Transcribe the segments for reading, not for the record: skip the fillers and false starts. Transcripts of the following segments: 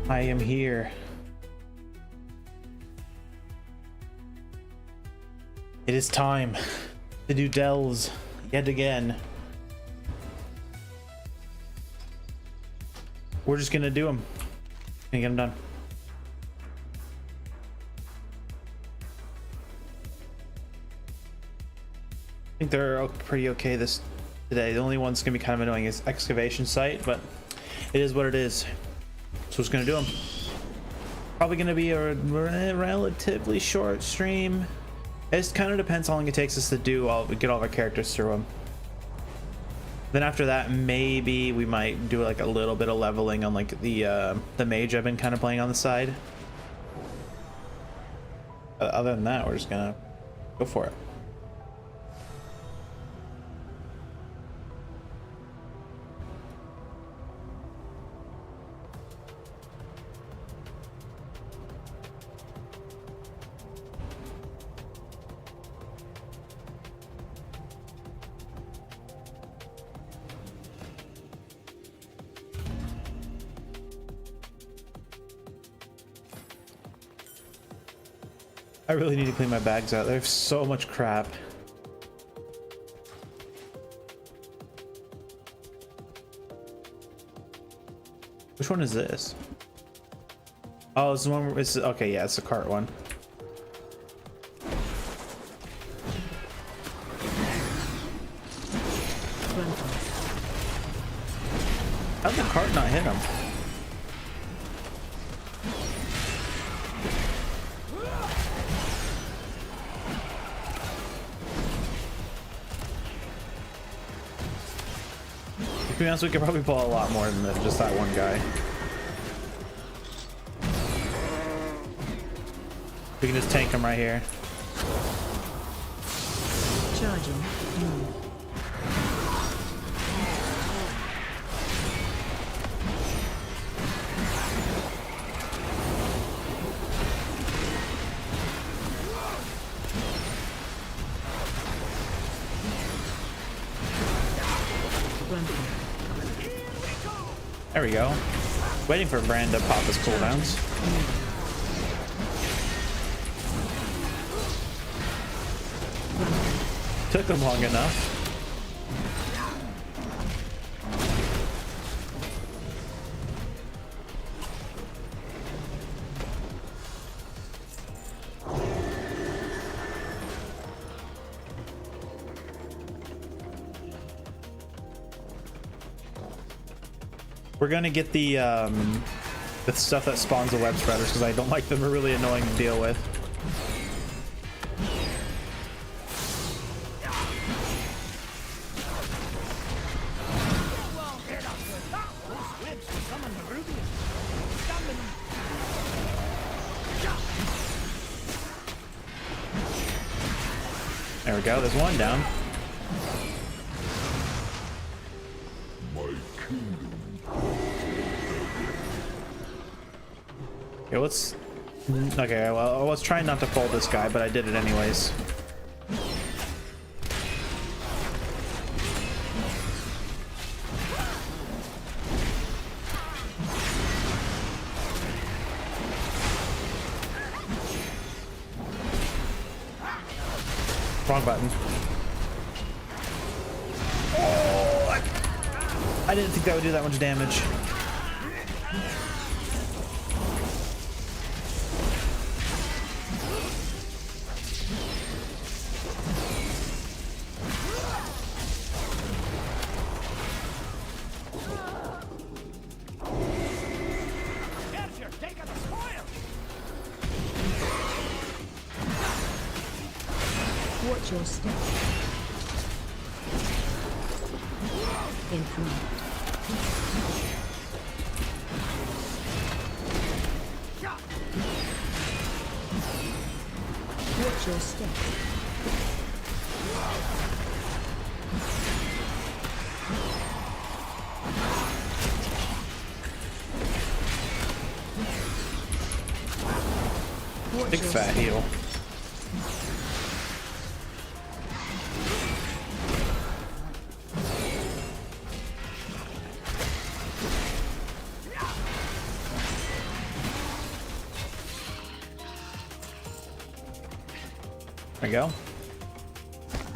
I am here. It is time to do delves yet again. We're just gonna do them and get them done. I think they're pretty okay this today. The only one's gonna be kind of annoying is excavation site, but it is what it is. So we're just gonna do them. Probably gonna be a relatively short stream. It just kind of depends how long it takes us to do get all of our characters through them. Then after that, maybe we might do like a little bit of leveling on like the mage I've been kind of playing on the side. Other than that, we're just gonna go for it. I really need to clean my bags out. There's so much crap. Which one is this? Oh, it's the one where it's okay. Yeah, it's the cart one. How'd the cart not hit him? To be honest, we could probably pull a lot more than just that one guy. We can just tank him right here. Charging. There we go. Waiting for Brand to pop his cooldowns. Took him long enough. We're gonna get the stuff that spawns the web spreaders because I don't like them. They're really annoying to deal with. There we go. There's one down. Okay, let's... Okay, well, I was trying not to fold this guy, but I did it anyways. Wrong button. Oh, I didn't think that would do that much damage. Watch your step. In front. Watch your step. Big fat heal. There we go.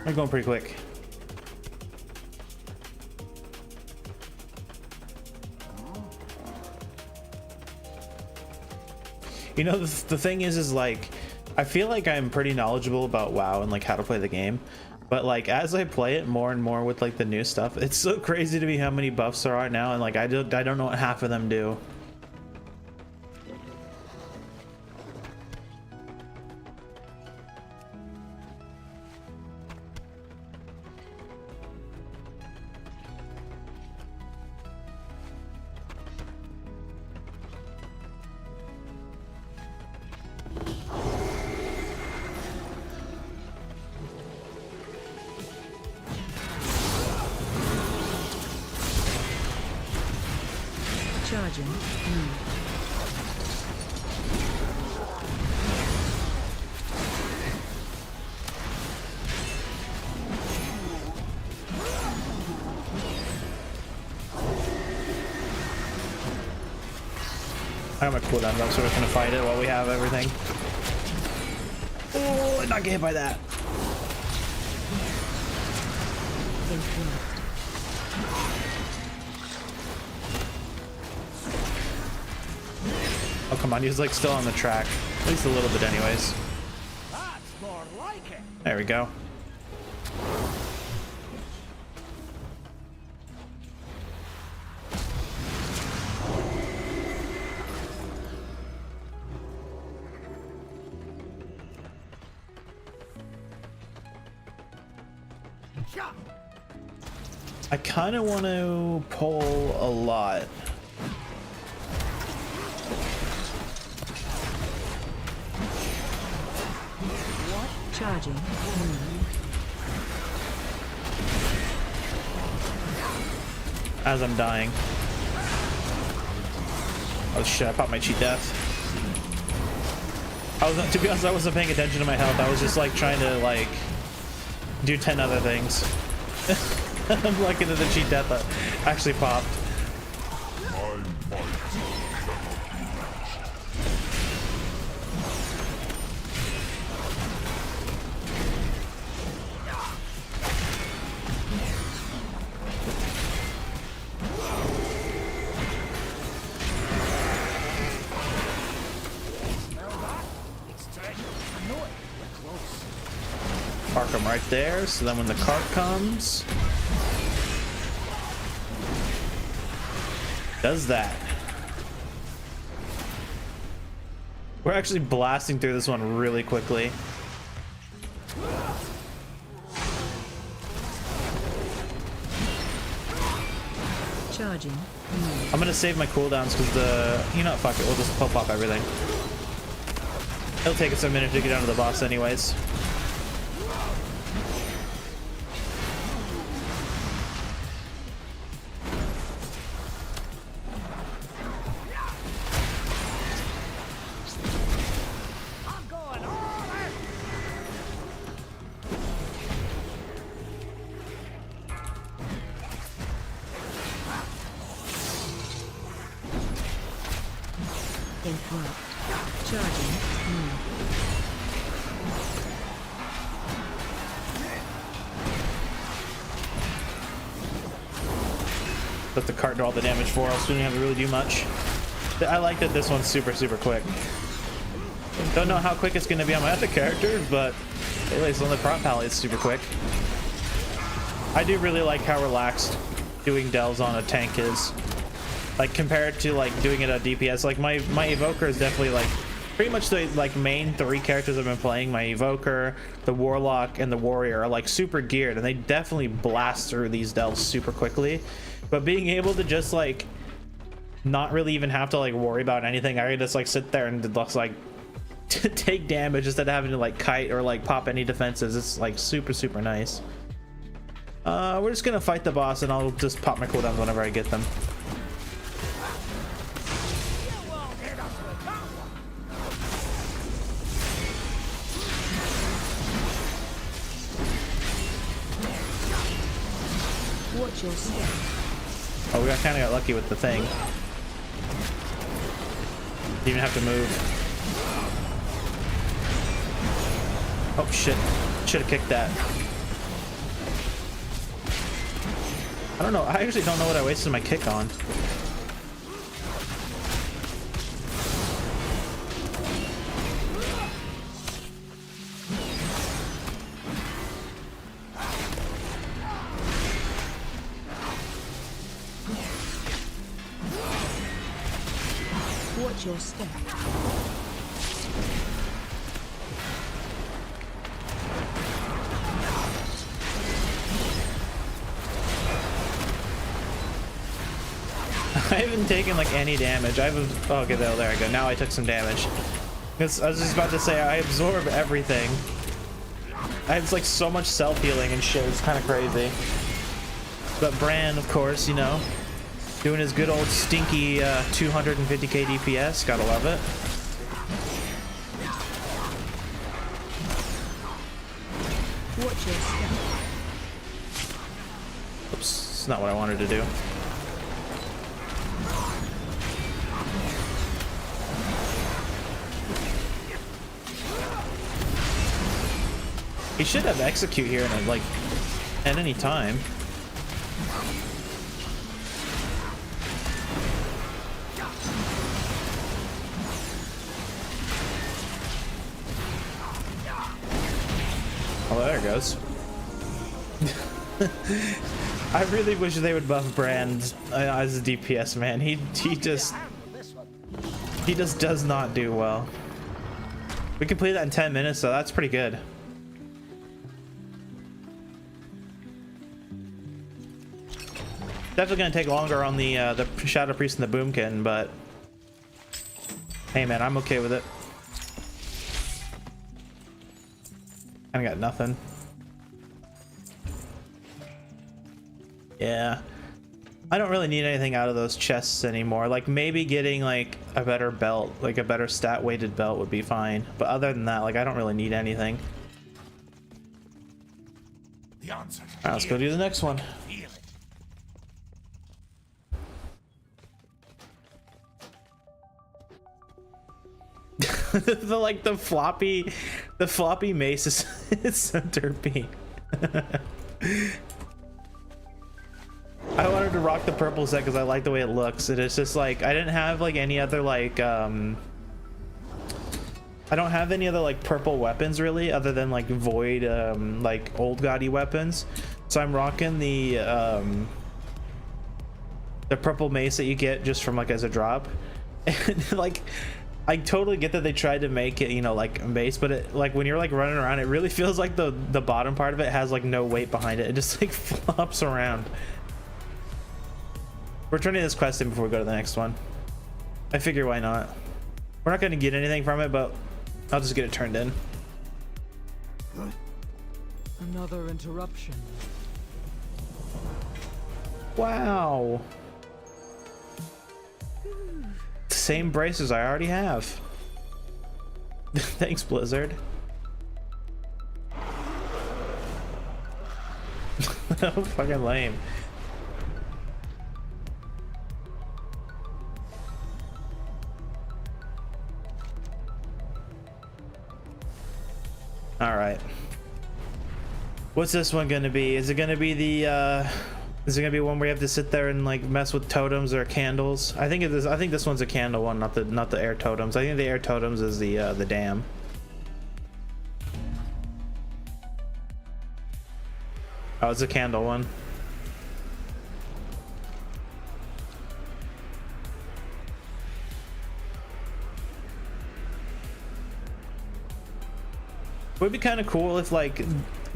I'm going pretty quick. You know, the thing is like, I feel like I'm pretty knowledgeable about WoW and like how to play the game, but like as I play it more and more with like the new stuff, it's so crazy to me how many buffs there are now, and like I don't know what half of them do. Charging. I got my cooldown up, so we're gonna fight it while we have everything. Oh, I not get hit by that. Oh, come on, he's like still on the track. At least a little bit anyways. That's more like it. There we go. I kind of want to pull a lot. Charging. As I'm dying. Oh shit, I popped my cheat death. To be honest, I wasn't paying attention to my health. I was just like trying to like do 10 other things. I'm lucky that the cheat death actually popped. Park them right there, so then when the cart comes, does that. We're actually blasting through this one really quickly. Charging. I'm gonna save my cooldowns because you know, fuck it, we'll just pop everything. It'll take us a minute to get down to the boss anyways. Interrupt. Charging. Let the cart do all the damage for us. We didn't have to really do much. I like that this one's super quick. Don't know how quick it's going to be on my other characters, but at least on the prop palette it's super quick. I do really like how relaxed doing delves on a tank is. Like compared to like doing it at DPS, like my evoker is definitely like pretty much the like main three characters I've been playing, my Evoker, the Warlock, and the Warrior, are like super geared, and they definitely blast through these delves super quickly. But being able to just like not really even have to like worry about anything, I can just like sit there and just like take damage instead of having to like kite or like pop any defenses. It's like super nice. We're just gonna fight the boss, and I'll just pop my cooldowns whenever I get them. Watch your step. Oh, we kind of got lucky with the thing. Didn't even have to move. Oh shit, should have kicked that. I don't know, I actually don't know what I wasted my kick on. Watch your step. I haven't taken like any damage. I haven't. Oh, okay, there I go. Now I took some damage. Because I was just about to say I absorb everything. I have like so much self healing and shit. It's kind of crazy. But Bran, of course, you know, doing his good old stinky 250k DPS. Gotta love it. Watch your step. Oops, it's not what I wanted to do. He should have execute here and like at any time. Oh, there it goes. I really wish they would buff Brand as a DPS, man. He just does not do well. We completed that in 10 minutes, so that's pretty good. Definitely gonna take longer on the Shadow Priest and the Boomkin, but hey, man, I'm okay with it. I got nothing. Yeah, I don't really need anything out of those chests anymore. Like maybe getting like a better belt, like a better stat weighted belt would be fine. But other than that, like I don't really need anything. The answer. All right, let's go do the next one. the floppy mace is so derpy. I wanted to rock the purple set because I like the way it looks. And it's just like I didn't have like any other like I don't have any other like purple weapons really, other than like void like old gaudy weapons. So I'm rocking the purple mace that you get just from like as a drop. And like I totally get that they tried to make it, you know, like mace, but it like when you're like running around, it really feels like the bottom part of it has like no weight behind it. It just like flops around. We're turning this quest in before we go to the next one. I figure why not? We're not going to get anything from it, but I'll just get it turned in. Another interruption. Wow. Same braces I already have. Thanks, Blizzard. Fucking lame. All right. What's this one gonna be? Is it gonna be the is it gonna be one where you have to sit there and like mess with totems or candles? I think it is. I think this one's a candle one, not the air totems. I think the air totems is the dam. Oh, it's a candle one. Would be kind of cool if like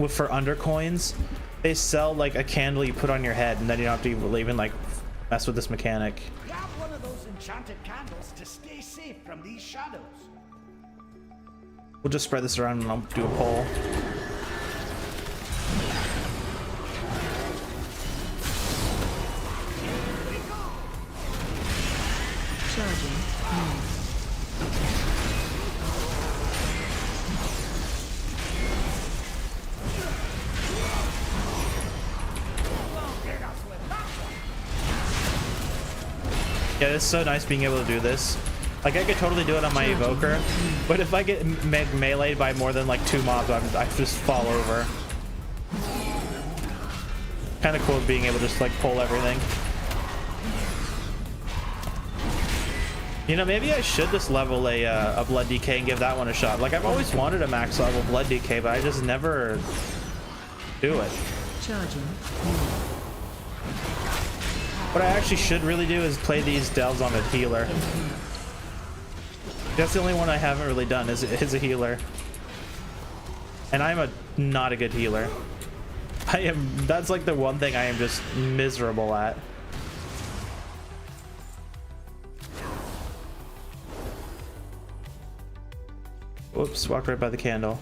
for undercoins they sell like a candle you put on your head and then you don't have to even like mess with this mechanic. Grab one of those enchanted candles to stay safe from these shadows. We'll just spread this around and I'll do a poll. Charging. Yeah, it's so nice being able to do this. Like, I could totally do it on my evoker, but if I get meleeed by more than like 2 mobs, I just fall over. Kind of cool being able to just like pull everything. You know, maybe I should just level a Blood DK and give that one a shot. Like, I've always wanted a max level Blood DK, but I just never do it. Charging. What I actually should really do is play these delves on a healer. That's the only one I haven't really done is a healer. And I'm not a good healer. That's like the one thing I am just miserable at. Whoops, walked right by the candle.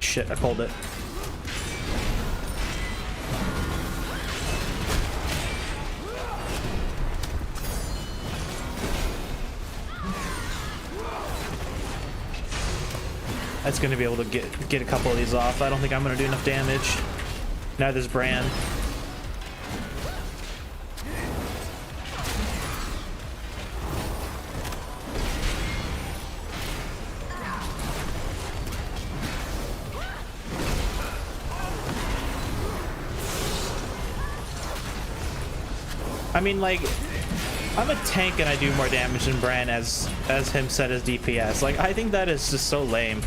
Shit, I pulled it. That's gonna be able to get a couple of these off. I don't think I'm gonna do enough damage. Neither's Bran. I mean, like, I'm a tank and I do more damage than Bran as him set as DPS. Like, I think that is just so lame.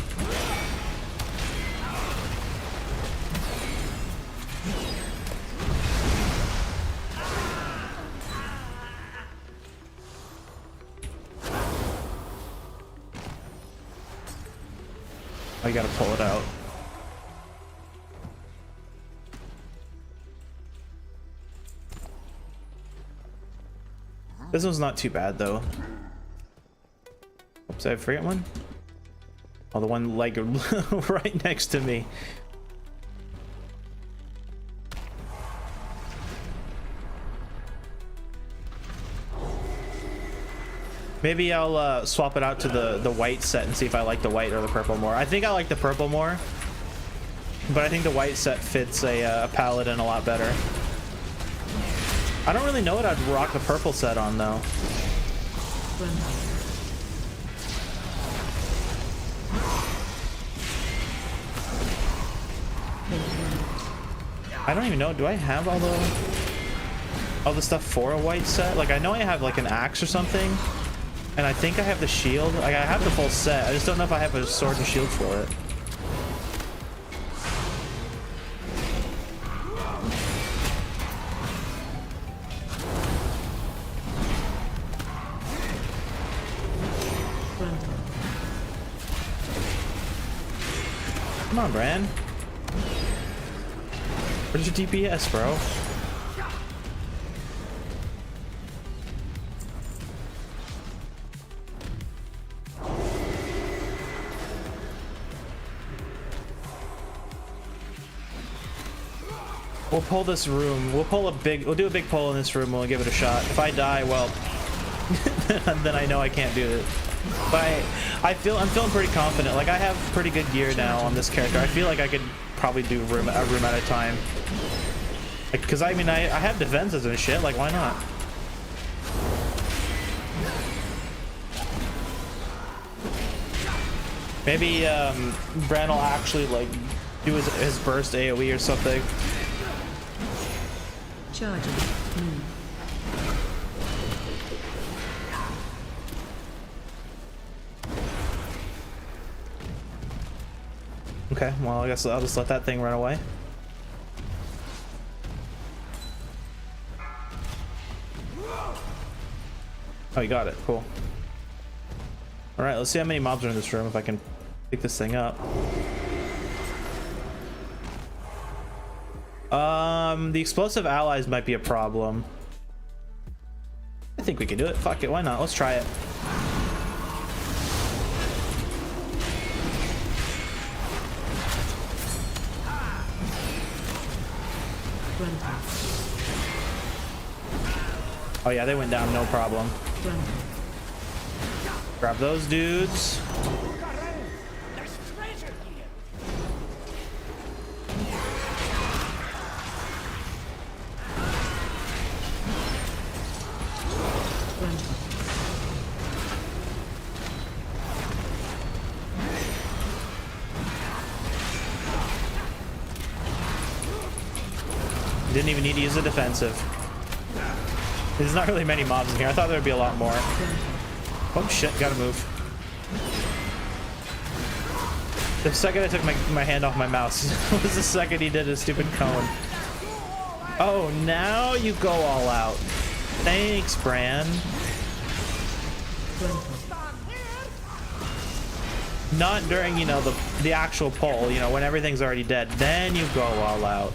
I gotta pull it out. This one's not too bad though. Oops, I forget one. Oh, the one like right next to me. Maybe I'll swap it out to the white set and see if I like the white or the purple more. I think I like the purple more, but I think the white set fits a paladin a lot better. I don't really know what I'd rock the purple set on though. I don't even know. Do I have all the stuff for a white set? Like, I know I have like an axe or something, and I think I have the shield. Like, I have the full set. I just don't know if I have a sword and shield for it. Come on, Bran. Where's your DPS, bro? We'll pull this room. We'll do a big pull in this room. We'll give it a shot. If I die, well, then I know I can't do it. But I'm feeling pretty confident. Like, I have pretty good gear now on this character. I feel like I could probably do a room at a time. Like, because I mean, I have defenses and shit. Like, why not? Maybe Bran will actually like do his burst AoE or something. Charging. Move. Okay, well, I guess I'll just let that thing run away. Oh, you got it. Cool. All right, let's see how many mobs are in this room if I can pick this thing up. The explosive allies might be a problem. I think we can do it. Fuck it, why not? Let's try it. Oh yeah, they went down, no problem. Grab those dudes. Look around. There's treasure here. Didn't even need to use a defensive. There's not really many mobs in here. I thought there'd be a lot more. Oh shit, gotta move. The second I took my hand off my mouse was the second he did a stupid cone. Oh, now you go all out. Thanks, Bran. Not during, you know, the actual pull, you know, when everything's already dead. Then you go all out.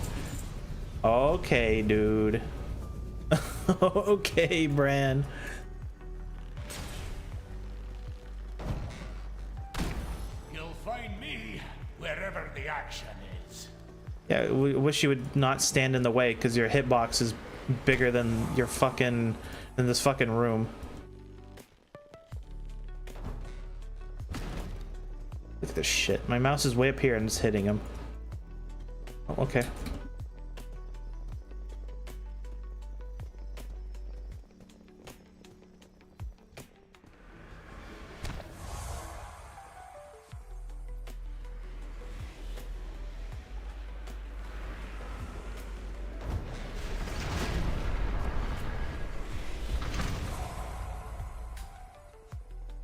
Okay, dude. Okay, Bran. You'll find me wherever the action is. Yeah, we wish you would not stand in the way because your hitbox is bigger than your fucking than this fucking room. Look at this shit. My mouse is way up here and it's hitting him. Oh, okay.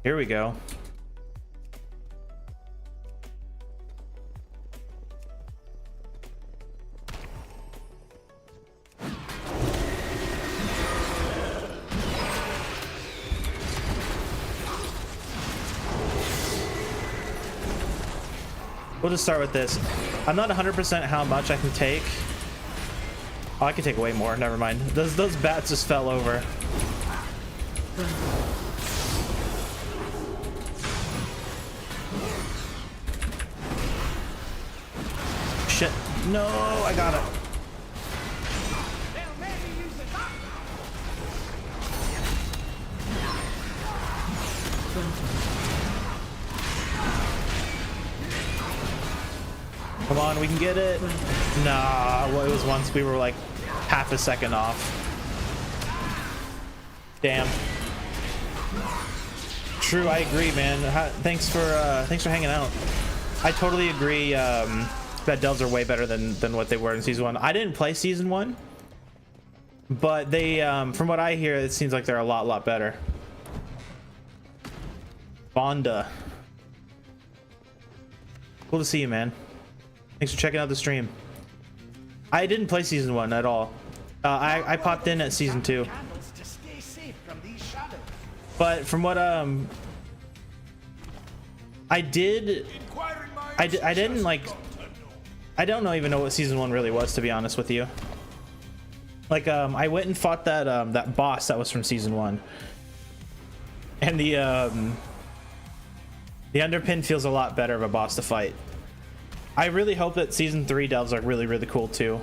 Here we go. We'll just start with this. I'm not 100% how much I can take. Oh, I can take way more. Never mind. Those bats just fell over. Shit. No, I got it. They'll maybe use it up. Come on, we can get it. Nah, well, it was once we were like half a second off. Damn. True, I agree, man. Thanks for hanging out. I totally agree. That delves are way better than what they were in season 1. I didn't play season 1, but they, from what I hear, it seems like they're a lot better. Bonda. Cool to see you, man. Thanks for checking out the stream. I didn't play season 1 at all. I popped in at season 2. Candles to stay safe from these shadows. But from what I didn't like. I don't even know what season 1 really was, to be honest with you. Like I went and fought that that boss that was from season 1, and the underpin feels a lot better of a boss to fight. I really hope that season 3 delves are really cool too.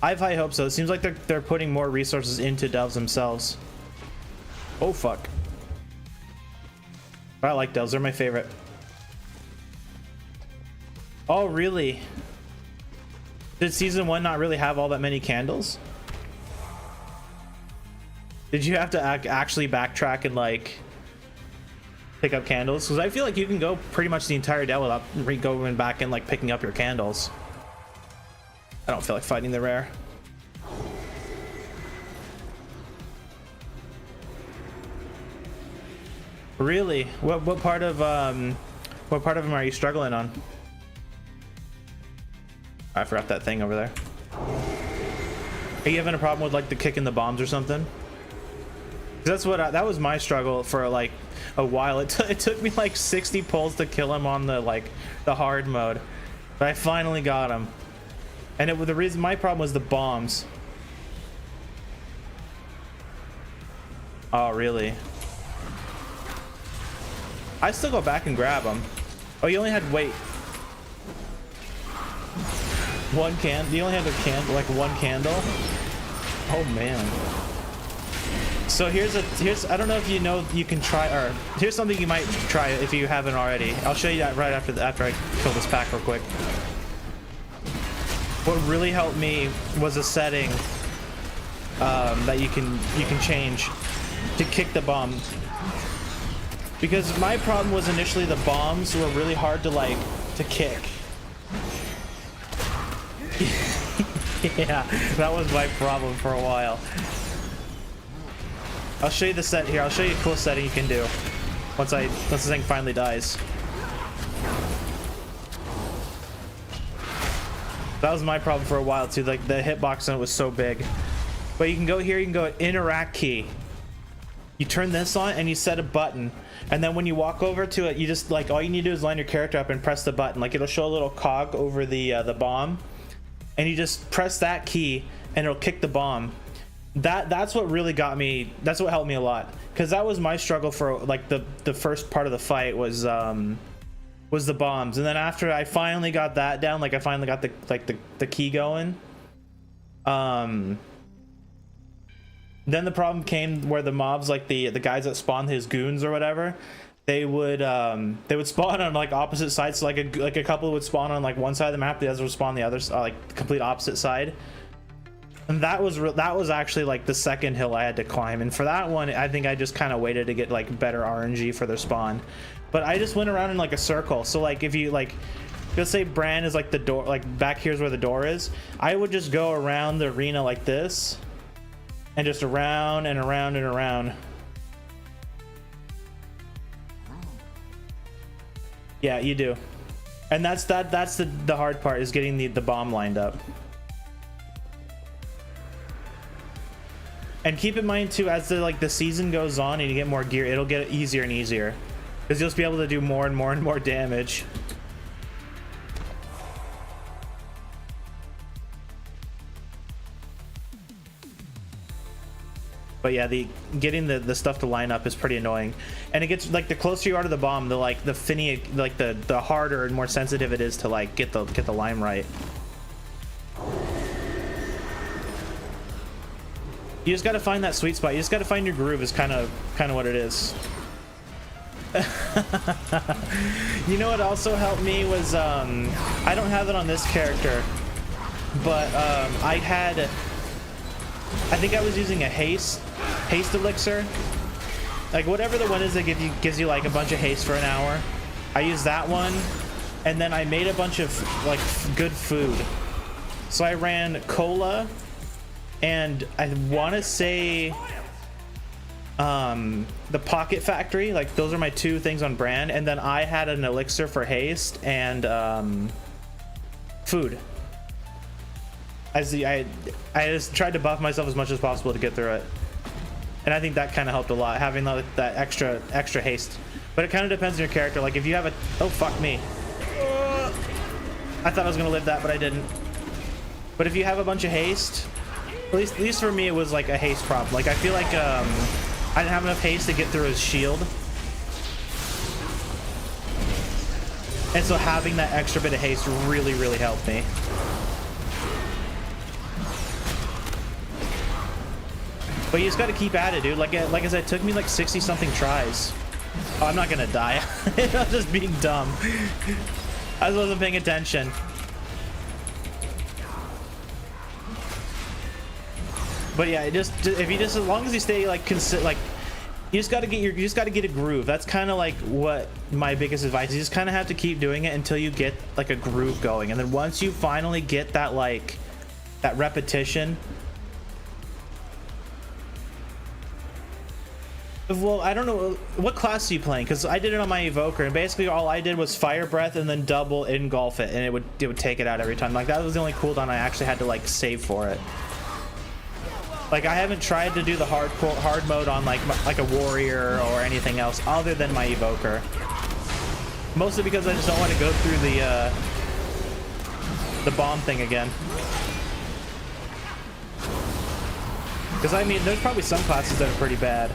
I have high hopes, so it seems like they're putting more resources into delves themselves. Oh fuck. I like delves, they're my favorite. Oh really? Did season 1 not really have all that many candles? Did you have to actually backtrack and like pick up candles? Because I feel like you can go pretty much the entire day without going back and like picking up your candles. I don't feel like fighting the rare. Really? What part of him are you struggling on? I forgot that thing over there. Are you having a problem with like the kicking the bombs or something? 'Cause that's what that was my struggle for like a while. It took me like 60 pulls to kill him on the hard mode, but I finally got him. And the reason my problem was the bombs. Oh really? I still go back and grab them. Oh, you only had wait. One can. You only had a candle, like one candle. Oh man. So here's I don't know if you know you can try, or here's something you might try if you haven't already. I'll show you that right after I kill this pack real quick. What really helped me was a setting that you can change to kick the bomb. Because my problem was initially the bombs were really hard to kick. Yeah, that was my problem for a while. I'll show you the set here. I'll show you a cool setting you can do once this thing finally dies. That was my problem for a while too. Like the hitbox on it was so big. But you can go here. You can go interact key. You turn this on and you set a button, and then when you walk over to it, you just like all you need to do is line your character up and press the button. Like it'll show a little cog over the bomb, and you just press that key and it'll kick the bomb. That's what really got me. That's what helped me a lot, because that was my struggle for like the first part of the fight was the bombs. And then after I finally got that down, like I finally got the key going, then the problem came where the mobs, like the guys that spawn his goons or whatever, they would spawn on like opposite sides. So like a couple would spawn on like one side of the map, the others would spawn on the other like the complete opposite side. And that was actually like the second hill I had to climb. And for that one, I think I just kind of waited to get like better RNG for their spawn. But I just went around in like a circle. So like if you like, let's say Bran is like the door, like back here's where the door is. I would just go around the arena like this, and just around and around and around. Yeah, you do. And that's the hard part, is getting the bomb lined up. And keep in mind too, as the season goes on and you get more gear, it'll get easier and easier, because you'll just be able to do more and more and more damage. But yeah, getting the stuff to line up is pretty annoying, and it gets like the closer you are to the bomb, the harder and more sensitive it is to like get the line right. You just got to find that sweet spot. You just got to find your groove. Is kind of what it is. You know what also helped me was I don't have it on this character, but I think I was using a haste elixir, like whatever the one is that gives you like a bunch of haste for an hour. I used that one, and then I made a bunch of like good food. So I ran cola, and I want to say the Pocket Factory. Like those are my two things on brand, and then I had an elixir for haste and food. I just tried to buff myself as much as possible to get through it, and I think that kind of helped a lot, having that extra haste. But it kind of depends on your character. Like if you have a oh fuck me, I thought I was gonna live that, but I didn't. But if you have a bunch of haste, at least for me it was like a haste problem. Like I feel like I didn't have enough haste to get through his shield, and so having that extra bit of haste really helped me. But you just got to keep at it, dude. Like I said, it took me like 60 something tries. Oh, I'm not gonna die. I'm just being dumb. I just wasn't paying attention. But yeah, if you just as long as you stay like you just got to get a groove. That's kind of like what my biggest advice is. You just kind of have to keep doing it until you get like a groove going, and then once you finally get that that repetition. Well, I don't know what class are you playing, because I did it on my evoker, and basically all I did was fire breath and then double engulf it, and it would take it out every time. Like that was the only cooldown I actually had to like save for it. Like I haven't tried to do the hard mode on like a warrior or anything else other than my evoker. Mostly because I just don't want to go through the bomb thing again. Because I mean, there's probably some classes that are pretty bad.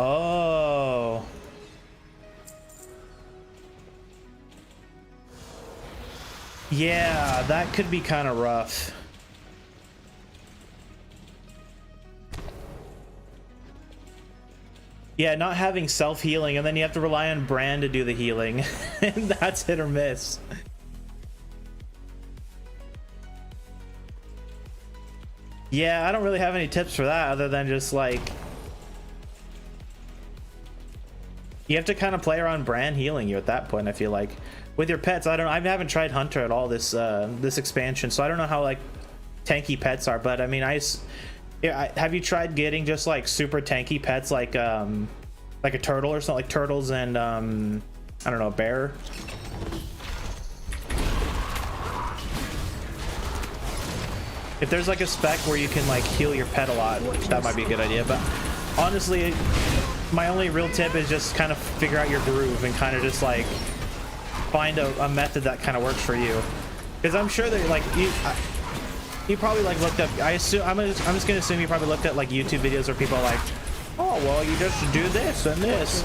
Oh. Yeah, that could be kind of rough. Yeah, not having self-healing, and then you have to rely on Bran to do the healing. And that's hit or miss. Yeah, I don't really have any tips for that other than just like you have to kind of play around Bran healing you at that point. I feel like with your pets, I haven't tried Hunter at all this this expansion, so I don't know how like tanky pets are. But I mean, have you tried getting just like super tanky pets like a turtle or something, like turtles and I don't know, a bear? If there's like a spec where you can like heal your pet a lot, that might be a good idea. But honestly, my only real tip is just kind of figure out your groove and kind of just like find a method that kind of works for you. Because I'm sure that like you probably like looked up. I'm just gonna assume you probably looked at like YouTube videos where people are like, oh well, you just do this and this.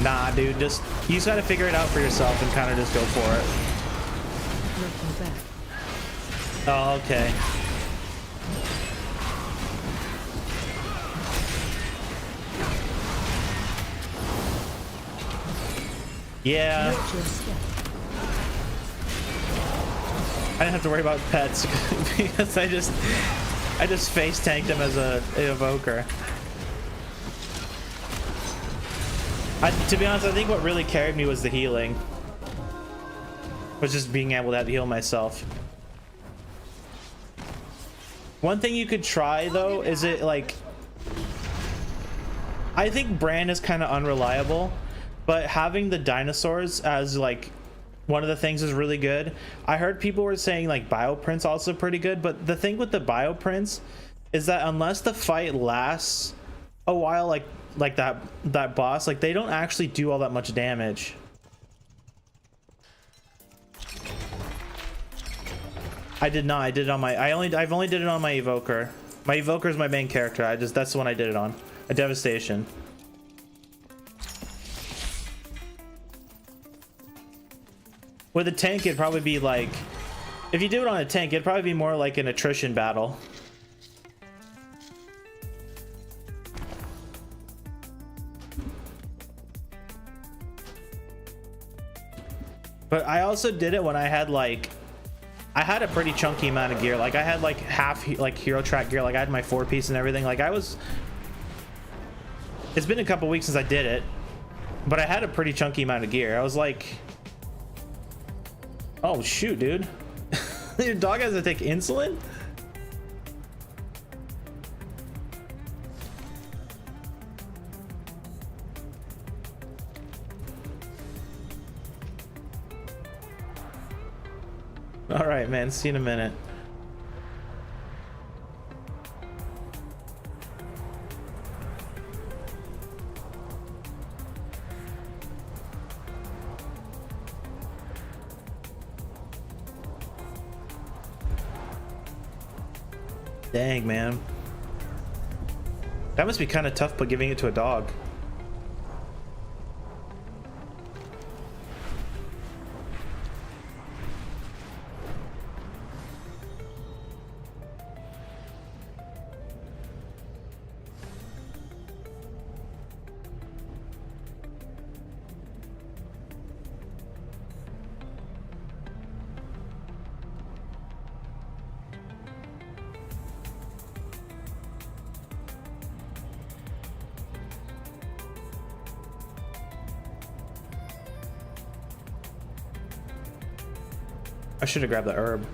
Nah, dude, you just gotta figure it out for yourself and kind of just go for it. Oh, okay. Yeah. I didn't have to worry about pets because I just face tanked him as an evoker. To be honest, I think what really carried me was the healing. Was just being able to heal myself. One thing you could try though is it like I think Bran is kind of unreliable, but having the dinosaurs as like one of the things is really good. I heard people were saying like bioprints also pretty good, but the thing with the bioprints is that unless the fight lasts a while, like that boss, like they don't actually do all that much damage. I did not. I did it on my I've only did it on my evoker. My evoker is my main character. That's the one I did it on. A devastation. With a tank, it'd probably be like, if you do it on a tank, it'd probably be more like an attrition battle. But I also did it when I had like, I had a pretty chunky amount of gear. Like I had like half like hero track gear. Like I had my 4-piece and everything. Like it's been a couple weeks since I did it, but I had a pretty chunky amount of gear. I was like, oh shoot, dude. Your dog has to take insulin? All right, man. See you in a minute. Dang, man. That must be kind of tough, but giving it to a dog. I should have grabbed the herb.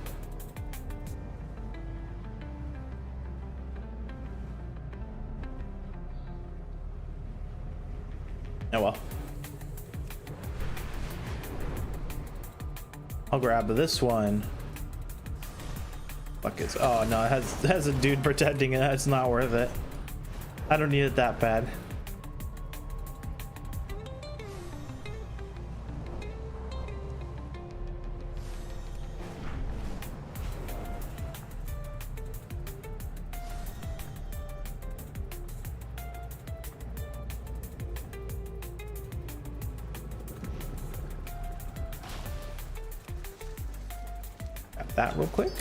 Oh well. I'll grab this one. Fuck it. Oh no, it has a dude protecting it. It's not worth it. I don't need it that bad. Grab that real quick.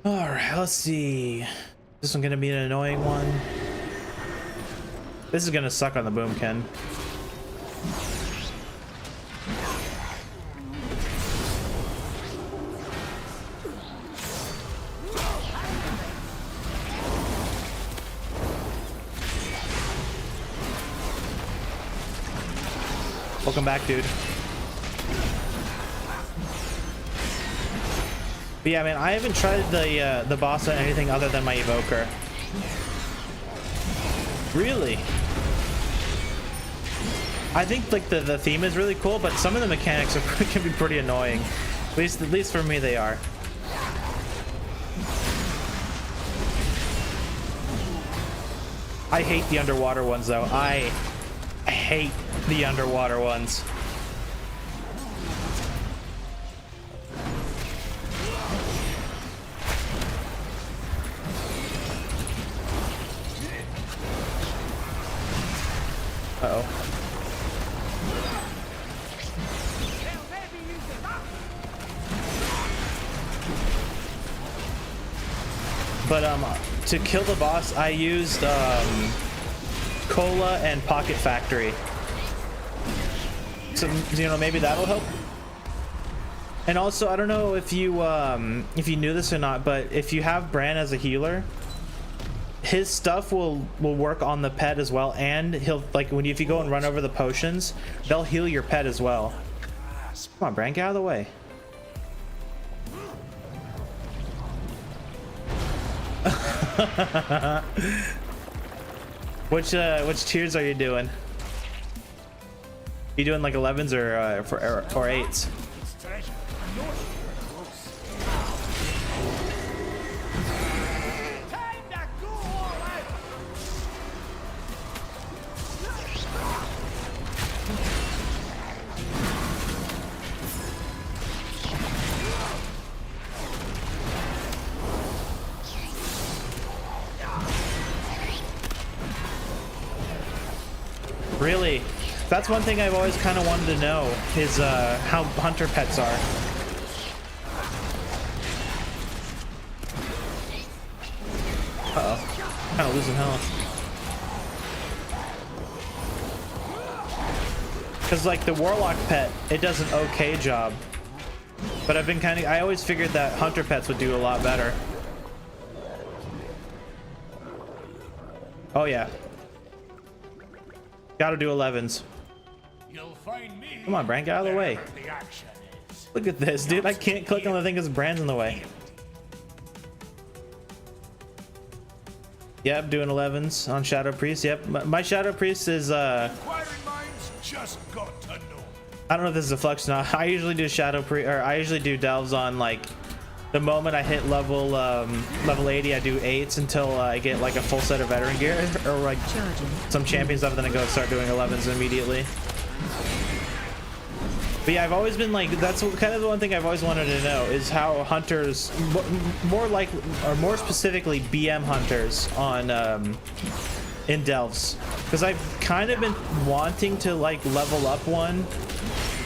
All right, let's see. This one gonna be an annoying one. This is gonna suck on the boomkin. Welcome back, dude. But yeah, man, I haven't tried the boss on anything other than my evoker. Really? I think like the theme is really cool, but some of the mechanics can be pretty annoying. At least for me, they are. I hate the underwater ones, though. I hate the underwater ones. Uh-oh. But to kill the boss, I used Cola and Pocket Factory. So, you know, maybe that'll help. And also, I don't know if you knew this or not, but if you have Bran as a healer, his stuff will work on the pet as well, and he'll like if you go and run over the potions, they'll heal your pet as well. Come on, Bran, get out of the way. Which tiers are you doing? You doing like 11s or 8s? Really? That's one thing I've always kind of wanted to know is how hunter pets are. Uh-oh. Kind of losing health. Because like the warlock pet, it does an okay job. But I always figured that hunter pets would do a lot better. Oh yeah. Gotta do 11s. Come on, Bran, get out of the way. Look at this, dude. I can't click on the thing because Bran's in the way. Yep, doing 11s on Shadow Priest. Yep, my Shadow Priest is I don't know if this is a flex or not. I usually do I usually do delves on like the moment I hit level 80. I do 8s until I get like a full set of veteran gear or like some champion stuff, then I go and start doing 11s immediately. But yeah, I've always been like, that's kind of the one thing I've always wanted to know is how hunters, more specifically BM hunters on in Delves, because I've kind of been wanting to like level up one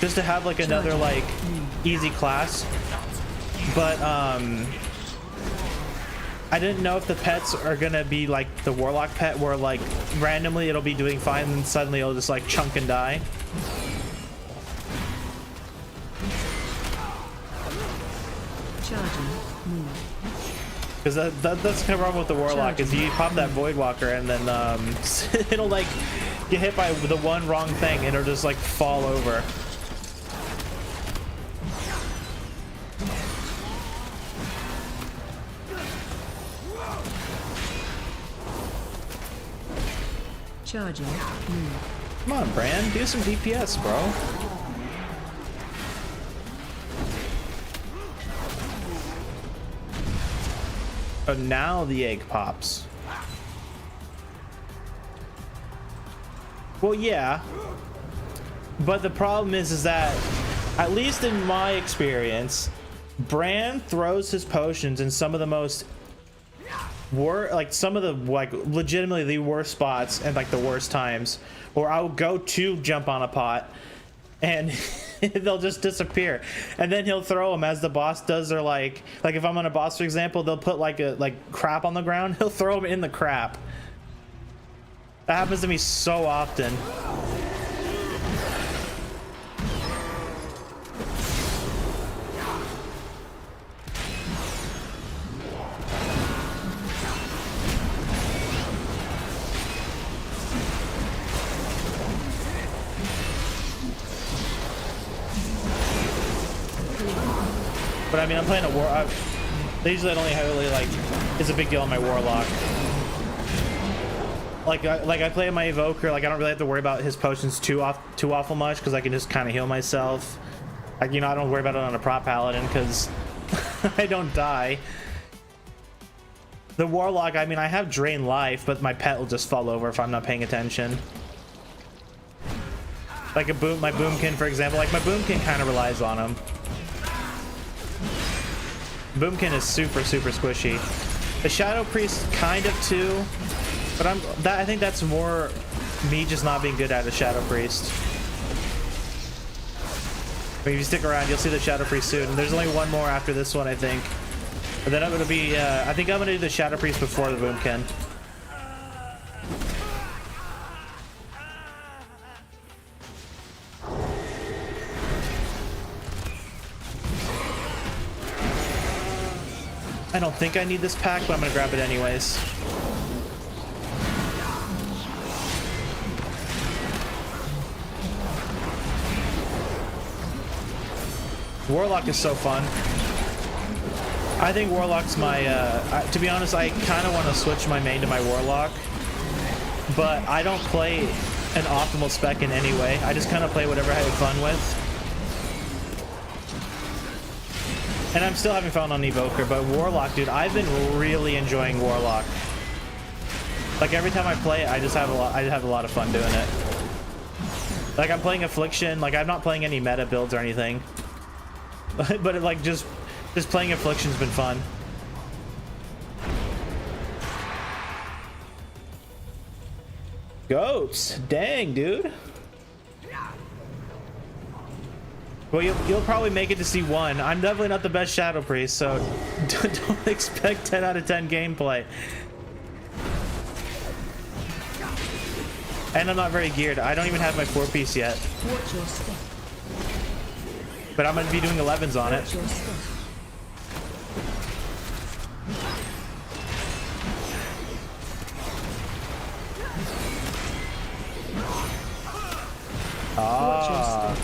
just to have like another like easy class, but I didn't know if the pets are gonna be like the Warlock pet where like randomly it'll be doing fine and suddenly it'll just like chunk and die. Charging. Move. Because that's kind of wrong with the Warlock, is you pop that Voidwalker and then it'll like get hit by the one wrong thing and it'll just like fall over. Charging. Move. Come on, Bran, do some DPS, bro. Oh, now the egg pops. Well, yeah. But the problem is that, at least in my experience, Bran throws his potions in some of the most some of the like legitimately the worst spots and like the worst times, or I'll go to jump on a pot and they'll just disappear, and then he'll throw them as the boss does their like if I'm on a boss, for example, they'll put like crap on the ground, he'll throw them in the crap. That happens to me so often. But I mean, I'm playing a they usually only really like it's a big deal on my Warlock. Like I play my Evoker, like I don't really have to worry about his potions too awful much because I can just kind of heal myself. Like, you know, I don't worry about it on a prop paladin because I don't die. The Warlock, I mean, I have drain life, but my pet will just fall over if I'm not paying attention. Like my Boomkin, for example, like my Boomkin kind of relies on him. Boomkin is super squishy. The Shadow Priest kind of too, but I think that's more me just not being good at a Shadow Priest. But if you stick around, you'll see the Shadow Priest soon. And there's only one more after this one, I think. And then I'm gonna be I think I'm gonna do the Shadow Priest before the Boomkin. I don't think I need this pack, but I'm gonna grab it anyways. Warlock is so fun. I think Warlock's my, to be honest, I kind of want to switch my main to my Warlock, but I don't play an optimal spec in any way. I just kind of play whatever I have fun with. And I'm still having fun on Evoker, but Warlock, dude, I've been really enjoying Warlock. Like every time I play it, I just have a lot of fun doing it. Like I'm playing Affliction, like I'm not playing any meta builds or anything. But it, like just playing Affliction's been fun. Goats, dang, dude. Well, you'll probably make it to C1. I'm definitely not the best Shadow Priest, so don't expect 10 out of 10 gameplay. And I'm not very geared. I don't even have my 4-piece yet. Watch your step. But I'm going to be doing 11s on it. Watch your step. Ah.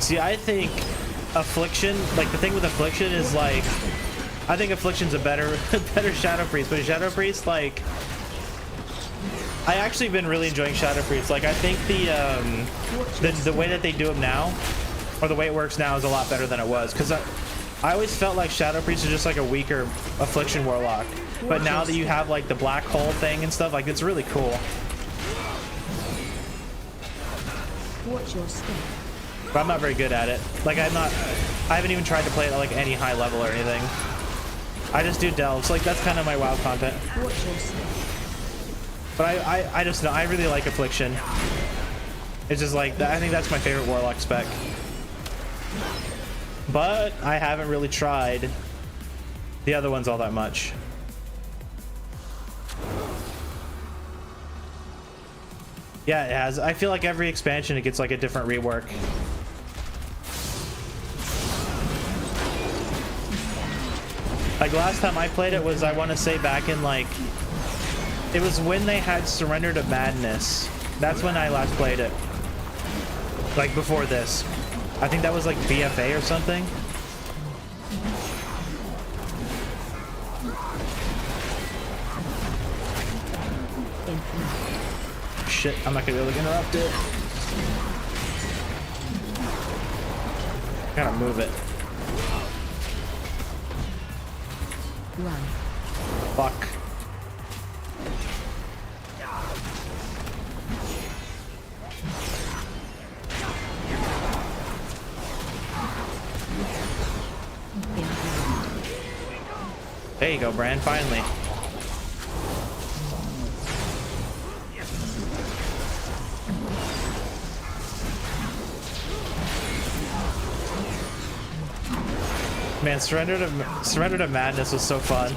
See, I think Affliction, like the thing with Affliction is like, I think Affliction's a better Shadow Priest, but Shadow Priest, like, I actually been really enjoying Shadow Priest. Like, I think the way that they do them now, or the way it works now, is a lot better than it was. Because I always felt like Shadow Priest is just like a weaker Affliction Warlock. But now that you have like the black hole thing and stuff, like it's really cool. Watch your step. But I'm not very good at it. Like I haven't even tried to play it at like any high level or anything. I just do delves. Like, that's kind of my WoW content. Watch your step. But I just know, I really like Affliction. It's just like, I think that's my favorite Warlock spec. But I haven't really tried the other ones all that much. Yeah, it has. I feel like every expansion it gets like a different rework. Like last time I played it was, I want to say back in like, it was when they had Surrender to Madness. That's when I last played it. Like before this. I think that was like BFA or something. Shit, I'm not gonna be able to interrupt it. Gotta move it. Run. Fuck. There you go, Bran, finally. Man, Surrender to Madness was so fun.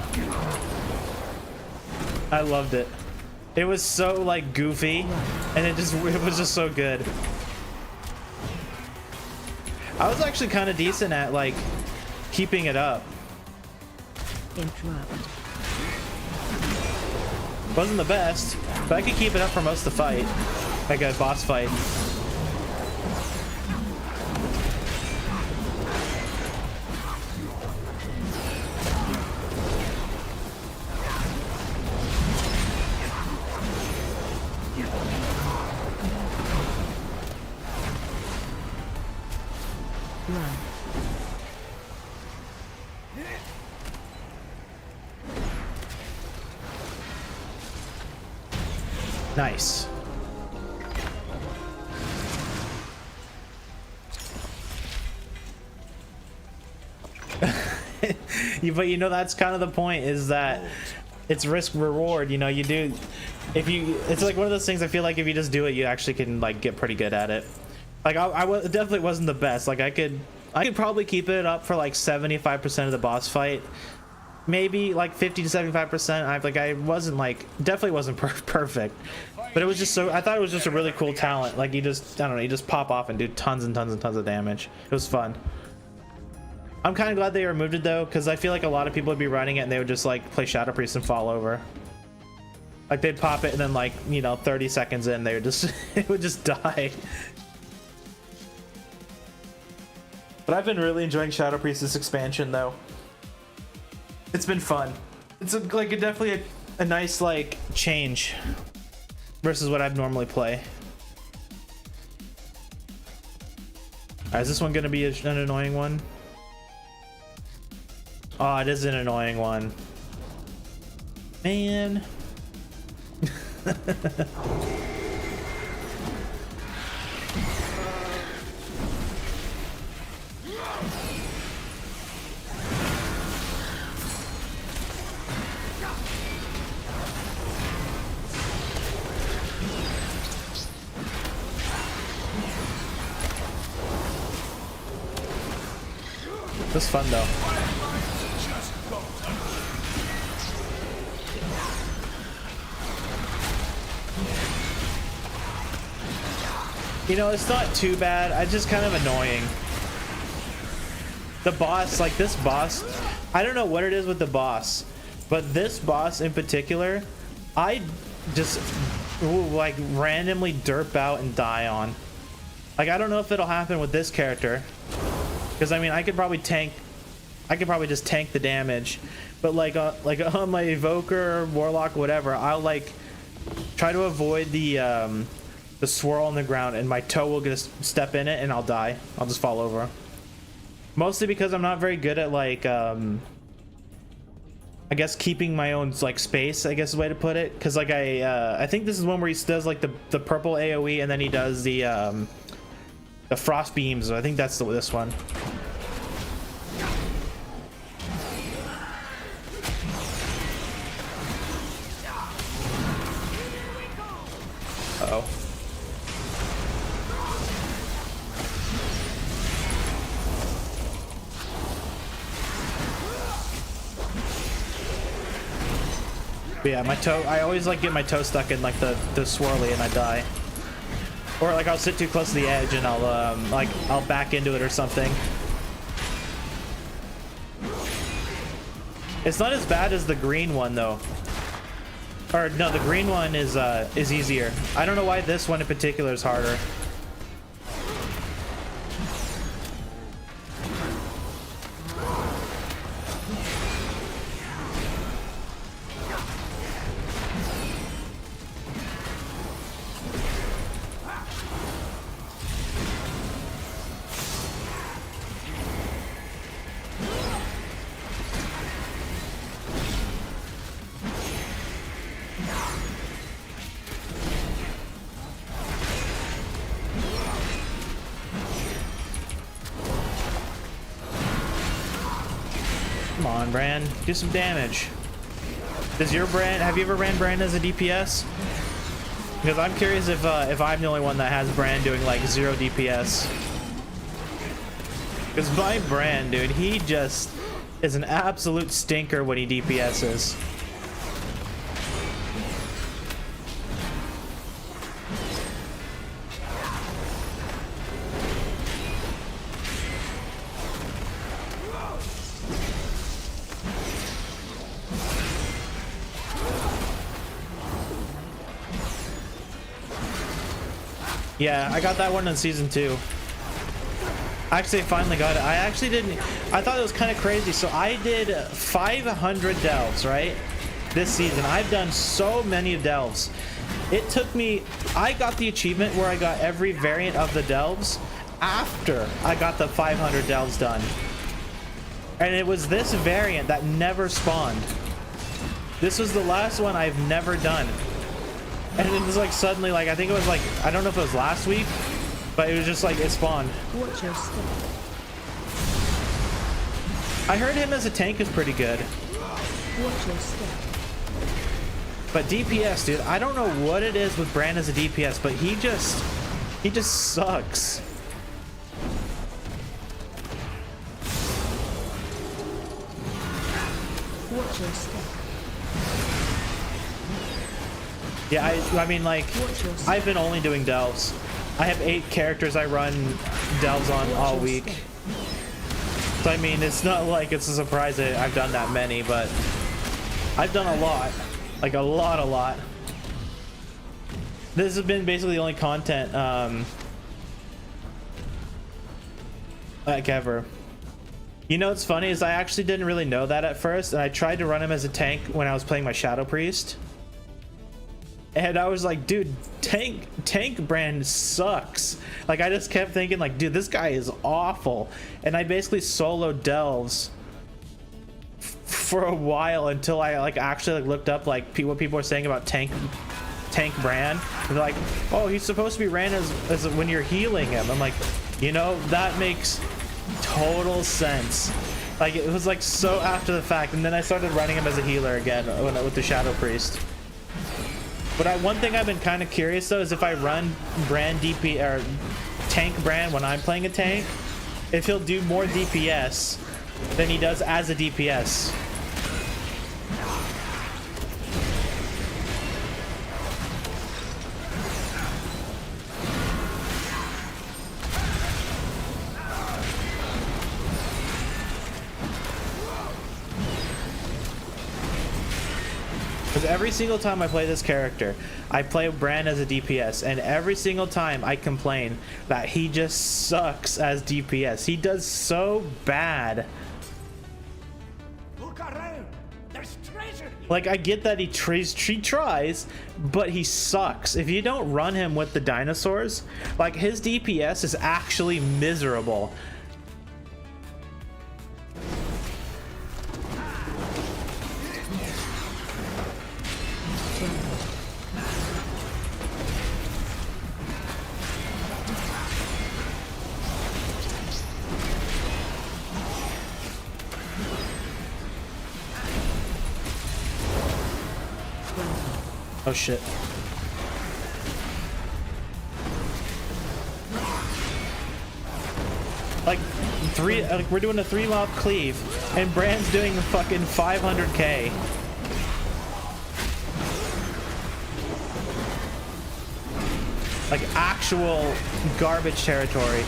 I loved it. It was so like goofy, and it was just so good. I was actually kind of decent at like keeping it up. Interrupt. Wasn't the best, but I could keep it up for most of the fight, like a boss fight. Run. Nice. But you know, that's kind of the point, is that it's risk reward. You know, you do, if you, it's like one of those things, I feel like if you just do it, you actually can like get pretty good at it. Like it definitely wasn't the best. Like I could probably keep it up for like 75% of the boss fight, maybe like 50 to 75%. I wasn't like, definitely wasn't perfect, but it was just so, I thought it was just a really cool talent. Like you just, I don't know, you just pop off and do tons and tons and tons of damage. It was fun. I'm kind of glad they removed it though, because I feel like a lot of people would be running it and they would just like play Shadow Priest and fall over. Like they'd pop it and then like, you know, 30 seconds in they would just it would just die. But I've been really enjoying Shadow Priest this expansion though. It's been fun. It's definitely a nice like change versus what I'd normally play. Alright, is this one gonna be an annoying one? Oh, it is an annoying one. Man. This is fun though. You know, it's not too bad. It's just kind of annoying. The boss, like this boss, I don't know what it is with the boss, but this boss in particular, I just like randomly derp out and die on. Like, I don't know if it'll happen with this character, because I mean, I could probably just tank the damage, but like on my Evoker, Warlock, whatever, I'll like try to avoid the swirl on the ground, and my toe will just step in it and I'll die. I'll just fall over. Mostly because I'm not very good at like I guess keeping my own like space, I guess is the way to put it. Because like I think this is one where he does like the purple AoE, and then he does the frost beams. I think that's this one. Uh-oh. But yeah, my toe, I always like get my toe stuck in like the swirly and I die. Or like I'll sit too close to the edge and I'll back into it or something. It's not as bad as the green one though. Or no, the green one is easier. I don't know why this one in particular is harder. Come on, Bran, do some damage. Does your Bran, have you ever ran Bran as a DPS? Because I'm curious if I'm the only one that has Bran doing like 0 DPS. Because my Bran, dude, he just is an absolute stinker when he DPSs. Yeah, I got that one in season 2. Actually, I finally got it. I actually didn't. I thought it was kind of crazy. So I did 500 delves, right? This season. I've done so many delves. It took me. I got the achievement where I got every variant of the delves after I got the 500 delves done. And it was this variant that never spawned. This was the last one I've never done. And it was like suddenly, like, I think it was like, I don't know if it was last week, but it was just like it spawned. Watch your step. I heard him as a tank is pretty good. Watch your step. But DPS, dude, I don't know what it is with Bran as a DPS, but he just sucks. Watch your step. Yeah, I mean, like, I've been only doing delves. I have 8 characters I run delves on all week. So, I mean, it's not like it's a surprise that I've done that many, but I've done a lot. Like, a lot. This has been basically the only content, like, ever. You know what's funny is I actually didn't really know that at first, and I tried to run him as a tank when I was playing my Shadow Priest. And I was like, dude, tank Bran sucks. Like, I just kept thinking, like, dude, this guy is awful. And I basically soloed delves for a while until I like actually like looked up like what people are saying about tank Bran. And they're like, oh, he's supposed to be ran as when you're healing him. I'm like, you know, that makes total sense. Like, it was like so after the fact. And then I started running him as a healer again with the Shadow Priest. But one thing I've been kind of curious though is if I run Bran DP or tank Bran when I'm playing a tank, if he'll do more DPS than he does as a DPS. Because every single time I play this character, I play Bran as a DPS, and every single time I complain that he just sucks as DPS. He does so bad. Look around. There's treasure here. Like, I get that he tries, but he sucks. If you don't run him with the dinosaurs, like, his DPS is actually miserable. Oh shit. Like we're doing a 3-mile cleave, and Brand's doing fucking 500k. Like actual garbage territory.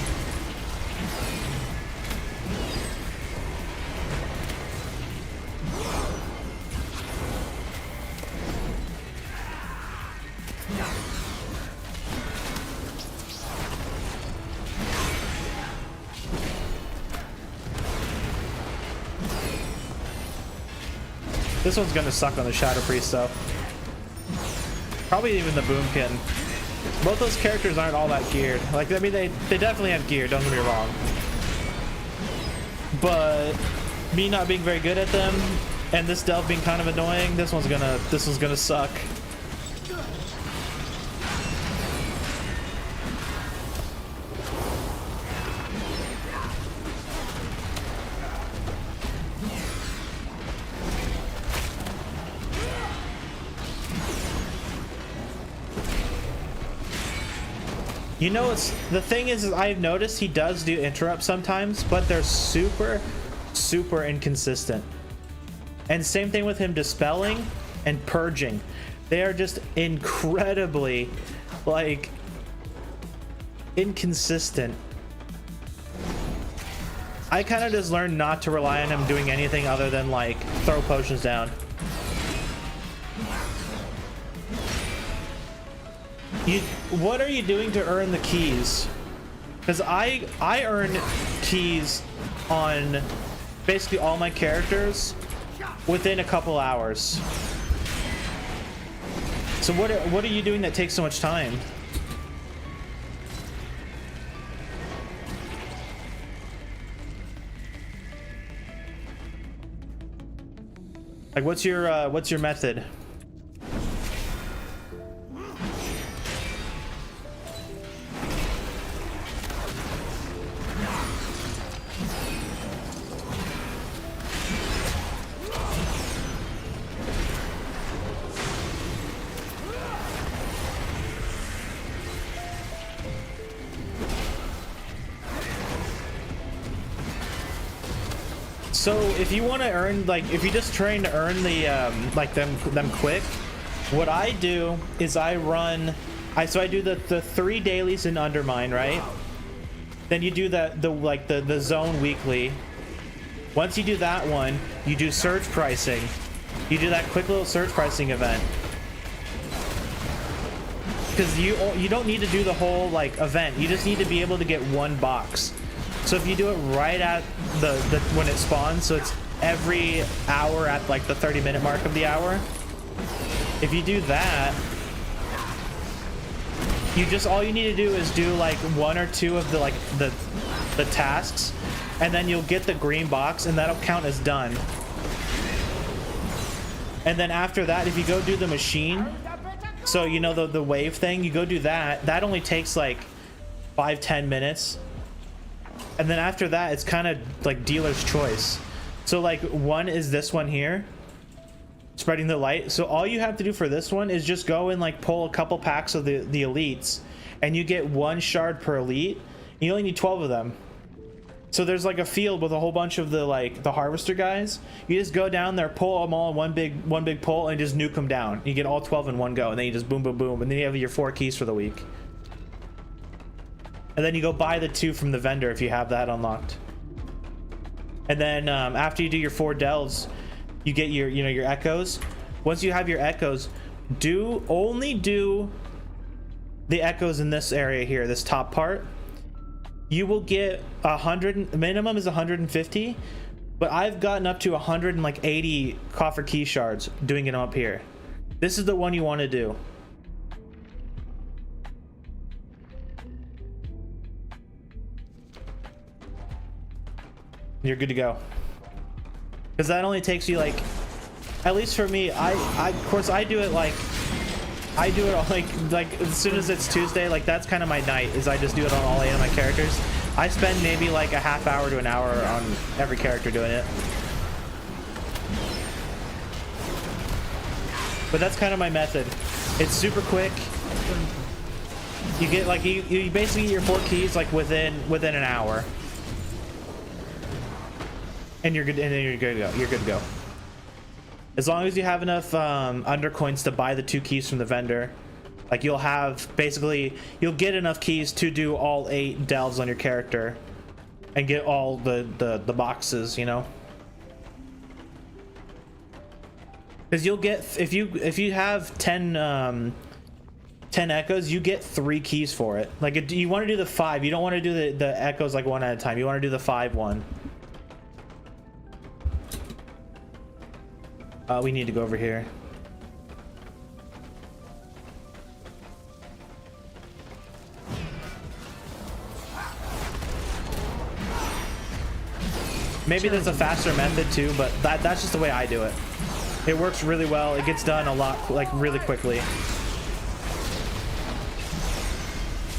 This one's gonna suck on the Shadow Priest though. Probably even the Boomkin. Both those characters aren't all that geared. Like, I mean, they definitely have gear, don't get me wrong. But me not being very good at them and this delve being kind of annoying, this one's gonna suck. You know, the thing is I've noticed he does do interrupts sometimes, but they're super inconsistent. And same thing with him dispelling and purging. They are just incredibly, like, inconsistent. I kind of just learned not to rely on him doing anything other than, like, throw potions down. What are you doing to earn the keys? Because I earn keys on basically all my characters within a couple hours. So what are you doing that takes so much time? Like, what's your method? So if you want to earn, like, if you're just trying to earn the like them quick, what I do is I do the 3 dailies in Undermine, right? Then you do the zone weekly. Once you do that one, you do surge pricing. You do that quick little surge pricing event. Because you don't need to do the whole, like, event. You just need to be able to get one box. So if you do it right at the when it spawns, so it's every hour at, like, the 30-minute mark of the hour. If you do that, all you need to do is do, like, 1 or 2 of the tasks, and then you'll get the green box, and that'll count as done. And then after that, if you go do the machine, so you know the wave thing, you go do that. That only takes like 5-10 minutes. And then after that, it's kind of like dealer's choice. So, like, one is this one here, spreading the light. So all you have to do for this one is just go and, like, pull a couple packs of the elites, and you get 1 shard per elite. You only need 12 of them. So there's, like, a field with a whole bunch of the harvester guys. You just go down there, pull them all in one big pull, and just nuke them down. You get all 12 in one go, and then you just boom, boom, boom, and then you have your 4 keys for the week. And then you go buy the 2 from the vendor if you have that unlocked. And then after you do your 4 delves, you get your echoes. Once you have your echoes, only do the echoes in this area here, this top part. You will get 100, minimum is 150, but I've gotten up to 180 coffer key shards doing it up here. This is the one you want to do. You're good to go. Because that only takes you, like, at least for me, of course I do it like, as soon as it's Tuesday, like, that's kind of my night, is I just do it on all 8 of my characters. I spend maybe like a half hour to an hour on every character doing it. But that's kind of my method. It's super quick. You get, like, you basically get your 4 keys, like, within an hour. and you're good. And then you're good to go. You're good to go. As long as you have enough undercoins to buy the 2 keys from the vendor, like you'll have basically you'll get enough keys to do all 8 delves on your character, and get all the boxes. You know. Because you'll get if you have 10 echoes, you get 3 keys for it. Like you want to do the 5. You don't want to do the echoes like one at a time. You want to do the 5 one. We need to go over here. Maybe there's a faster method too, but that's just the way I do it. It works really well. It gets done a lot, like really quickly.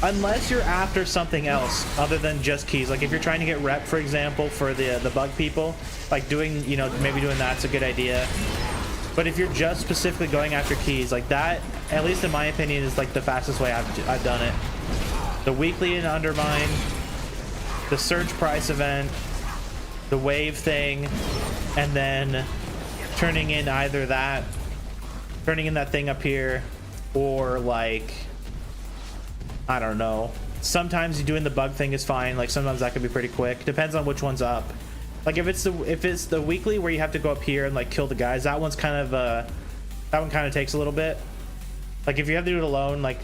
Unless you're after something else other than just keys. Like if you're trying to get rep, for example, for the bug people, like doing, you know, maybe doing that's a good idea. But if you're just specifically going after keys, like that, at least in my opinion, is like the fastest way I've done it. The weekly and undermine, the surge price event, the wave thing, and then turning in either that, turning in that thing up here, or like, I don't know. Sometimes doing the bug thing is fine. Like sometimes that could be pretty quick. Depends on which one's up. Like if it's the weekly where you have to go up here and like kill the guys, that one's kind of that one kind of takes a little bit. Like if you have to do it alone, like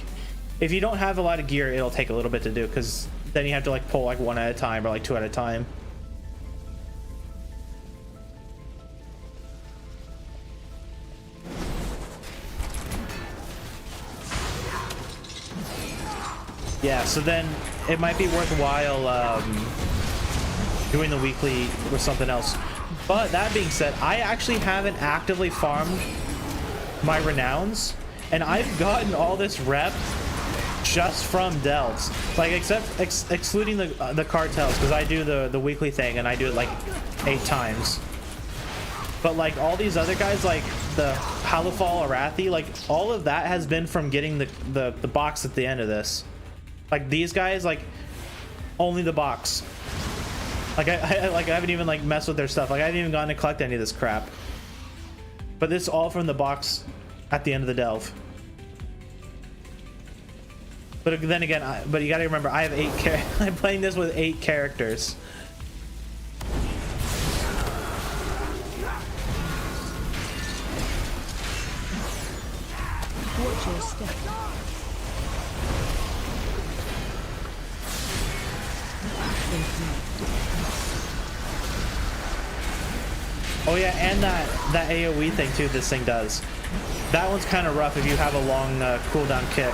if you don't have a lot of gear, it'll take a little bit to do, because then you have to like pull like 1 at a time or like 2 at a time. Yeah, so then it might be worthwhile doing the weekly with something else. But that being said, I actually haven't actively farmed my renowns, and I've gotten all this rep just from delves. Like excluding the cartels, because I do the weekly thing and I do it like 8 times. But like all these other guys, like the Halifal Arathi, like all of that has been from getting the box at the end of this. Like these guys, like only the box. Like I haven't even like messed with their stuff. Like I haven't even gotten to collect any of this crap. But this is all from the box at the end of the delve. But then again, but you got to remember, I have 8 I'm playing this with 8 characters. Watch your step. Oh yeah, and that AoE thing too, this thing does. That one's kind of rough if you have a long cooldown kick.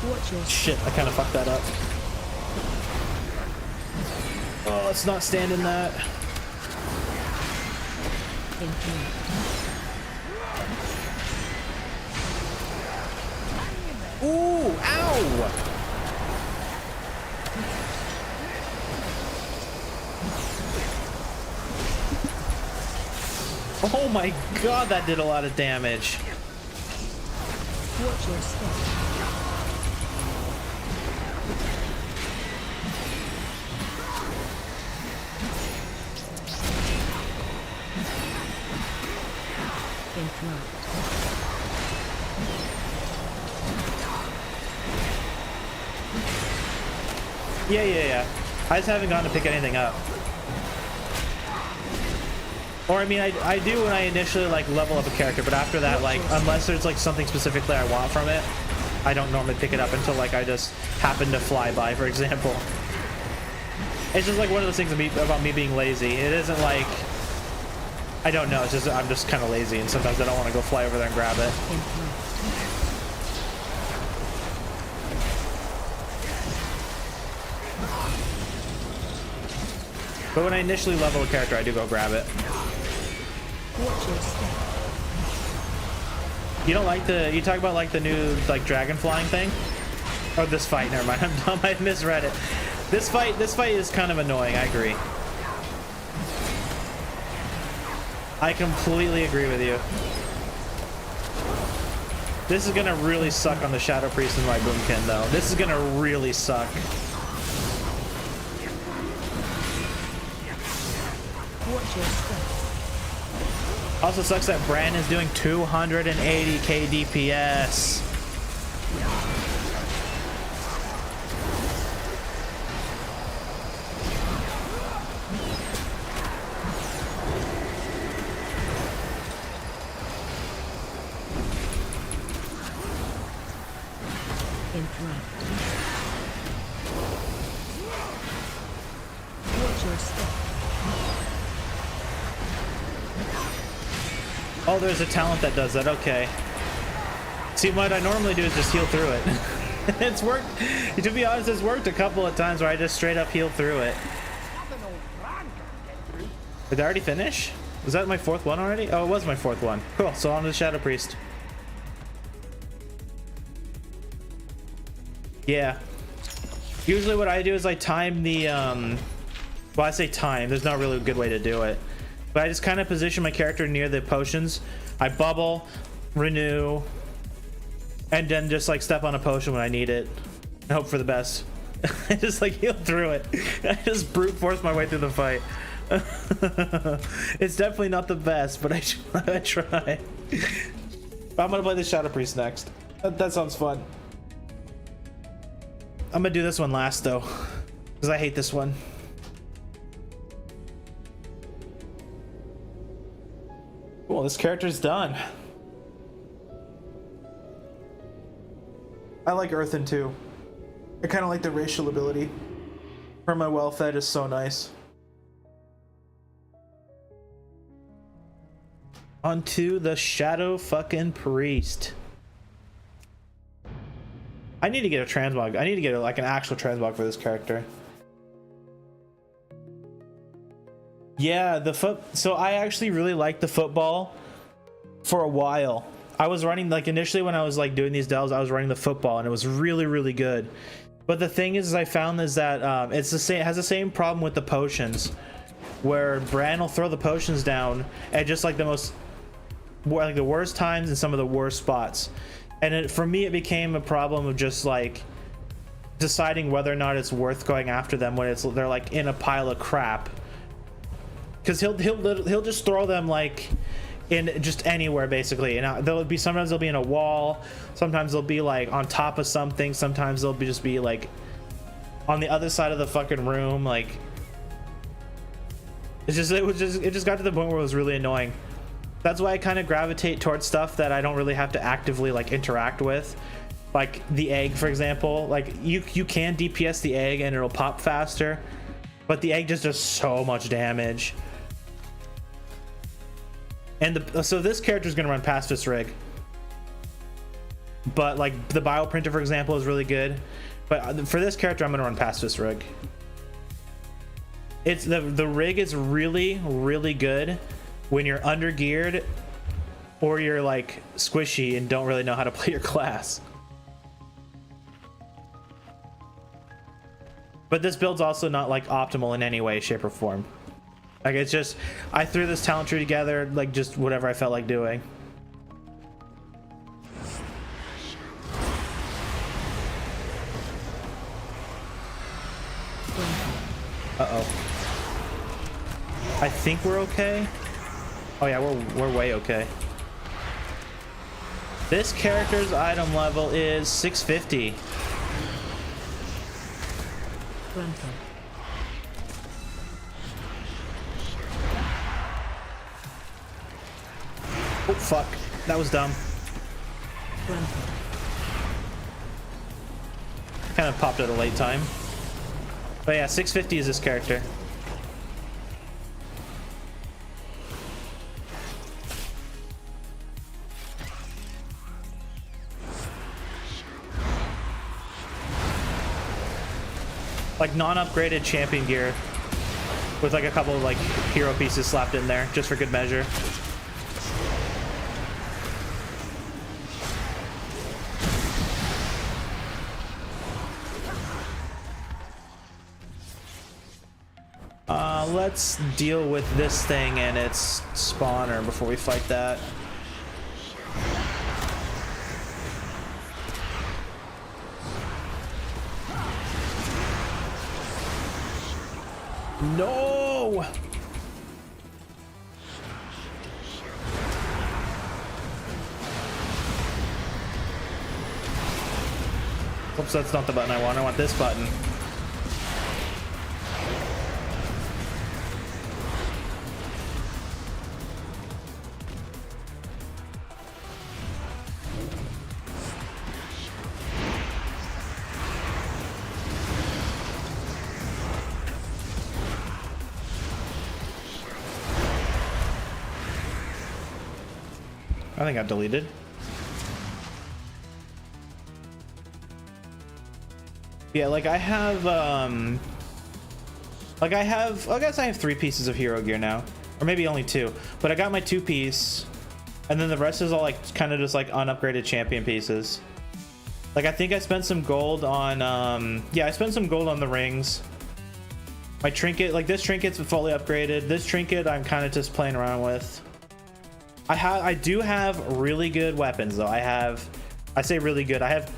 Watch your Shit, I kind of fucked that up. Oh, let's not stand in that. Ooh, ow! Oh my god, that did a lot of damage. Watch your step. Yeah. I just haven't gotten to pick anything up. Or I mean, I do when I initially like level up a character, but after that, like unless there's like something specifically I want from it, I don't normally pick it up until like I just happen to fly by, for example. It's just like one of those things about me being lazy. It isn't like, I don't know, it's just I'm just kind of lazy, and sometimes I don't want to go fly over there and grab it. But when I initially level a character, I do go grab it. Watch your step. You don't like you talk about like the new like dragon flying thing? Oh, this fight, never mind, I'm dumb, I misread it. This fight is kind of annoying, I agree. I completely agree with you. This is gonna really suck on the Shadow Priest and my Boomkin, though. This is gonna really suck. Watch your step. Also sucks that Bran is doing 280k DPS. Interrupt. Watch your step. Oh, there's a talent that does that. Okay. See, what I normally do is just heal through it. It's worked. To be honest, it's worked a couple of times where I just straight up heal through it. Did I already finish? Was that my fourth one already? Oh, it was my fourth one. Cool. So on to the Shadow Priest. Yeah. Usually what I do is I time the, well, I say time. There's not really a good way to do it. But I just kind of position my character near the potions. I bubble, renew, and then just like step on a potion when I need it. And hope for the best. I just like heal through it. I just brute force my way through the fight. It's definitely not the best, but I try. I'm gonna play the Shadow Priest next. That sounds fun. I'm gonna do this one last though, because I hate this one. Cool, this character's done. I like Earthen too. I kind of like the racial ability. For my well-fed is so nice. Onto the Shadow fucking Priest. I need to get a transmog. I need to get like an actual transmog for this character. Yeah, the foot. So I actually really liked the football for a while. I was running like initially when I was like doing these delves, I was running the football and it was really, really good. But the thing is I found is that it's the same. It has the same problem with the potions, where Bran will throw the potions down at just like the most, like the worst times and some of the worst spots. And for me, it became a problem of just like deciding whether or not it's worth going after them when they're like in a pile of crap. Because he'll just throw them like in just anywhere basically, and sometimes they'll be in a wall, sometimes they'll be like on top of something, sometimes they'll just be like on the other side of the fucking room. Like it just got to the point where it was really annoying. That's why I kind of gravitate towards stuff that I don't really have to actively like interact with, like the egg, for example. Like you can DPS the egg and it'll pop faster, but the egg just does so much damage. And so this character is going to run Pacifist Rig, but like the Bioprinter, for example, is really good. But for this character, I'm going to run Pacifist Rig. It's the rig is really, really good when you're under geared or you're like squishy and don't really know how to play your class. But this build's also not like optimal in any way, shape, or form. Like it's just, I threw this talent tree together, like just whatever I felt like doing. Uh-oh. I think we're okay. Oh yeah, we're way okay. This character's item level is 650. Oh fuck, that was dumb. Kind of popped at a late time. But yeah, 650 is this character. Like non-upgraded champion gear with like a couple of like hero pieces slapped in there just for good measure. Let's deal with this thing and its spawner before we fight that. No! Oops, that's not the button I want. I want this button. I think I deleted. Yeah, like I have, I guess I have 3 pieces of hero gear now, or maybe only 2, but I got my 2-piece, and then the rest is all like kind of just like unupgraded champion pieces. Like I think I spent some gold on, yeah, I spent some gold on the rings. My trinket, like this trinket's fully upgraded. This trinket I'm kind of just playing around with. I do have really good weapons though. I say really good. I have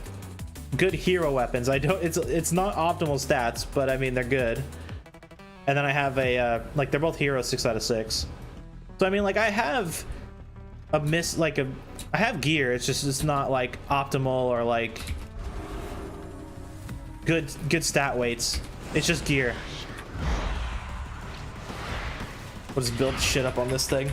good hero weapons. It's not optimal stats, but I mean they're good. And then I have a like they're both heroes 6 out of 6. So I mean like I have I have gear. It's not like optimal or like good stat weights. It's just gear. We'll just build shit up on this thing.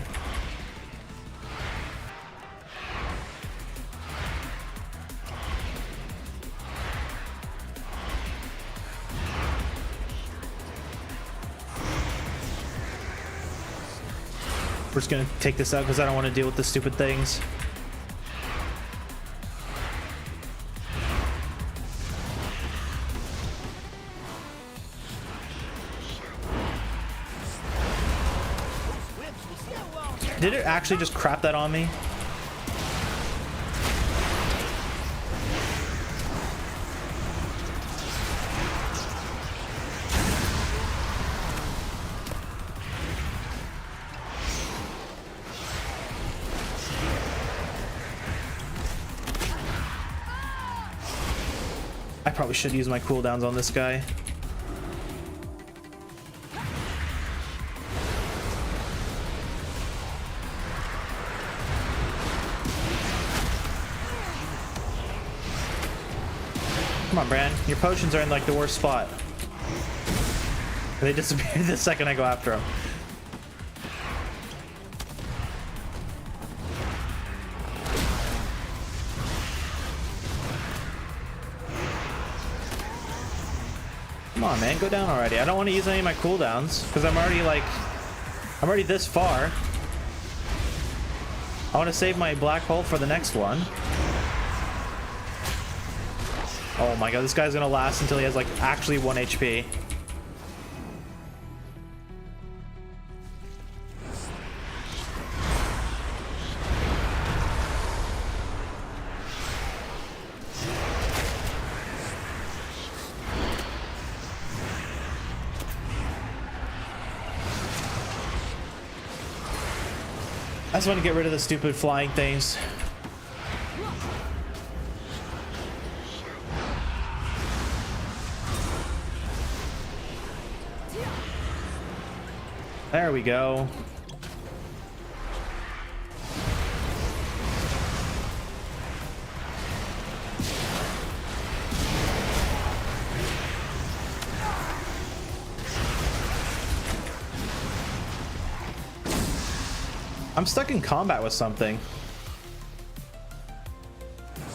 We're just gonna take this out because I don't want to deal with the stupid things. Did it actually just crap that on me? I probably should use my cooldowns on this guy. Come on, Bran. Your potions are in like the worst spot. They disappear the second I go after them. Come on, man, go down already. I don't want to use any of my cooldowns because I'm already this far. I want to save my black hole for the next one. Oh my god, this guy's gonna last until he has like actually 1 HP. I just want to get rid of the stupid flying things. There we go. I'm stuck in combat with something.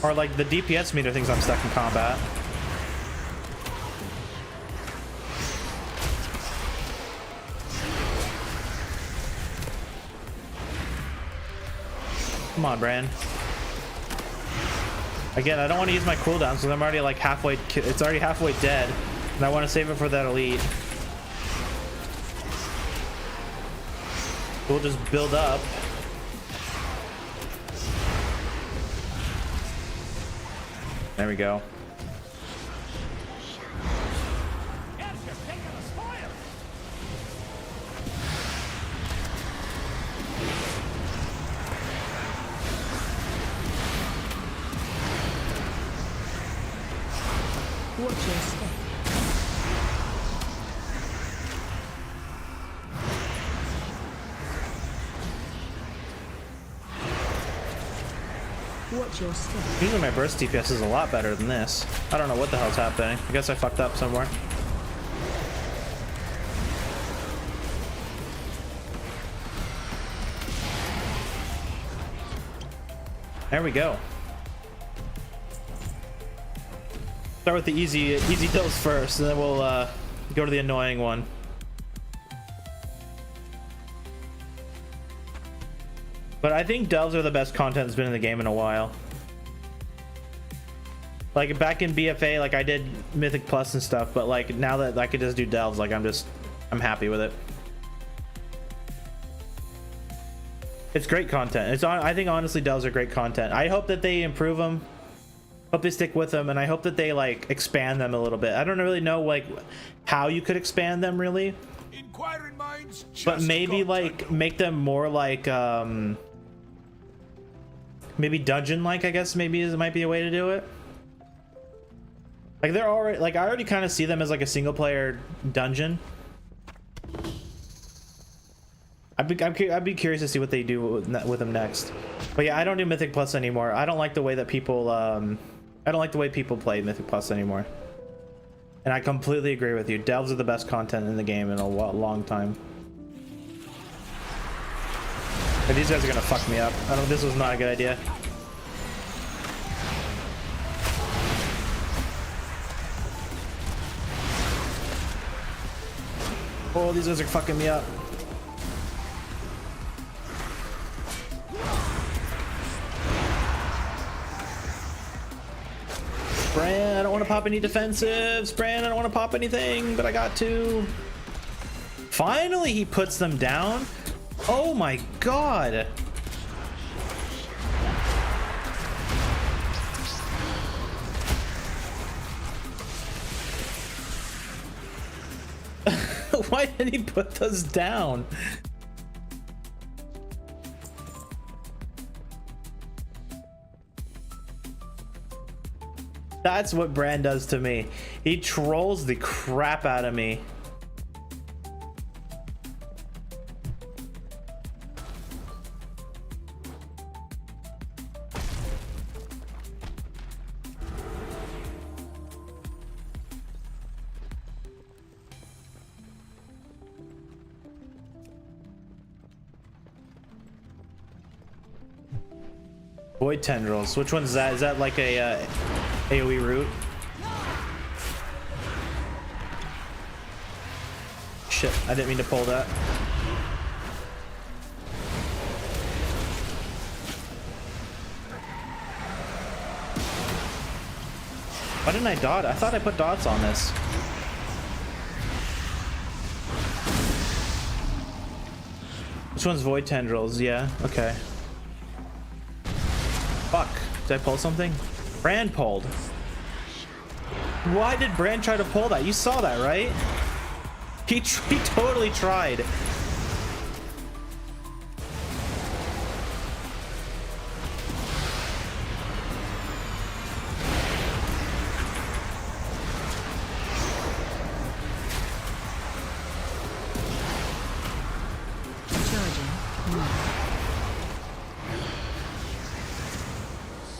Or like the DPS meter thinks I'm stuck in combat. Come on, Bran. Again, I don't want to use my cooldowns because I'm already like halfway, it's already halfway dead. And I want to save it for that elite. We'll just build up. There we go. Watch your step. Watch your step. Usually my burst DPS is a lot better than this. I don't know what the hell's happening. I guess I fucked up somewhere. There we go. Start with the easy kills first, and then we'll go to the annoying one. But I think delves are the best content that's been in the game in a while. Like back in BFA, like I did Mythic Plus and stuff, but like now that I could just do delves, like I'm happy with it. It's great content. I think honestly delves are great content. I hope that they improve them. Hope they stick with them, and I hope that they like expand them a little bit. I don't really know like how you could expand them really. Inquiring minds, But maybe like make them more like maybe dungeon like, I guess maybe might be a way to do it. Like they're already like, I already kind of see them as like a single player dungeon. I'd be curious to see what they do with them next. But yeah, I don't do Mythic Plus anymore. I don't like the way that people I don't like the way people play Mythic Plus anymore. And I completely agree with you. Delves are the best content in the game in a long time. But these guys are gonna fuck me up. This was not a good idea. Oh, these guys are fucking me up. Bran, I don't want to pop any defensives. Bran, I don't want to pop anything, but I got to. Finally, he puts them down. Oh my god. Why did he put those down? That's what Bran does to me. He trolls the crap out of me. Void tendrils. Which one's that? Is that like a AoE root? Shit, I didn't mean to pull that. Why didn't I dot? I thought I put dots on this. Which one's void tendrils? Yeah, okay. Fuck. Did I pull something? Bran pulled. Why did Bran try to pull that? You saw that, right? He totally tried.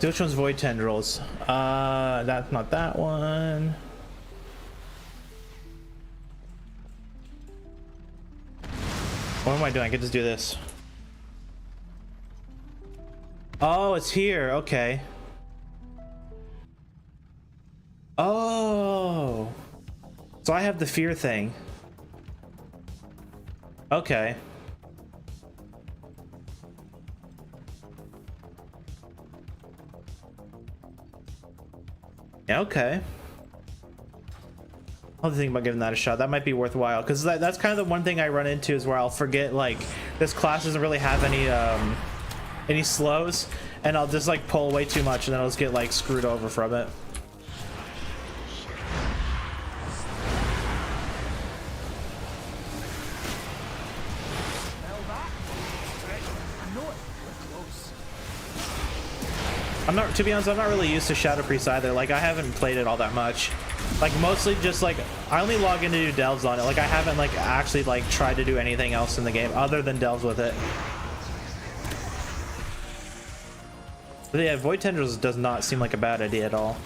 Which one's void tendrils? That's not that one. What am I doing? I could just do this. Oh, it's here. Okay. Oh. So I have the fear thing. Okay. Yeah, okay. I'll think about giving that a shot. That might be worthwhile, because that's kind of the one thing I run into is where I'll forget, like, this class doesn't really have any slows, and I'll just like pull way too much and then I'll just get like screwed over from it. To be honest, I'm not really used to Shadow Priest either. Like, I haven't played it all that much. Like, mostly just like, I only log in to do delves on it. Like, I haven't like actually like tried to do anything else in the game other than delves with it. But yeah, Void Tendrils does not seem like a bad idea at all.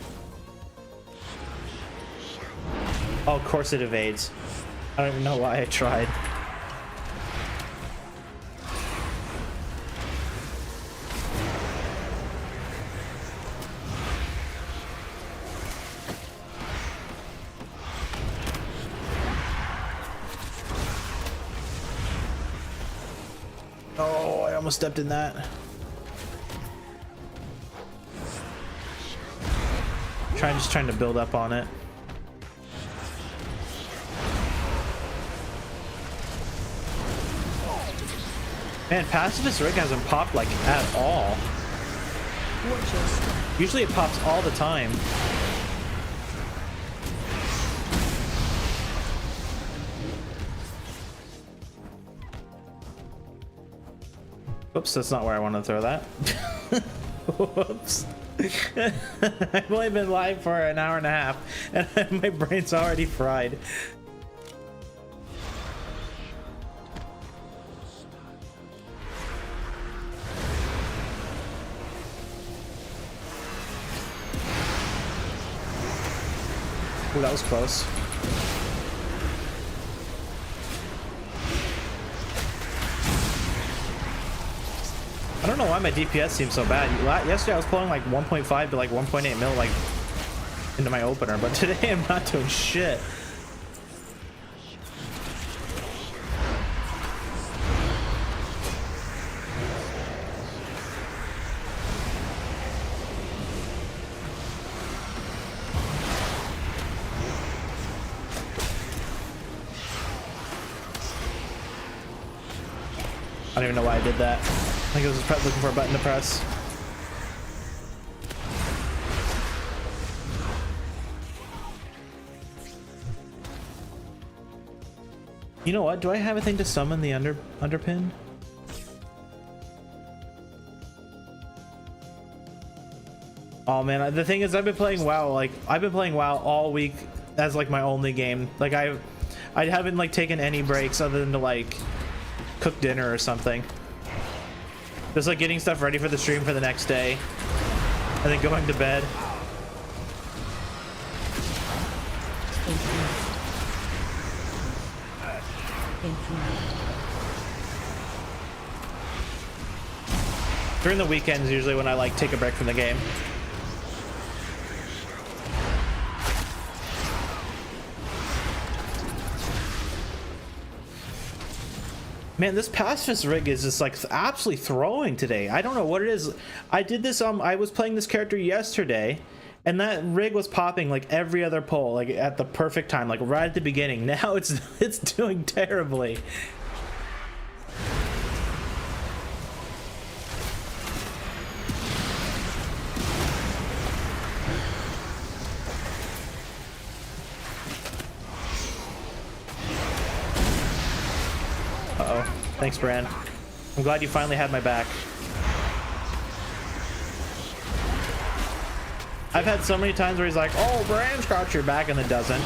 Oh, of course it evades. I don't even know why I tried. Oh, I almost stepped in that. Just trying to build up on it. Man, Pacifist Rig hasn't popped like at all. Watch your step. Usually it pops all the time. Whoops, that's not where I want to throw that. Whoops. I've only been live for an hour and a half and my brain's already fried. Ooh, that was close. I don't know why my DPS seems so bad. Yesterday I was pulling like 1.5 to like 1.8 mil like into my opener, but today I'm not doing shit. I don't even know why I did that. I think I was just looking for a button to press. You know what? Do I have a thing to summon the underpin? Oh man, the thing is I've been playing WoW, like I've been playing WoW all week as like my only game. Like I haven't like taken any breaks other than to like cook dinner or something. Just like getting stuff ready for the stream for the next day and then going to bed. During the weekends usually when I like take a break from the game. Man, this Pacifist Rig is just like absolutely throwing today. I don't know what it is. I did this, I was playing this character yesterday and that rig was popping like every other pull, like at the perfect time, like right at the beginning. Now it's doing terribly. Uh-oh. Thanks, Bran. I'm glad you finally had my back. I've had so many times where he's like, oh, Bran's got your back, and then doesn't.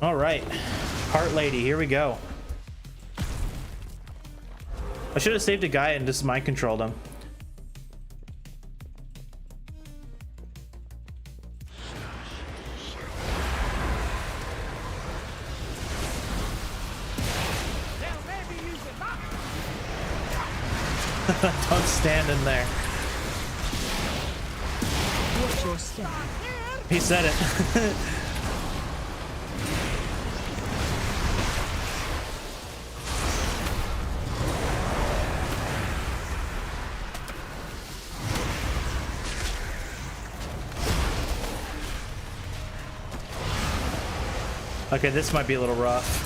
All right. Heart Lady, here we go. I should have saved a guy and just mind controlled him. Don't stand in there. Watch your step. He said it. Okay, this might be a little rough.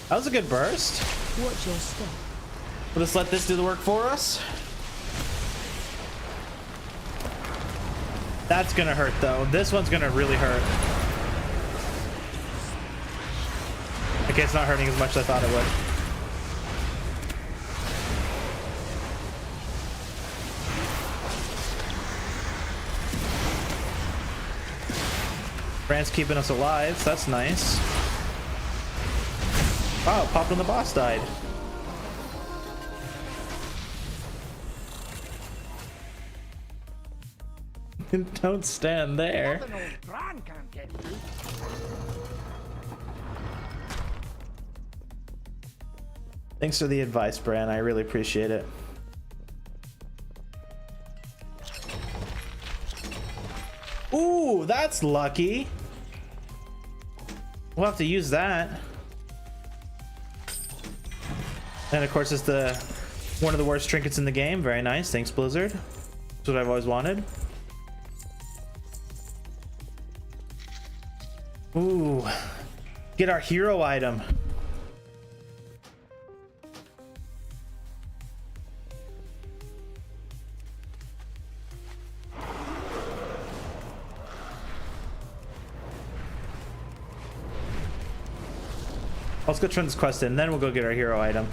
That was a good burst. Watch your step. We'll just let this do the work for us. That's gonna hurt though. This one's gonna really hurt. Okay, it's not hurting as much as I thought it would. Brand's keeping us alive, so that's nice. Wow, popped when the boss died. Don't stand there. Nothing old Bran can't get through. Thanks for the advice, Bran. I really appreciate it. Ooh, that's lucky. We'll have to use that. And of course, it's one of the worst trinkets in the game. Very nice. Thanks, Blizzard. That's what I've always wanted. Ooh, get our hero item. Let's go turn this quest in, then we'll go get our hero item.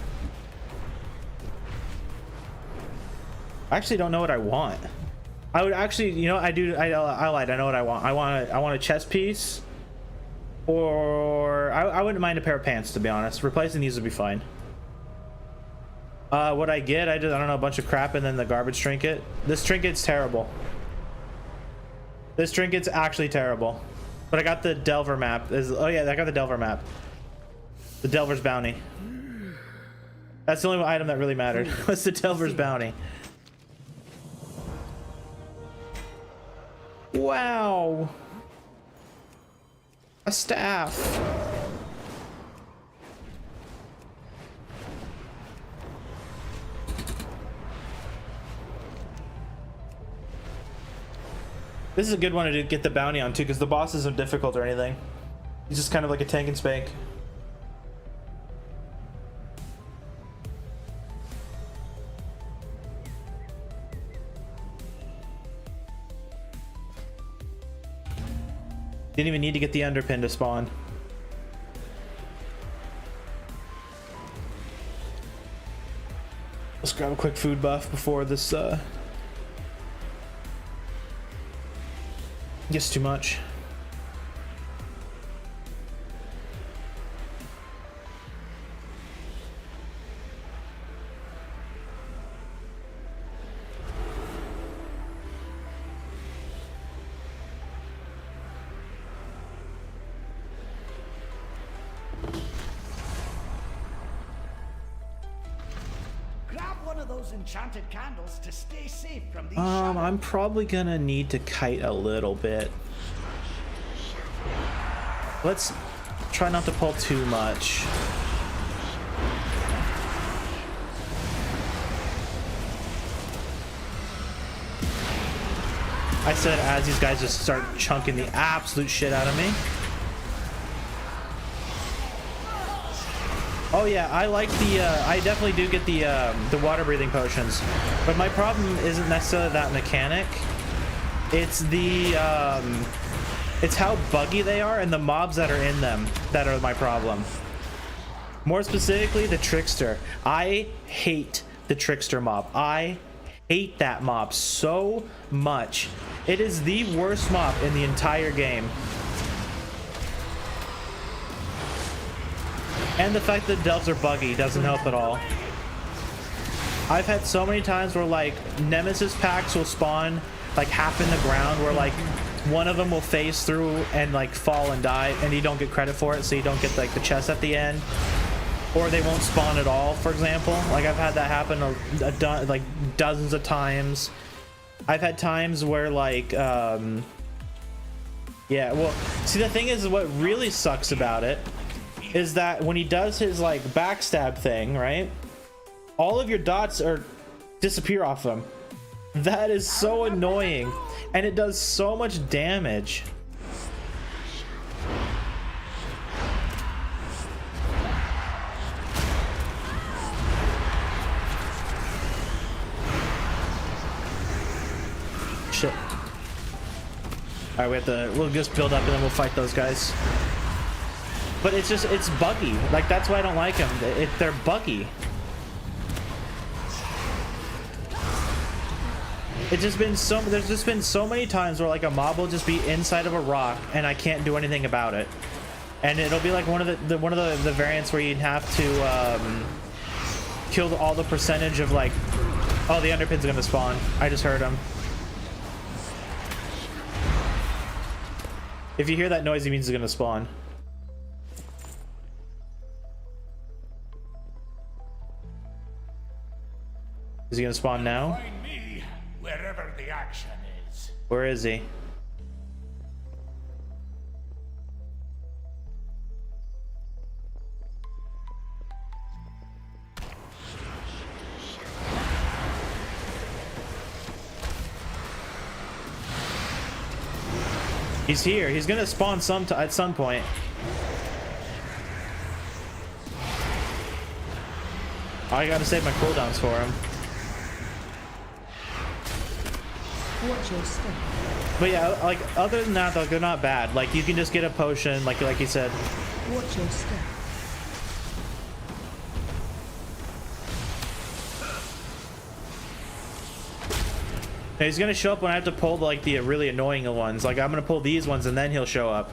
I actually don't know what I want. I would actually, you know, I lied. I know what I want. I want a chest piece, or I wouldn't mind a pair of pants, to be honest. Replacing these would be fine. What I get, I don't know, a bunch of crap and then the garbage trinket. This trinket's terrible. This trinket's actually terrible. But I got the Delver map. Oh yeah, I got the Delver map. The Delver's bounty. That's the only item that really mattered. Was the Delver's bounty. Wow. A staff. This is a good one to get the bounty on too, because the boss isn't difficult or anything. He's just kind of like a tank and spank. Didn't even need to get the underpin to spawn. Let's grab a quick food buff before this gets too much. Enchanted candles to stay safe from these shadows. I'm probably gonna need to kite a little bit. Let's try not to pull too much. I said as these guys just start chunking the absolute shit out of me. Oh yeah, I like the, I definitely do get the water breathing potions, but my problem isn't necessarily that mechanic. It's the, it's how buggy they are and the mobs that are in them that are my problem. More specifically, the Trickster. I hate the Trickster mob. I hate that mob so much. It is the worst mob in the entire game. And the fact that delves are buggy doesn't help at all. I've had so many times where like Nemesis packs will spawn like half in the ground, where like one of them will phase through and like fall and die, and you don't get credit for it, so you don't get like the chest at the end, or they won't spawn at all, for example. Like I've had that happen like dozens of times. I've had times where like yeah, well, see, the thing is, what really sucks about it is that when he does his like backstab thing, right, all of your dots disappear off him. That is so annoying, and it does so much damage. Shit. All right, we'll just build up and then we'll fight those guys. But it's just, it's buggy. Like, that's why I don't like them. They're buggy. It's just been so, there's just been so many times where like a mob will just be inside of a rock and I can't do anything about it. And it'll be like one of the variants where you'd have to kill all the percentage of like, oh, the underpin's gonna spawn. I just heard him. If you hear that noise, it means it's gonna spawn. Is he gonna spawn now? Find me wherever the action is. Where is he? He's here. He's gonna spawn at some point. I gotta save my cooldowns for him. Watch your step. But yeah, like other than that, though, they're not bad. Like you can just get a potion, like you said. Watch your step. Now, he's gonna show up when I have to pull like the really annoying ones. Like I'm gonna pull these ones and then he'll show up.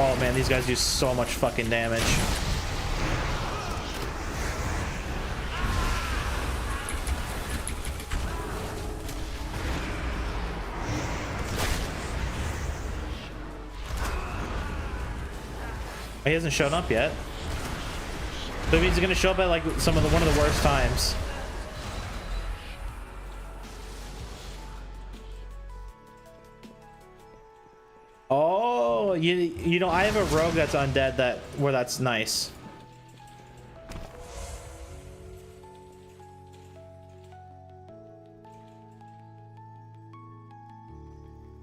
Oh man, these guys do so much fucking damage. He hasn't shown up yet. So it means he's gonna show up at like one of the worst times. Oh, you know, I have a rogue that's undead that's nice.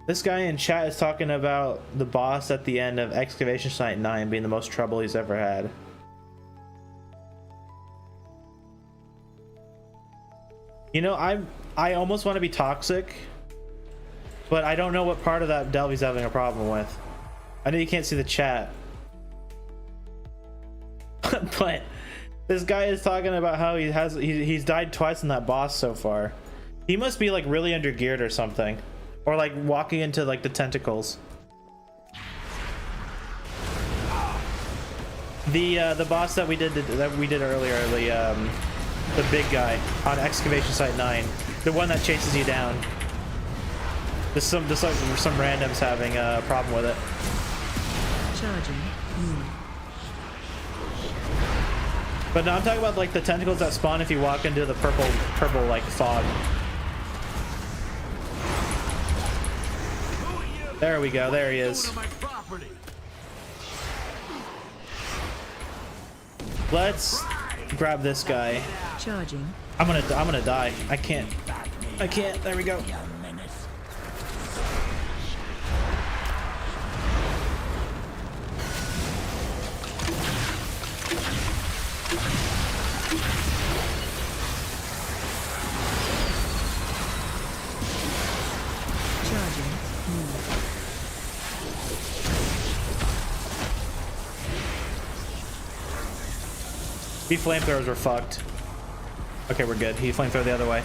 This guy in chat is talking about the boss at the end of Excavation Site 9 being the most trouble he's ever had. You know, I almost want to be toxic, but I don't know what part of that delve he's having a problem with. I know you can't see the chat. But this guy is talking about how he's died twice in that boss so far. He must be like really under geared or something. Or like walking into like the tentacles. The boss that we did earlier, the big guy on Excavation Site 9, the one that chases you down. Just some randoms having a problem with it. Charging. But no, I'm talking about like the tentacles that spawn if you walk into the purple like fog. There we go. There he is. Let's grab this guy. Charging. I'm gonna die. I can't. There we go. He flamethrowers were fucked. Okay, we're good. He flamethrower the other way.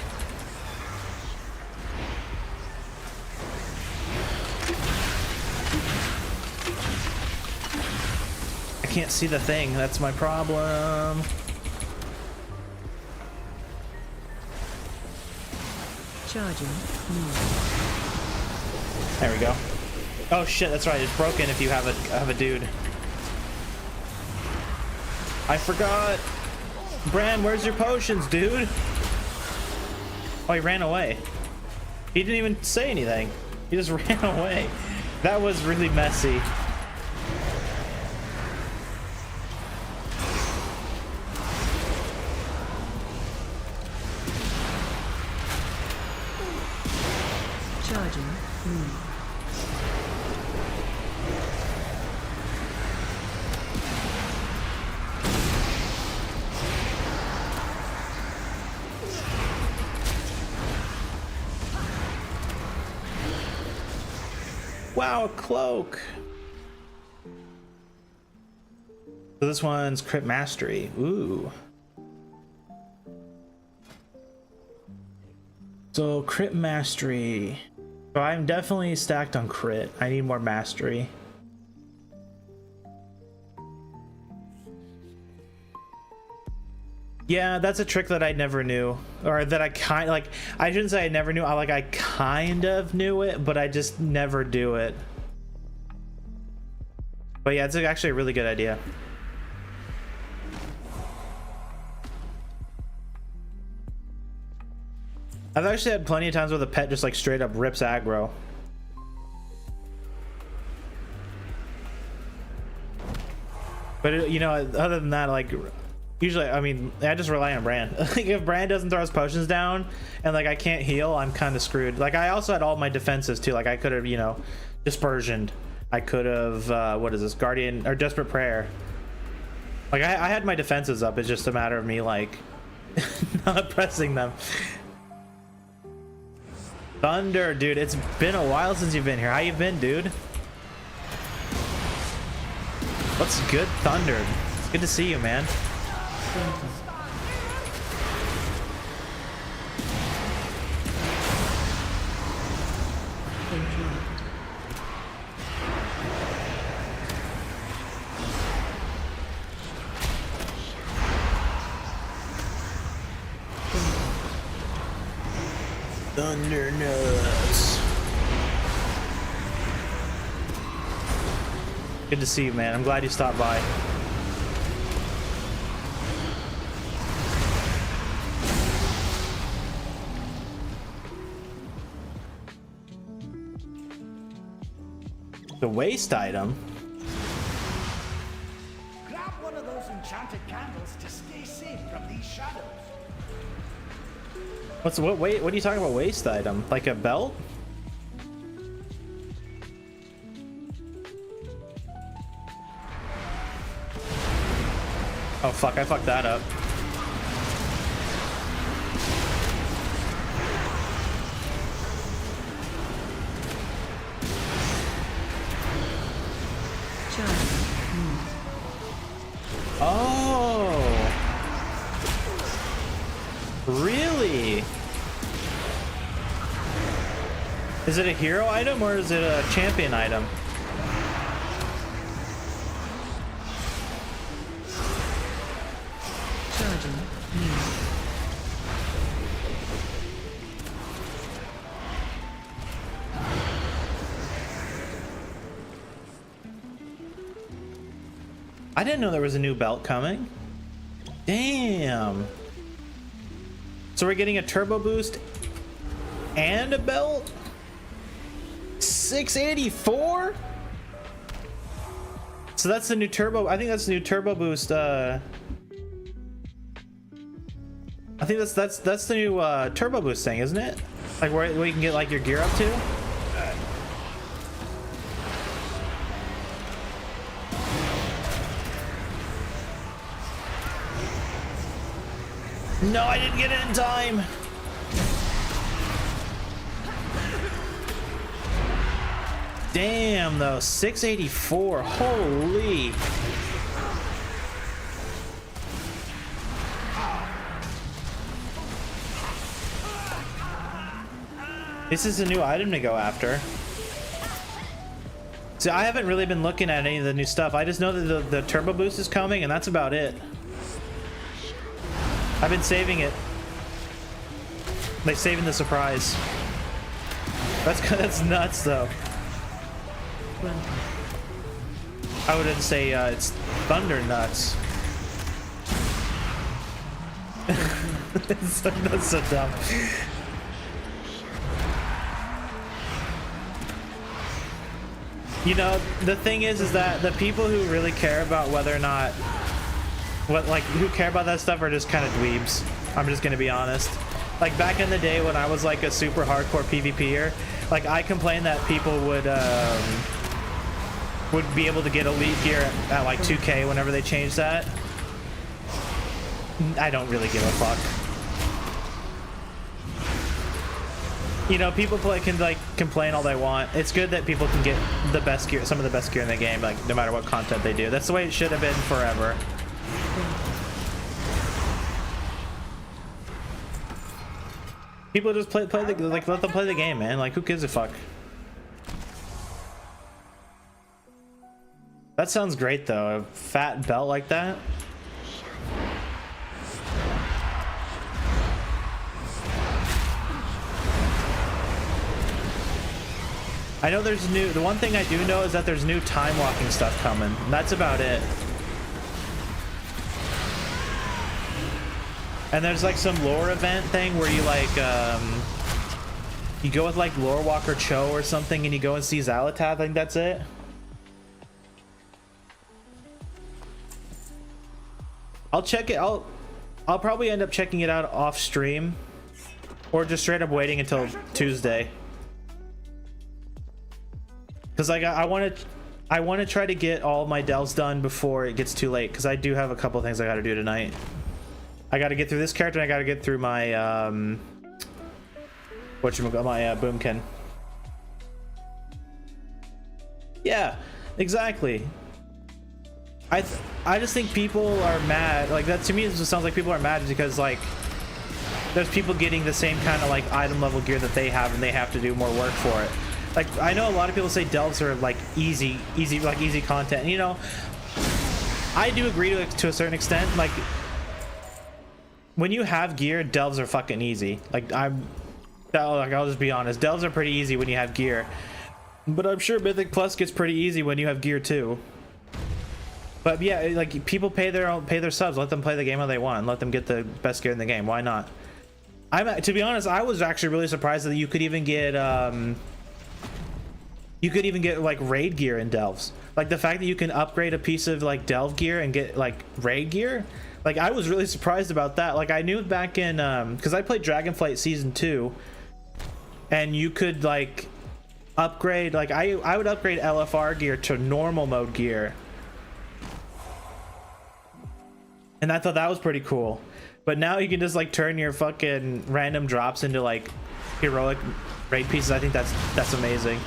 I can't see the thing. That's my problem. Charging. There we go. Oh shit, that's right. It's broken if you have a dude. I forgot. Bran, where's your potions, dude? Oh, he ran away. He didn't even say anything. He just ran away. That was really messy. Charging. Wow, a cloak. So this one's crit mastery. Ooh. So crit mastery. So I'm definitely stacked on crit. I need more mastery. Yeah, that's a trick that I never knew, or that I kind like. I shouldn't say I never knew. I kind of knew it, but I just never do it. But yeah, it's actually a really good idea. I've actually had plenty of times where the pet just like straight up rips aggro. But you know, other than that, like usually, I mean, I just rely on Brand. Like if Brand doesn't throw his potions down and like I can't heal, I'm kind of screwed. Like I also had all my defenses too. Like I could have, you know, dispersioned. I could have what is this, Guardian or Desperate Prayer. Like I had my defenses up. It's just a matter of me like not pressing them. Thunder, dude, it's been a while since you've been here. How you been, dude? What's good, Thunder? It's good to see you, man. Thunder nuts. Good to see you, man. I'm glad you stopped by. The waste item. Grab one of those enchanted candles to stay safe from these shadows. What are you talking about? Waste item? Like a belt? Oh fuck, I fucked that up. Oh, really? Is it a hero item or is it a champion item? Charging. I didn't know there was a new belt coming. Damn. So we're getting a turbo boost and a belt? 684? So that's the new turbo. I think that's the new turbo boost. I think that's the new turbo boost thing, isn't it? Like where you can get like your gear up to? No, I didn't get it in time. Damn, though, 684. Holy. This is a new item to go after. So I haven't really been looking at any of the new stuff. I just know that the turbo boost is coming, and that's about it. I've been saving it. Like saving the surprise. That's nuts, though. I wouldn't say it's thunder nuts. That's so dumb. You know, the thing is that the people who really care about whether or not who care about that stuff are just kind of dweebs. I'm just gonna be honest. Like back in the day when I was like a super hardcore PvPer, like I complained that people would be able to get elite gear at like 2K whenever they changed that. I don't really give a fuck. You know, people can like complain all they want. It's good that people can get the best gear, some of the best gear in the game, like no matter what content they do. That's the way it should have been forever. People just play the like, let them play the game, man. Like, who gives a fuck? That sounds great though. A fat belt like that. I know there's new. The one thing I do know is that there's new time walking stuff coming. And that's about it. And there's like some lore event thing where you like you go with like Lore Walker Cho or something, and you go and see Xalatath. I think that's it. I'll check it. I'll probably end up checking it out off stream, or just straight up waiting until Tuesday. Because like I want to try to get all my delves done before it gets too late, because I do have a couple things I got to do tonight. I got to get through this character, and I got to get through my boomkin. Yeah, exactly. I just think people are mad. Like, that to me, it just sounds like people are mad because like there's people getting the same kind of like item level gear that they have, and they have to do more work for it. Like, I know a lot of people say delves are like easy content. And, you know, I do agree to a certain extent. Like, when you have gear, delves are fucking easy. Like, I'll just be honest, delves are pretty easy when you have gear. But I'm sure Mythic Plus gets pretty easy when you have gear too. But yeah, like, people pay their subs. Let them play the game how they want. Let them get the best gear in the game. Why not? To be honest, I was actually really surprised that you could even get like raid gear in delves. Like, the fact that you can upgrade a piece of like delve gear and get like raid gear. Like, I was really surprised about that. Like, I knew back in because I played Dragonflight Season 2, and you could like upgrade, like I would upgrade LFR gear to normal mode gear. And I thought that was pretty cool. But now you can just like turn your fucking random drops into like heroic raid pieces. I think that's amazing.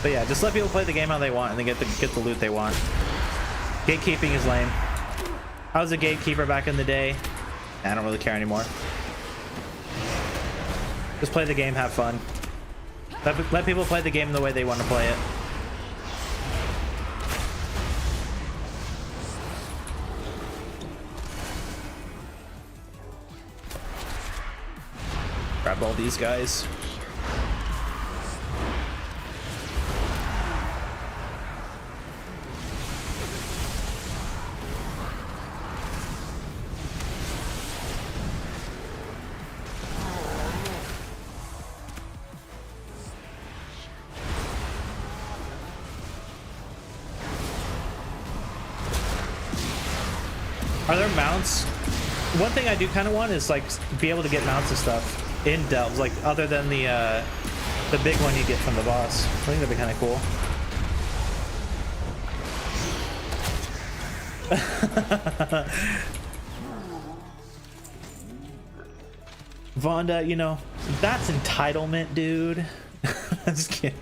But yeah, just let people play the game how they want, and they get the loot they want. Gatekeeping is lame. I was a gatekeeper back in the day. I don't really care anymore. Just play the game, have fun. Let people play the game the way they want to play it. Grab all these guys. Are there mounts? One thing I do kind of want is like be able to get mounts and stuff in delves, like other than the big one you get from the boss. I think that'd be kind of cool. Vonda, you know, that's entitlement, dude. I'm just kidding.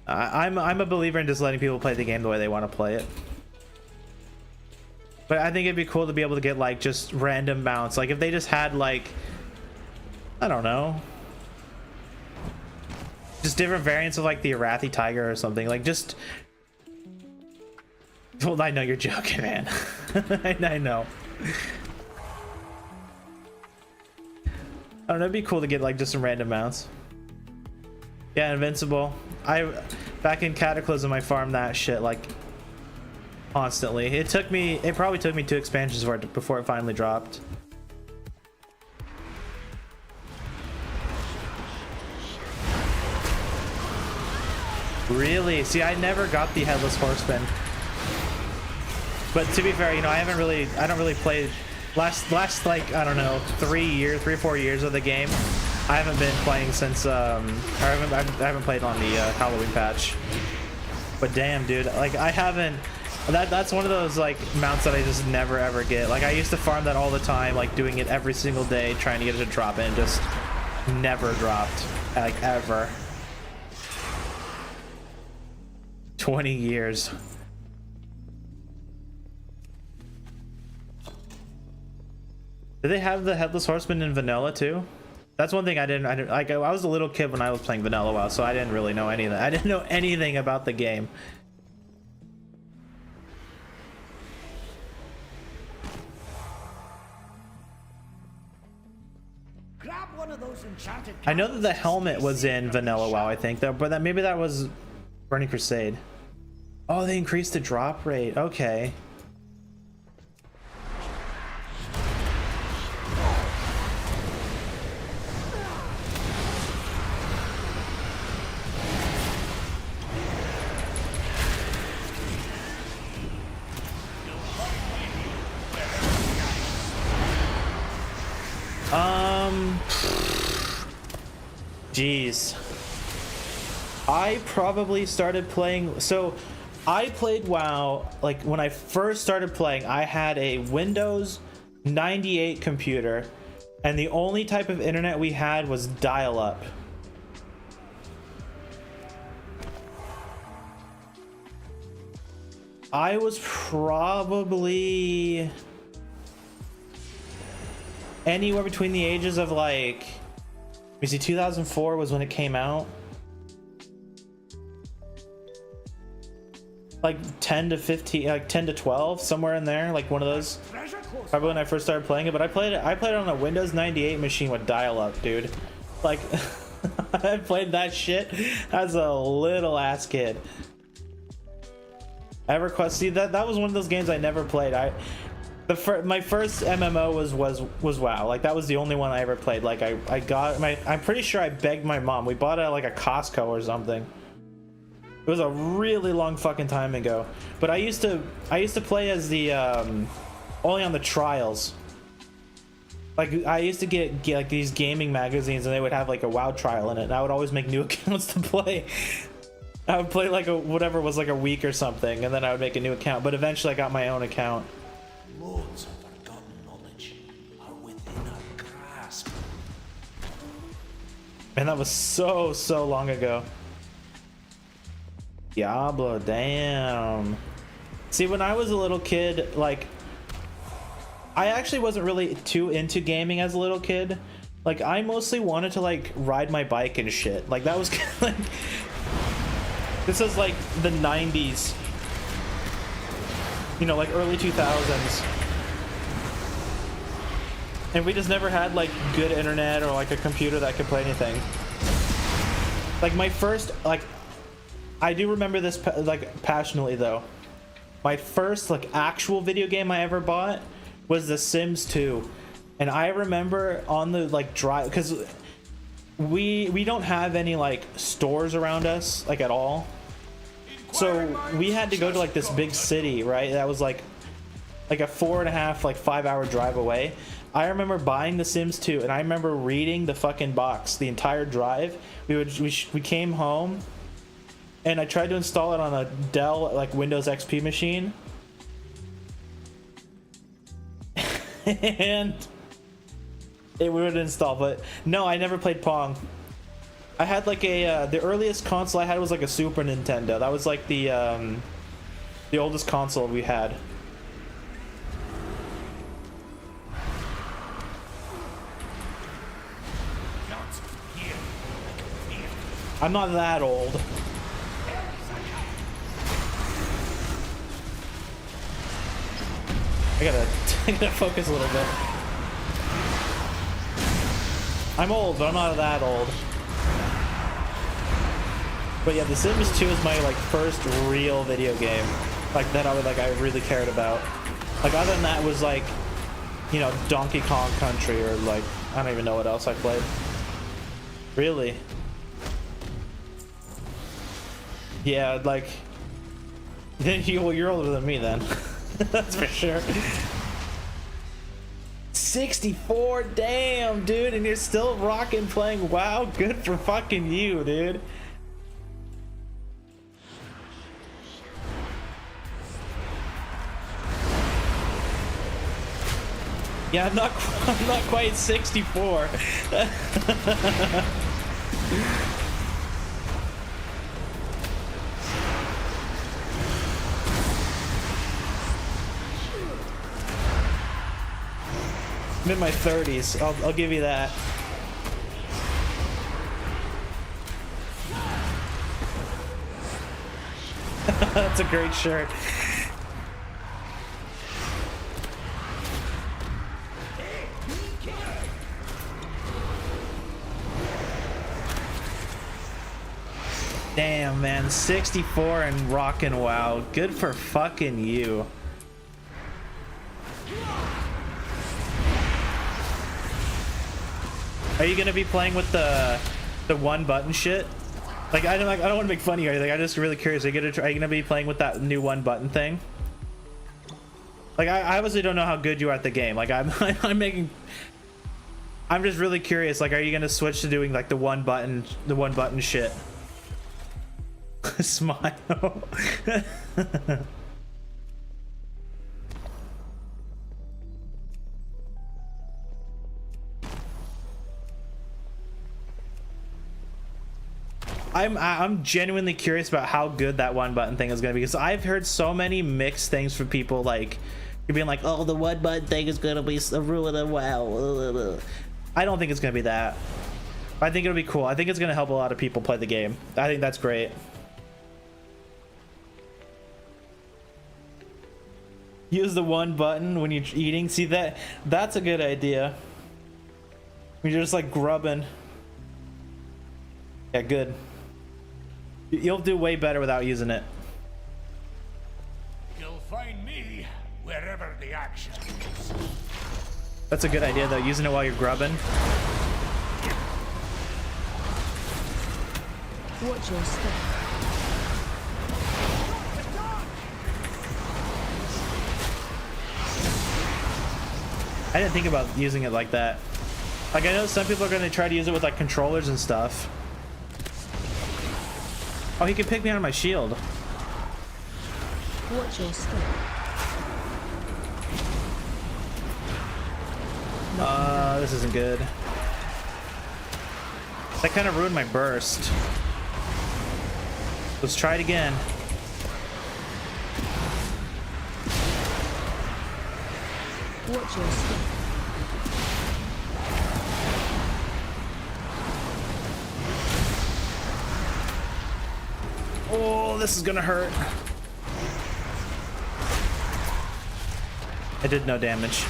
I'm a believer in just letting people play the game the way they want to play it. But I think it'd be cool to be able to get like just random mounts. Like if they just had like, I don't know, just different variants of like the Arathi Tiger or something. Like just, well, I know you're joking, man. I know. I don't know, it'd be cool to get like just some random mounts. Yeah, Invincible. Back in Cataclysm, I farmed that shit like constantly. It probably took me 2 expansions before it finally dropped. Really? See, I never got the Headless Horseman. But to be fair, you know, I don't really play last like, I don't know, 3 or 4 years of the game. I haven't been playing since I haven't played on the Halloween patch. But damn, dude, like I haven't. That's one of those like mounts that I just never ever get. Like I used to farm that all the time, like doing it every single day, trying to get it to drop in, just never dropped, like ever. 20 years. Did they have the Headless Horseman in vanilla too? That's one thing I didn't like. I was a little kid when I was playing vanilla WoW, so I didn't really know anything. I didn't know anything about the game. Grab one of those enchanted I know that the helmet was in vanilla WoW, I think, though, but maybe that was Burning Crusade. Oh, they increased the drop rate. Okay. Jeez. I probably started playing, so I played WoW, like when I first started playing, I had a Windows 98 computer, and the only type of internet we had was dial-up. I was probably anywhere between the ages of like, let me see, 2004 was when it came out. Like 10 to 15, like 10 to 12, somewhere in there, like one of those. Probably when I first started playing it, but I played it on a Windows 98 machine with dial-up, dude. Like, I played that shit as a little ass kid. EverQuest, see, that was one of those games I never played. My first MMO was WoW. Like that was the only one I ever played. Like I'm pretty sure I begged my mom. We bought it at like a Costco or something. It was a really long fucking time ago. But I used to play as the only on the trials. Like I used to get like these gaming magazines, and they would have like a WoW trial in it, and I would always make new accounts to play. I would play like whatever was like a week or something, and then I would make a new account. But eventually I got my own account. Loads of forgotten knowledge are within our grasp. Man, that was so long ago. Diablo, damn. See, when I was a little kid, like, I actually wasn't really too into gaming as a little kid. Like, I mostly wanted to, like, ride my bike and shit. Like, that was kind of like... This is, like, the 90s. You know, like, early 2000s. And we just never had, like, good internet or, like, a computer that could play anything. Like, my first, like... I do remember this, like, passionately, though. My first, like, actual video game I ever bought was The Sims 2. And I remember on the, like, drive... Because we don't have any, like, stores around us, like, at all. So we had to go to, like, this big city, right? That was, like a 4.5, like, 5-hour drive away. I remember buying The Sims 2, and I remember reading the fucking box the entire drive. We came home... And I tried to install it on a Dell, like, Windows XP machine. And it would install, but no, I never played Pong. I had, like, the earliest console I had was, like, a Super Nintendo. That was, like, the oldest console we had. I'm not that old. I gotta focus a little bit. I'm old, but I'm not that old. But yeah, The Sims 2 is my, like, first real video game. Like, that I really cared about. Like, other than that was, like, you know, Donkey Kong Country, or, like, I don't even know what else I played. Really? Yeah, like... Well, you're older than me, then. That's for sure. 64, damn, dude, and you're still rocking playing WoW. Good for fucking you, dude. Yeah, I'm not quite 64. I'm in my 30s. I'll give you that. That's a great shirt. Damn, man, 64 and rockin' WoW. Good for fucking you. Are you gonna be playing with the one button shit? Like I don't want to make fun of you or anything. I'm just really curious. Are you gonna be playing with that new one button thing? Like I obviously don't know how good you are at the game. Like I'm just really curious. Like, are you gonna switch to doing like the one button shit? Smile. I'm genuinely curious about how good that one button thing is gonna be, because I've heard so many mixed things from people, like you're being like, oh, the one button thing is gonna be a ruin of WoW. I don't think it's gonna be that. I think it'll be cool. I think it's gonna help a lot of people play the game. I think that's great. Use the one button when you're eating. See, that's a good idea. When you're just like grubbing. Yeah, good. You'll do way better without using it. You'll find me wherever the action is. That's a good idea though, using it while you're grubbing. Watch your step. I didn't think about using it like that. Like, I know some people are going to try to use it with like controllers and stuff. Oh, he can pick me out of my shield. Watch your step. This isn't good. That kind of ruined my burst. Let's try it again. Watch your step. Oh, this is gonna hurt. I did no damage.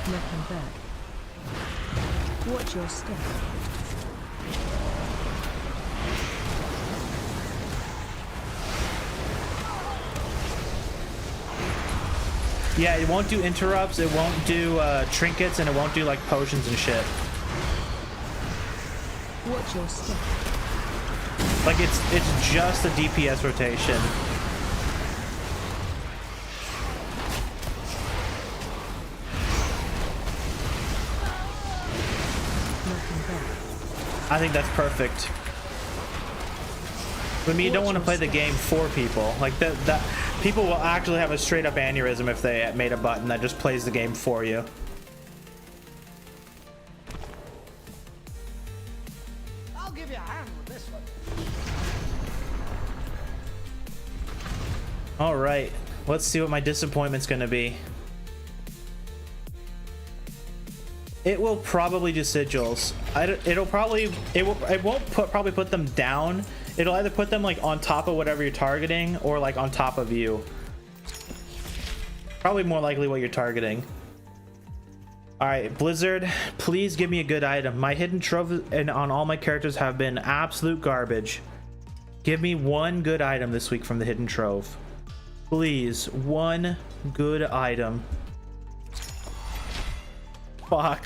Nothing back. Watch your step. Yeah, it won't do interrupts, it won't do trinkets, and it won't do like potions and shit. Watch your step. Like it's just a DPS rotation. Nothing back. I think that's perfect. But me, you don't want to play the game for people. Like that people will actually have a straight up aneurysm if they made a button that just plays the game for you. I'll give you a hand with this one. All right, let's see what my disappointment's gonna be. It will probably do sigils. It won't probably put them down. It'll either put them like on top of whatever you're targeting or like on top of you. Probably more likely what you're targeting. All right, Blizzard, please give me a good item. My hidden trophies and on all my characters have been absolute garbage. Give me one good item this week from the hidden trove. Please, one good item. Fuck.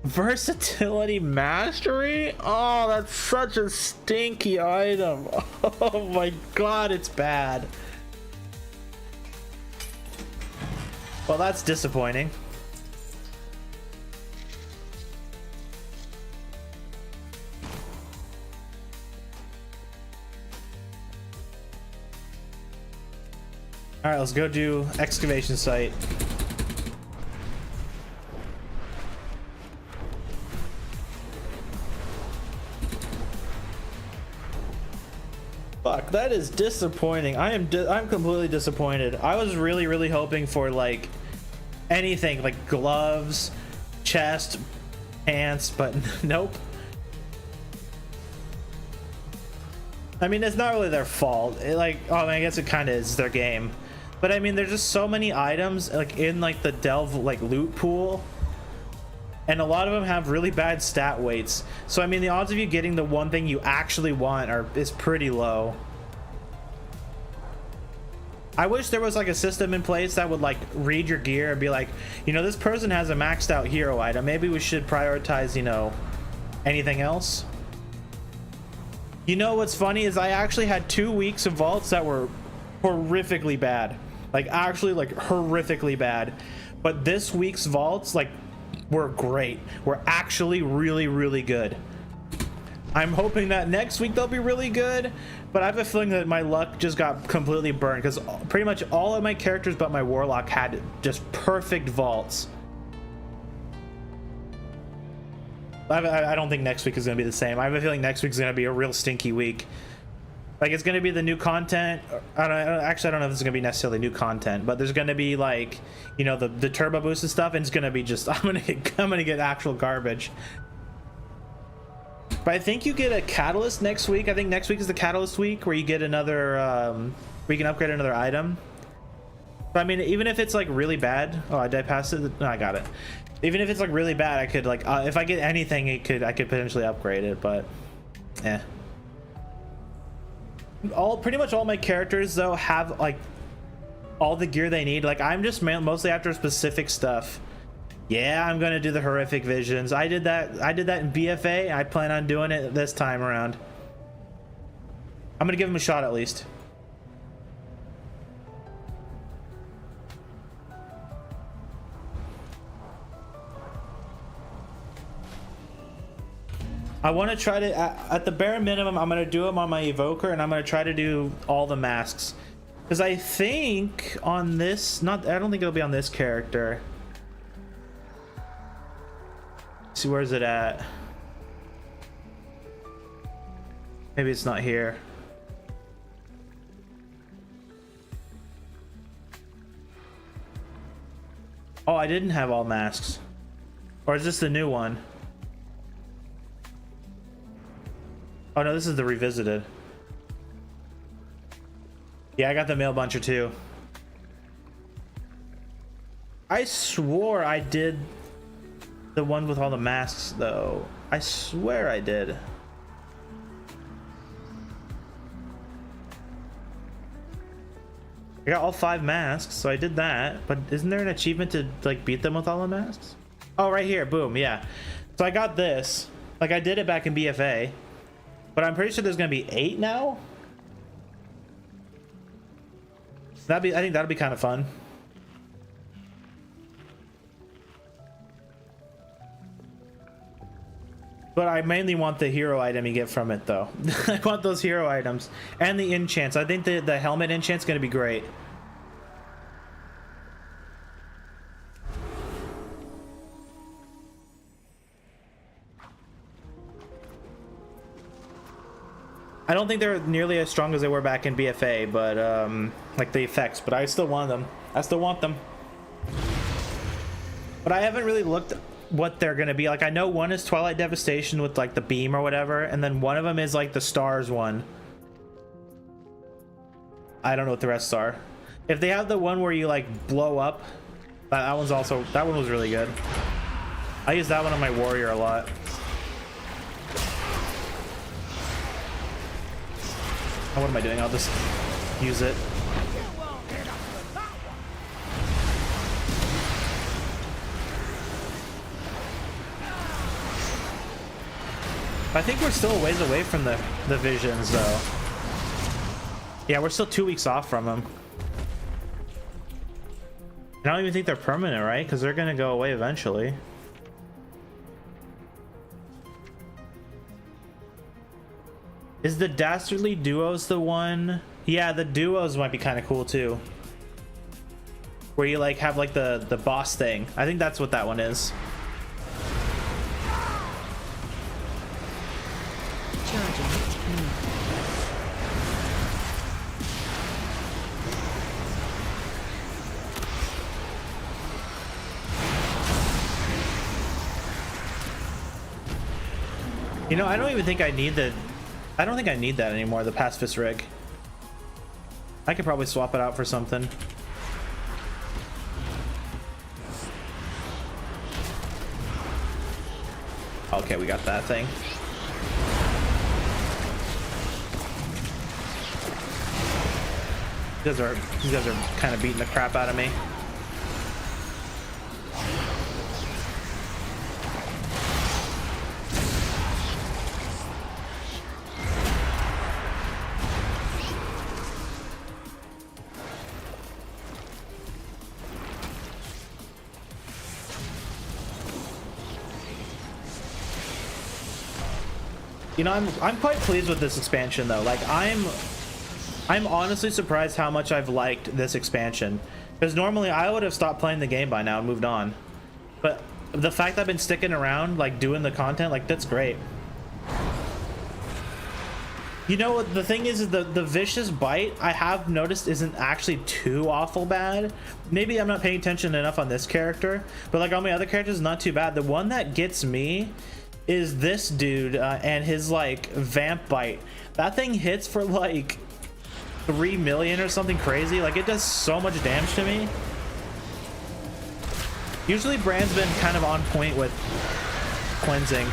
Versatility mastery? Oh, that's such a stinky item. Oh my god, it's bad. Well, that's disappointing. All right, let's go do excavation site. Fuck, that is disappointing. I'm completely disappointed. I was really hoping for like anything, like gloves, chest, pants, but nope. I mean, it's not really their fault. I mean, I guess it kind of is their game. But I mean, there's just so many items like in like the delve like loot pool, and a lot of them have really bad stat weights. So I mean, the odds of you getting the one thing you actually want is pretty low. I wish there was like a system in place that would like read your gear and be like, you know, this person has a maxed out hero item. Maybe we should prioritize, you know, anything else. You know what's funny is I actually had 2 weeks of vaults that were horrifically bad. Like actually like horrifically bad. But this week's vaults like were great. Were actually really good. I'm hoping that next week they'll be really good, but I have a feeling that my luck just got completely burned because pretty much all of my characters but my warlock had just perfect vaults. I don't think next week is going to be the same. I have a feeling next week is going to be a real stinky week. Like, it's going to be the new content. I don't know if it's going to be necessarily new content, but there's going to be like, you know, the turbo boost and stuff, and it's going to be just I'm going to get actual garbage. But I think you get a catalyst next week. I think next week is the catalyst week where you get another where you can upgrade another item. But I mean, even if it's like really bad, oh, did I pass it? No, I got it. Even if it's like really bad, I could like if I get anything, I could potentially upgrade it, but yeah. Pretty much all my characters though have like all the gear they need. Like I'm just mostly after specific stuff. Yeah, I'm gonna do the horrific visions. I did that in BFA. I plan on doing it this time around. I'm gonna give him a shot at least. I want to try to, at the bare minimum, I'm going to do them on my evoker, and I'm going to try to do all the masks. Because I think on this, I don't think it'll be on this character. Let's see, where's it at? Maybe it's not here. Oh, I didn't have all masks. Or is this the new one? Oh no, this is the revisited. Yeah, I got the male buncher too. I swore I did the one with all the masks though. I swear I did. I got all 5 masks, so I did that. But isn't there an achievement to like beat them with all the masks? Oh, right here, boom, yeah. So I got this. Like I did it back in BFA. But I'm pretty sure there's gonna be 8 now. I think that'll be kind of fun. But I mainly want the hero item you get from it though. I want those hero items and the enchants. I think the helmet enchant's gonna be great. I don't think they're nearly as strong as they were back in BFA, but like the effects, but I still want them. I still want them. But I haven't really looked what they're gonna be. Like I know one is Twilight Devastation with like the beam or whatever, and then one of them is like the stars one. I don't know what the rest are. If they have the one where you like blow up, that one was really good. I use that one on my warrior a lot. What am I doing? I'll just use it. I think we're still a ways away from the visions, though. Yeah, we're still 2 weeks off from them. And I don't even think they're permanent, right? Because they're gonna go away eventually. Is the Dastardly Duos the one? Yeah, the duos might be kind of cool too. Where you like have like the boss thing. I think that's what that one is. Charging. You know, I don't even think I need the... I don't think I need that anymore, the pacifist rig. I could probably swap it out for something. Okay, we got that thing. These guys are kind of beating the crap out of me. You know, I'm quite pleased with this expansion though. Like I'm honestly surprised how much I've liked this expansion. Because normally I would have stopped playing the game by now and moved on. But the fact that I've been sticking around, like doing the content, like that's great. You know what the thing is the vicious bite I have noticed isn't actually too awful bad. Maybe I'm not paying attention enough on this character, but like on my other characters, not too bad. The one that gets me is this dude and his like vamp bite. That thing hits for like 3 million or something crazy. Like it does so much damage to me. Usually Brand's been kind of on point with cleansing.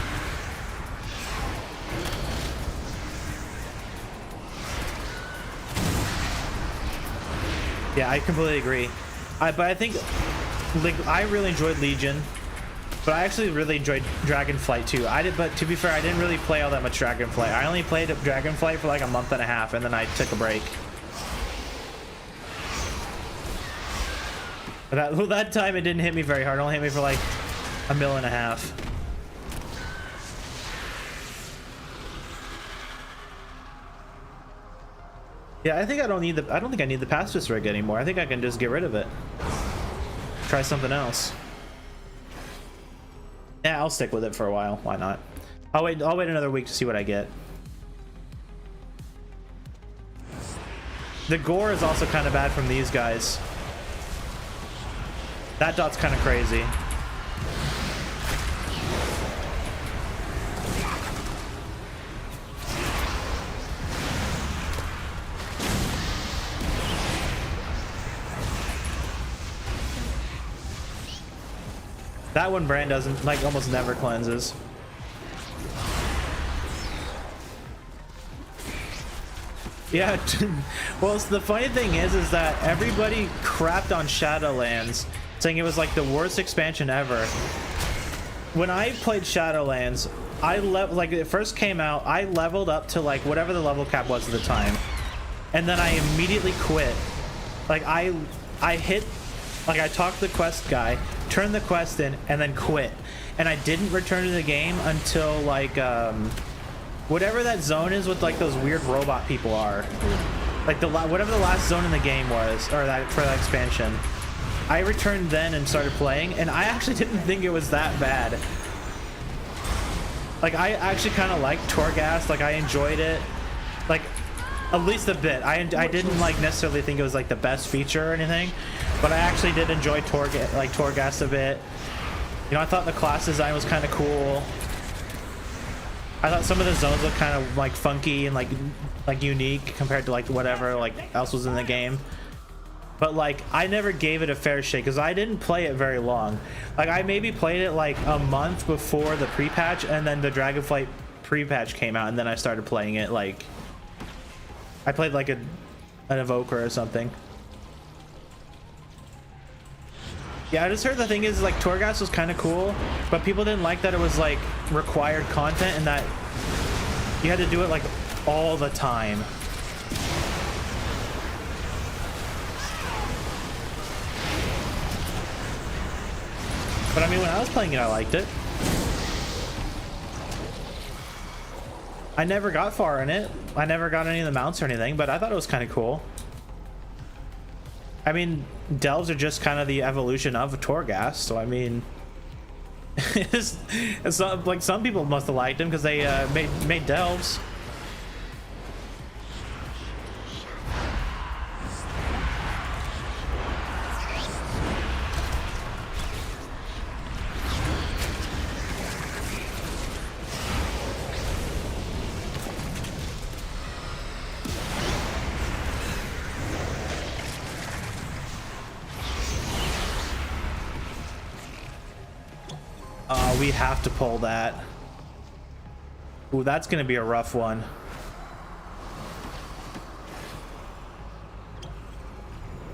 Yeah, I completely agree. But I think like I really enjoyed Legion. But I actually really enjoyed Dragonflight too. But to be fair, I didn't really play all that much Dragonflight. I only played Dragonflight for like a month and a half, and then I took a break. But that time it didn't hit me very hard. It only hit me for like 1.5 million. Yeah, I think I don't think I need the pacifist rig anymore. I think I can just get rid of it. Try something else. Yeah, I'll stick with it for a while. Why not? I'll wait another week to see what I get. The gore is also kind of bad from these guys. That dot's kind of crazy. That one Brand doesn't, like, almost never cleanses. Yeah, well, the funny thing is that everybody crapped on Shadowlands, saying it was like the worst expansion ever. When I played Shadowlands, like it first came out, I leveled up to like whatever the level cap was at the time, and then I immediately quit. Like I talked to the quest guy, turned the quest in, and then quit. And I didn't return to the game until like whatever that zone is with like those weird robot people are. Like whatever the last zone in the game was, or that for that expansion. I returned then and started playing, and I actually didn't think it was that bad. Like I actually kind of liked Torghast. Like I enjoyed it, like at least a bit. I didn't like necessarily think it was like the best feature or anything, but I actually did enjoy Torghast a bit. You know, I thought the class design was kind of cool. I thought some of the zones looked kind of like funky and like unique compared to like whatever like else was in the game. But like I never gave it a fair shake because I didn't play it very long. Like I maybe played it like a month before the pre-patch, and then the Dragonflight pre-patch came out, and then I started playing it. Like I played like an Evoker or something. Yeah, I just heard the thing is like Torghast was kind of cool, but people didn't like that it was like required content, and that You had to do it like all the time. But I mean, when I was playing it, I liked it. I never got far in it. I never got any of the mounts or anything, but I thought it was kind of cool. I mean, delves are just kind of the evolution of Torghast, so I mean, it's not, like some people must have liked them because they made delves. We have to pull that. Ooh, that's gonna be a rough one.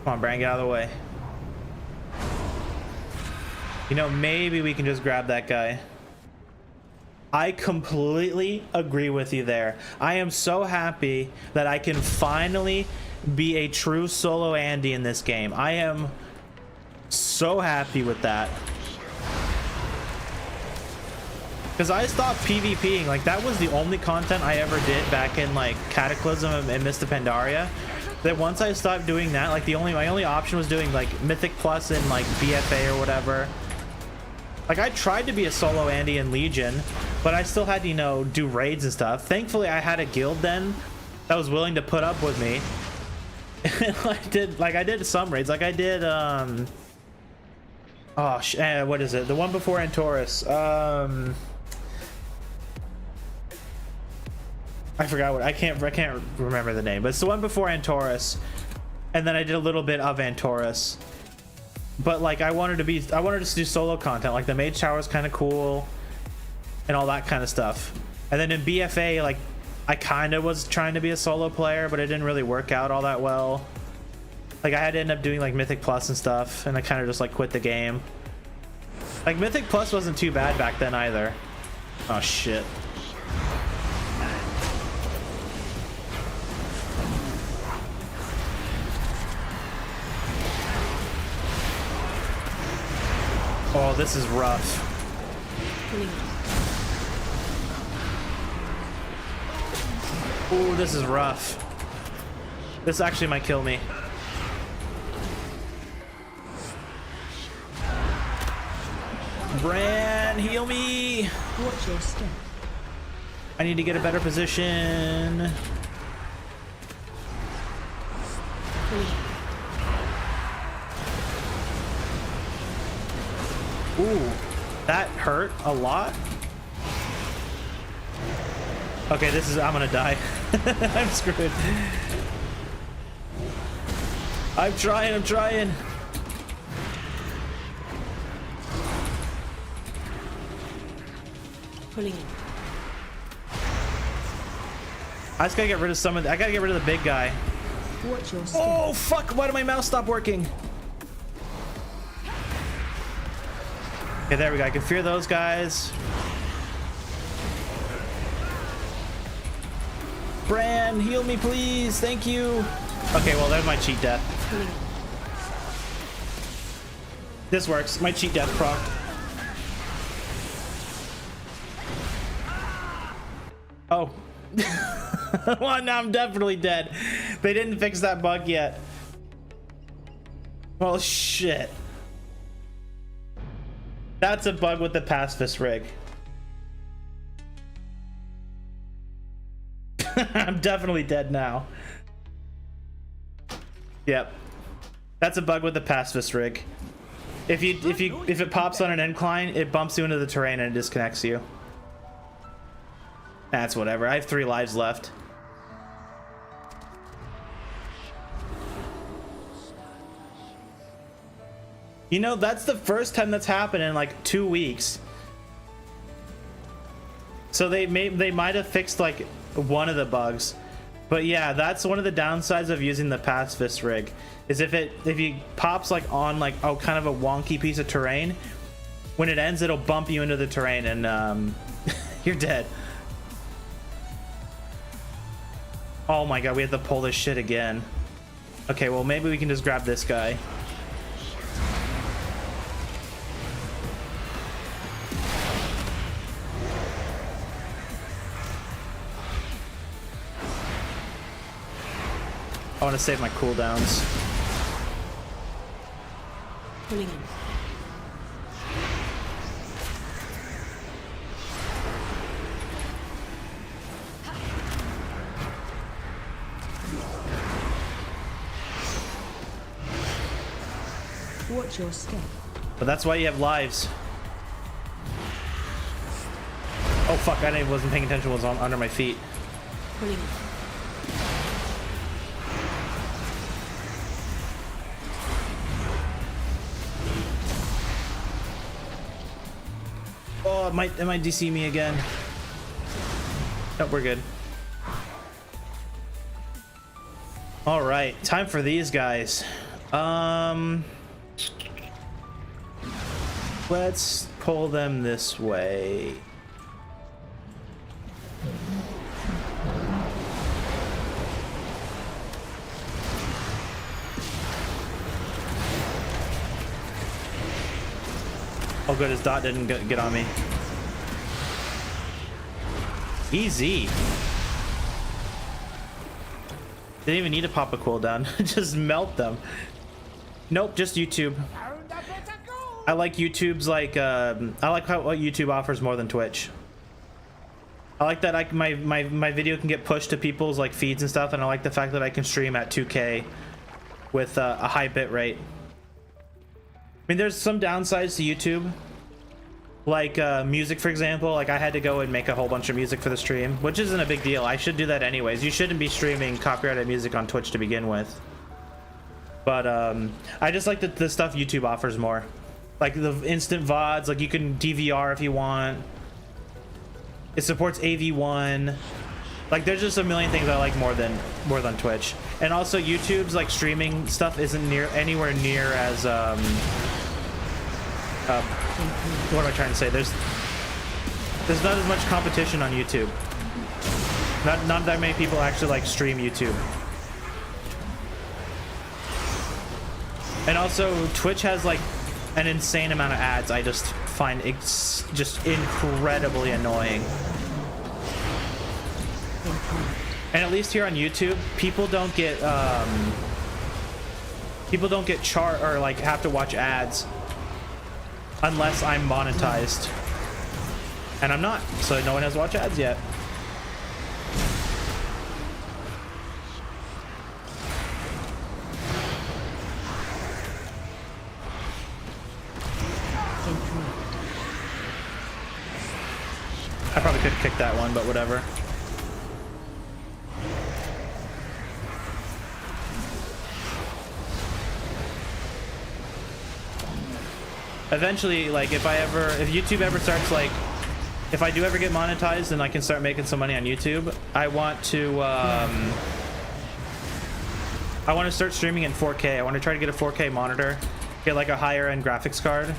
Come on, Bran, get out of the way. You know, maybe we can just grab that guy. I completely agree with you there. I am so happy that I can finally be a true solo Andy in this game. I am so happy with that. Because I stopped PvPing, like that was the only content I ever did back in like Cataclysm and Mist of Pandaria. That once I stopped doing that, like my only option was doing like Mythic Plus and like BFA or whatever. Like I tried to be a solo Andy in Legion, but I still had to, you know, do raids and stuff. Thankfully I had a guild then that was willing to put up with me. And I did some raids, like I did what is it? The one before Antorus. I forgot what I can't remember the name, but it's the one before Antorus, and then I did a little bit of Antorus. But like I wanted to do solo content, like the Mage Tower is kind of cool, and all that kind of stuff. And then in BFA, like I kind of was trying to be a solo player, but it didn't really work out all that well. Like I had to end up doing like Mythic Plus and stuff, and I kind of just like quit the game. Like Mythic Plus wasn't too bad back then either. Oh shit. Oh, this is rough. Ooh, this is rough. This actually might kill me. Bran, heal me! Watch your step. I need to get a better position. Ooh, that hurt a lot. Okay, I'm gonna die. I'm screwed. I'm trying. Pulling in. I just gotta get rid of I gotta get rid of the big guy. Watch your step. Oh fuck, why did my mouse stop working? Okay, there we go. I can fear those guys. Bran, heal me, please. Thank you. Okay, well, there's my cheat death. This works. My cheat death proc. Oh. Well, now I'm definitely dead. They didn't fix that bug yet. Well, shit. That's a bug with the pacifist rig. I'm definitely dead now. Yep. That's a bug with the pacifist rig. If it pops on an incline, it bumps you into the terrain and it disconnects you. That's whatever. I have 3 lives left. You know, that's the first time that's happened in like 2 weeks. So they might have fixed like one of the bugs. But yeah, that's one of the downsides of using the pacifist rig. Is if he pops like on like kind of a wonky piece of terrain, when it ends it'll bump you into the terrain and you're dead. Oh my god, we have to pull this shit again. Okay, well maybe we can just grab this guy. I want to save my cooldowns. Pulling in. Watch your step. But that's why you have lives. Oh fuck, I wasn't paying attention, was on under my feet. Pulling in. Oh, it might DC me again. Nope, we're good. All right, time for these guys. Let's pull them this way. Oh good, his dot didn't get on me. Easy. Didn't even need to pop a cooldown. Just melt them. Nope, just YouTube. I like YouTube's like I like what YouTube offers more than Twitch. I like that my video can get pushed to people's like feeds and stuff, and I like the fact that I can stream at 2K with a high bit rate. I mean, there's some downsides to YouTube, like music, for example. Like I had to go and make a whole bunch of music for the stream, which isn't a big deal. I should do that anyways. You shouldn't be streaming copyrighted music on Twitch to begin with. But I just like the stuff YouTube offers more, like the instant VODs. Like you can DVR if you want. It supports AV1. Like there's just a million things I like more than Twitch. And also YouTube's like streaming stuff isn't anywhere near as what am I trying to say? There's not as much competition on YouTube. Not that many people actually like stream YouTube. And also Twitch has like an insane amount of ads. I just find it's just incredibly annoying. And at least here on YouTube, people don't get chart or like have to watch ads unless I'm monetized, and I'm not, so no one has watched ads yet. I probably could kick that one, but whatever. Eventually, like if YouTube ever starts, like if I do ever get monetized and I can start making some money on YouTube, I want to start streaming in 4K. I want to try to get a 4K monitor, get like a higher end graphics card,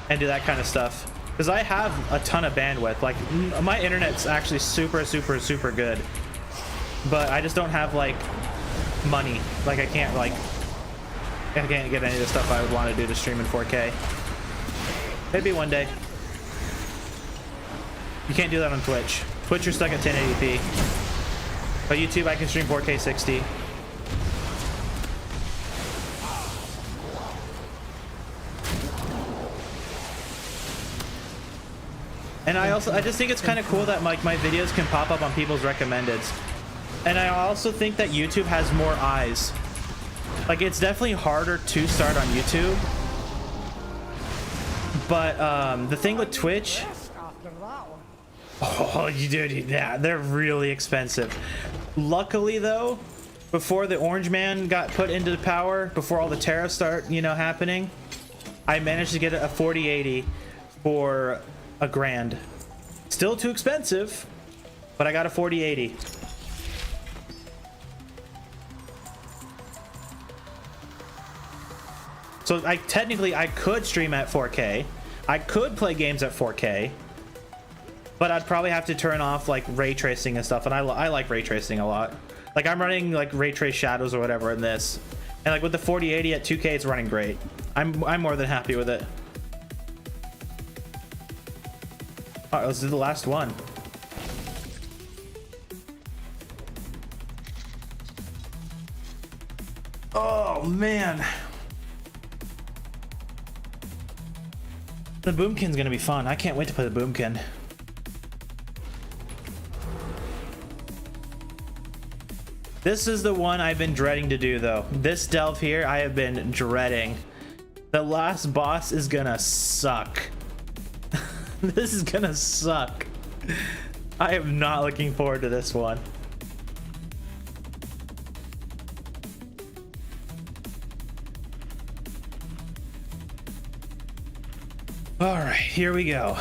and do that kind of stuff. Because I have a ton of bandwidth. Like my internet's actually super good, but I just don't have like money. Like I can't get any of the stuff I would want to do to stream in 4K. Maybe one day. You can't do that on Twitch. Twitch, you're stuck at 1080p. But YouTube, I can stream 4K 60. And I just think it's kind of cool that like my videos can pop up on people's recommendeds. And I also think that YouTube has more eyes. Like it's definitely harder to start on YouTube. But the thing with Twitch, oh, yeah, they're really expensive. Luckily though, before the Orange Man got put into power, before all the tariffs start, happening, I managed to get a 4080 for $1,000. Still too expensive, but I got a 4080. So technically I could stream at 4K. I could play games at 4K. but I'd probably have to turn off like ray tracing and stuff, and I like ray tracing a lot. Like I'm running like ray trace shadows or whatever in this, and like with the 4080 at 2K, it's running great. I'm more than happy with it. All right, let's do the last one. Oh man, the boomkin's gonna be fun. I can't wait to play the boomkin. This is the one I've been dreading to do though. This delve here, I have been dreading. The last boss is gonna suck. This is gonna suck. I am not looking forward to this one. All right, here we go.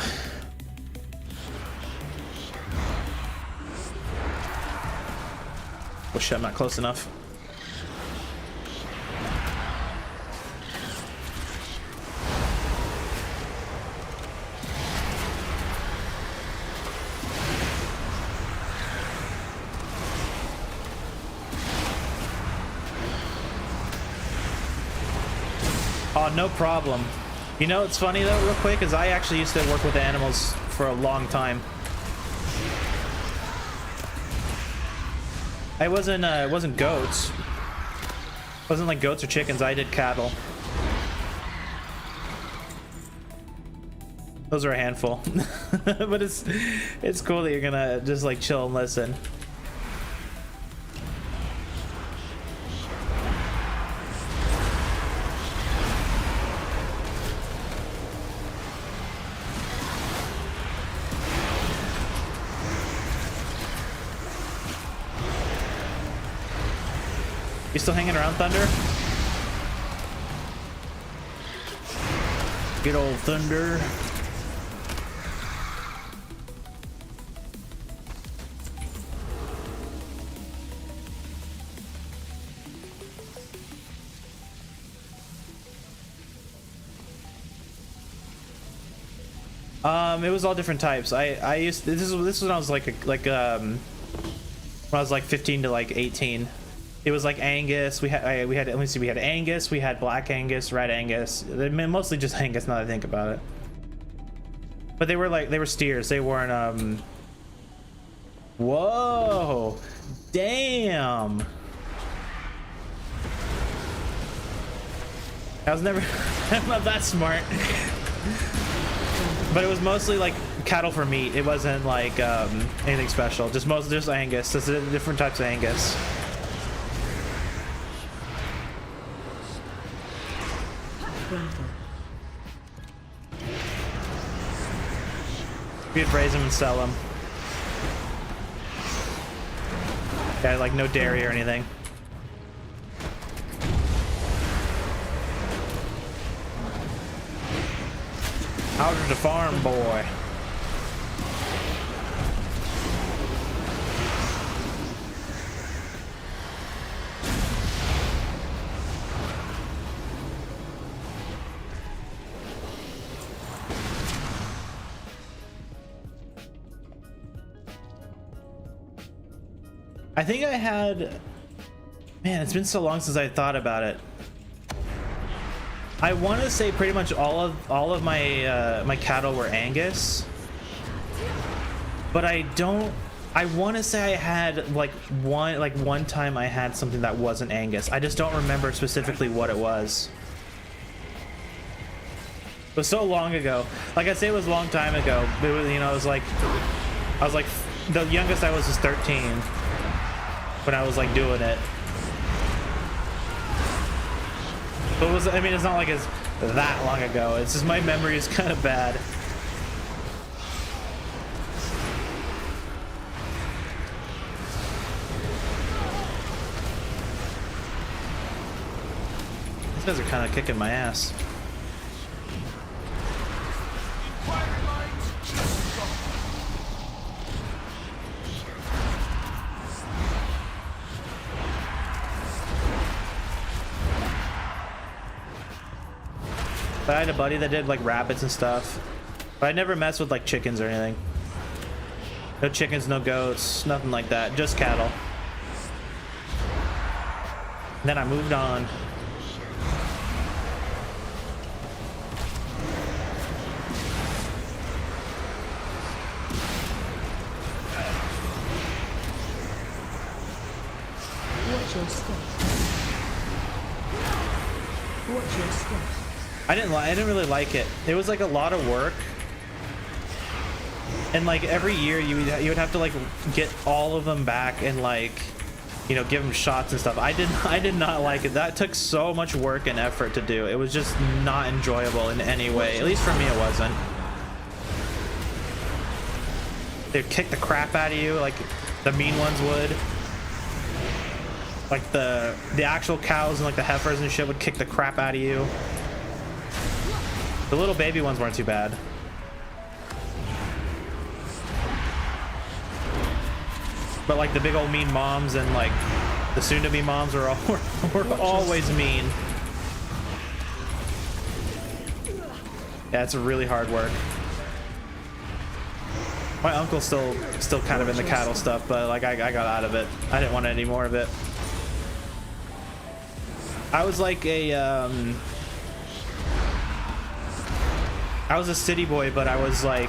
Oh shit, I'm not close enough. Oh, no problem. You know, it's funny though, real quick, is I actually used to work with animals for a long time. It wasn't goats. It wasn't like goats or chickens. I did cattle. Those are a handful. But it's cool that you're gonna just like chill and listen. You still hanging around, Thunder? Good old Thunder. It was all different types. I used this was when I was like when I was like 15 to like 18. It was like Angus. We had let me see, we had Angus, we had Black Angus, Red Angus. Mostly just Angus now that I think about it. But they were steers. They weren't whoa. Damn. I was never I'm not that smart. But it was mostly like cattle for meat. It wasn't like anything special. Just Angus. Just different types of Angus. We'd raise them and sell them. Yeah, like no dairy or anything. How's the farm, boy? I think I had, man, it's been so long since I thought about it. I want to say pretty much all of my my cattle were Angus, but I want to say I had like one time I had something that wasn't Angus. I just don't remember specifically what it was. It was so long ago. Like I say, it was a long time ago. It was, you know, I was like the youngest I was 13 when I was like doing it. But it was, I mean, it's not like it's that long ago. It's just my memory is kind of bad. These guys are kind of kicking my ass. But I had a buddy that did like rabbits and stuff, but I never messed with like chickens or anything. No chickens, no goats, nothing like that. Just cattle. Then I moved on. Watch your step. Watch your step. I didn't really like it. It was like a lot of work. And like every year you would have to like get all of them back and like, you know, give them shots and stuff. I did not like it. That took so much work and effort to do. It was just not enjoyable in any way. At least for me it wasn't. They'd kick the crap out of you like the mean ones would. Like the actual cows and like the heifers and shit would kick the crap out of you. The little baby ones weren't too bad. But like the big old mean moms and like the soon-to-be moms were always mean. Yeah, it's really hard work. My uncle's still kind of in the cattle stuff, but like I got out of it. I didn't want any more of it. I was like I was a city boy, but I was like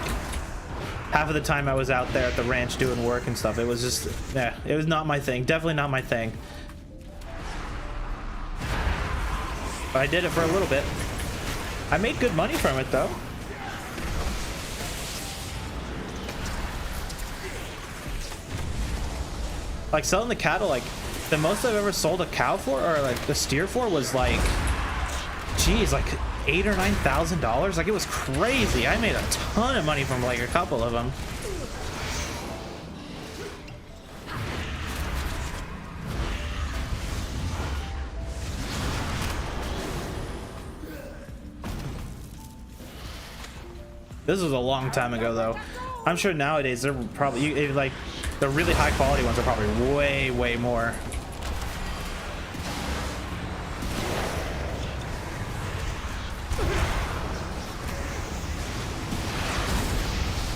half of the time I was out there at the ranch doing work and stuff. It was just, yeah, it was not my thing. Definitely not my thing. But I did it for a little bit. I made good money from it though. Like selling the cattle, like the most I've ever sold a cow for, or like a steer for, was like, geez, like $8,000 or $9,000. Like it was crazy. I made a ton of money from like a couple of them. This was a long time ago though. I'm sure nowadays they're probably like the really high quality ones are probably way more.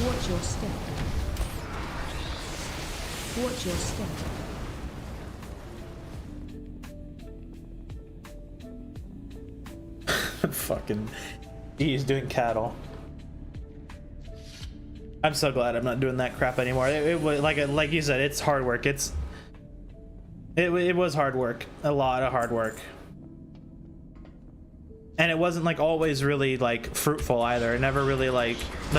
Watch your step. Watch your step. Fucking, he's doing cattle. I'm so glad I'm not doing that crap anymore. It was like you said, it's hard work. It was hard work, a lot of hard work, and it wasn't like always really like fruitful either. It never really like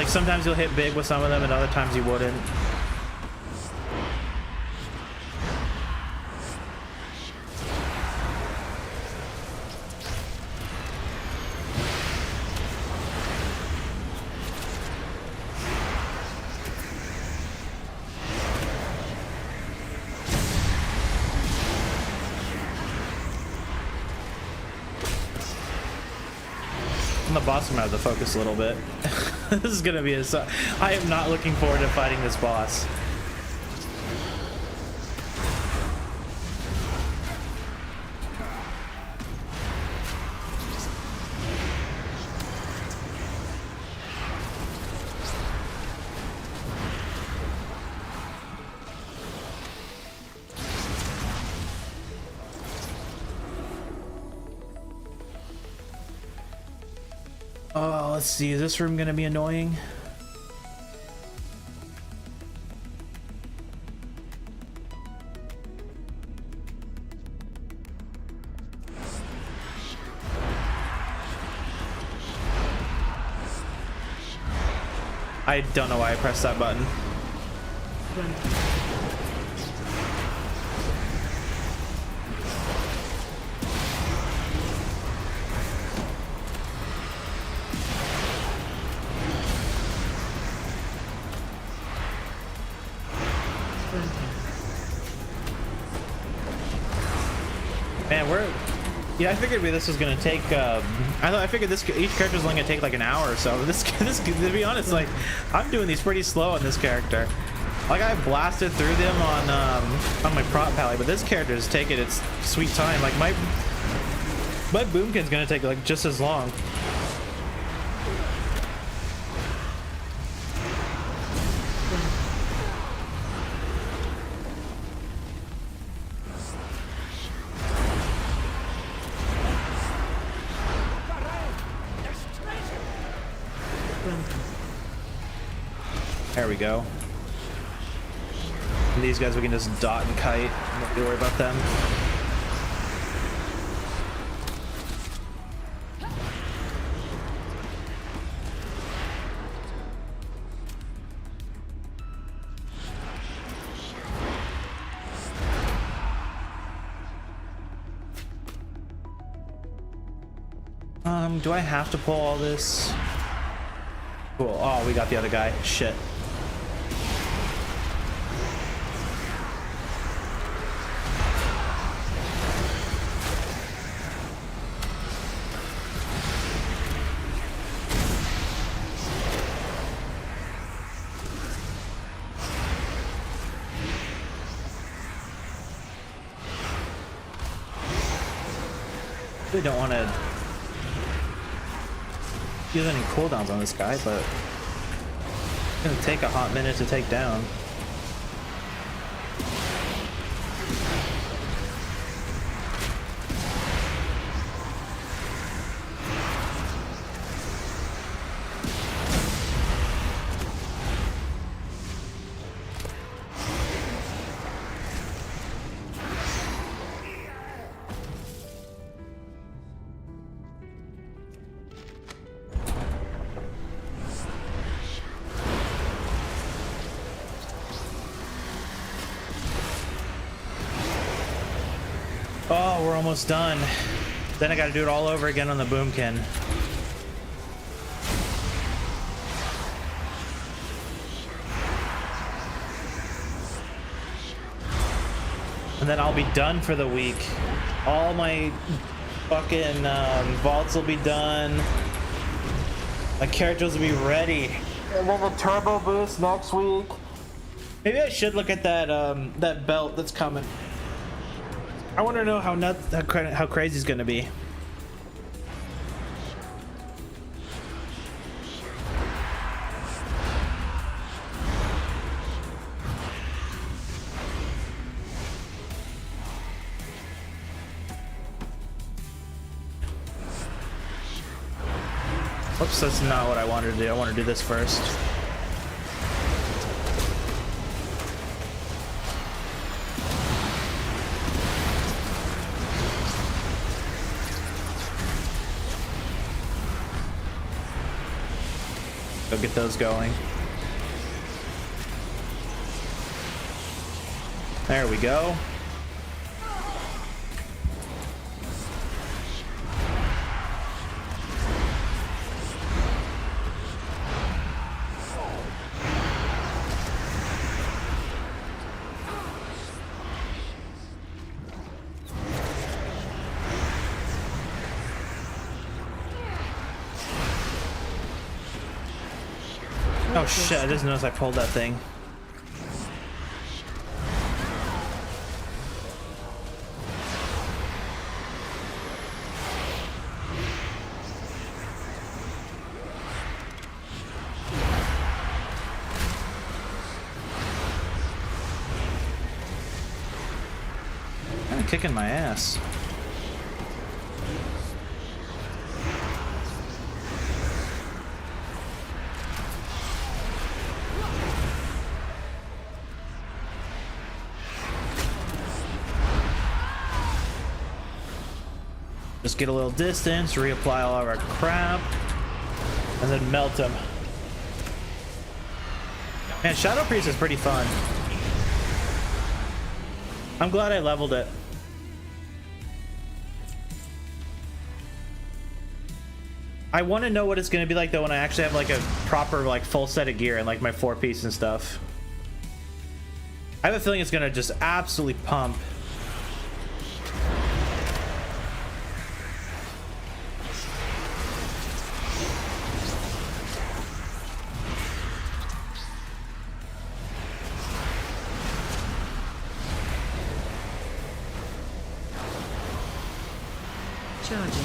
sometimes you'll hit big with some of them, and other times you wouldn't. In the boss, I'm gonna have to focus a little bit. This is gonna be I am not looking forward to fighting this boss. Oh, let's see. Is this room gonna be annoying? I don't know why I pressed that button. Man, yeah, I figured this was gonna take. I figured each character was only gonna take like an hour or so. This, to be honest, like I'm doing these pretty slow on this character. Like I blasted through them on my prop pally, but this character is taking its sweet time. Like my boomkin's gonna take like just as long. There we go. And these guys we can just dot and kite. Don't have to worry about them. Do I have to pull all this? Cool. Oh, we got the other guy. Shit. Really don't want to use any cooldowns on this guy, but it's gonna take a hot minute to take down. Oh, we're almost done. Then I gotta do it all over again on the boomkin. And then I'll be done for the week. All my fucking vaults will be done. My characters will be ready. And then the turbo boost next week. Maybe I should look at that that belt that's coming. I want to know how crazy it's gonna be. Oops, that's not what I wanted to do. I want to do this first. Go get those going. There we go. Oh shit, I just noticed I pulled that thing. Kinda kicking my ass. Just get a little distance, reapply all of our crap, and then melt them. Man, Shadow Priest is pretty fun. I'm glad I leveled it. I want to know what it's going to be like though when I actually have like a proper like full set of gear and like my 4-piece and stuff. I have a feeling it's going to just absolutely pump. Charging.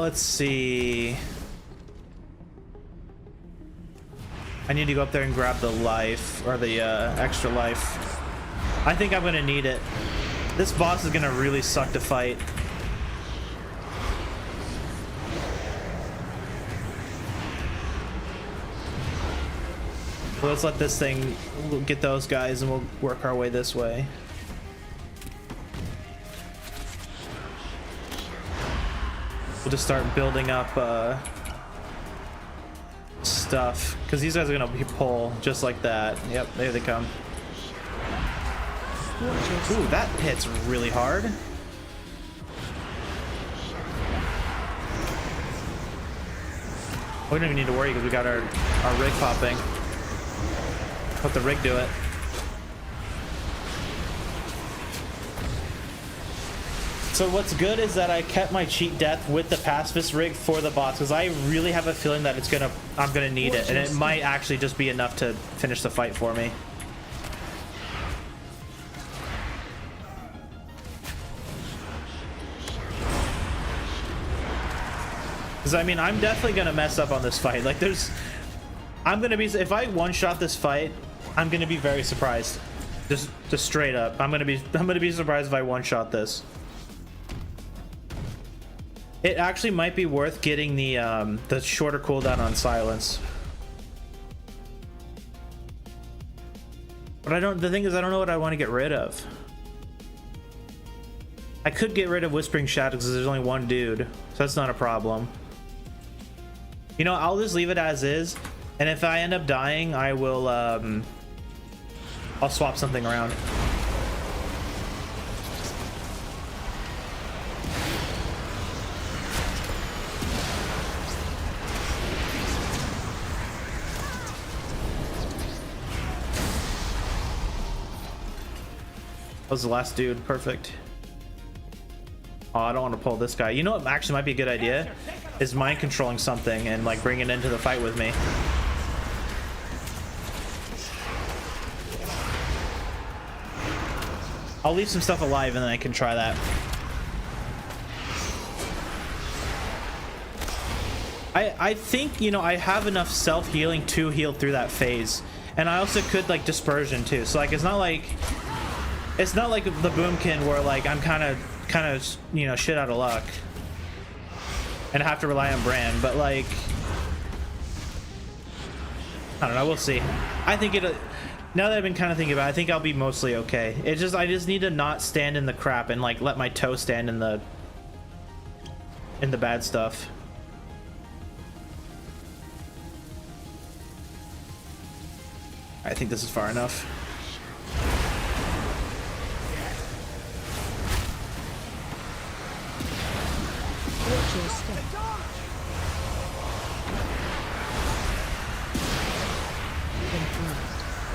Let's see. I need to go up there and grab the life, or the extra life. I think I'm gonna need it. This boss is gonna really suck to fight. Well, let's let this thing get those guys and we'll work our way this way. We'll just start building up stuff, because these guys are gonna pull just like that. Yep, there they come. Ooh, that hits really hard. We don't even need to worry because we got our rig popping. Let the rig do it. So what's good is that I kept my cheat death with the pacifist rig for the boss, because I really have a feeling that I'm gonna need it, and it might actually just be enough to finish the fight for me. Because I mean, I'm definitely gonna mess up on this fight. Like, if I one-shot this fight, I'm gonna be very surprised. Just straight up, I'm gonna be surprised if I one-shot this. It actually might be worth getting the shorter cooldown on silence. But the thing is, I don't know what I want to get rid of. I could get rid of Whispering Shadows because there's only one dude, so that's not a problem. You know, I'll just leave it as is, and if I end up dying, I will I'll swap something around. That was the last dude. Perfect. Oh, I don't want to pull this guy. You know what actually might be a good idea? Is mind controlling something and like bring it into the fight with me. I'll leave some stuff alive and then I can try that. I think, you know, I have enough self-healing to heal through that phase. And I also could like dispersion too. So like it's not like the Boomkin where like I'm kind of you know, shit out of luck and I have to rely on Bran, but like I don't know, we'll see. I think now that I've been kind of thinking about it, I think I'll be mostly okay. I just need to not stand in the crap and like let my toe stand in the bad stuff. I think this is far enough. Watch your step.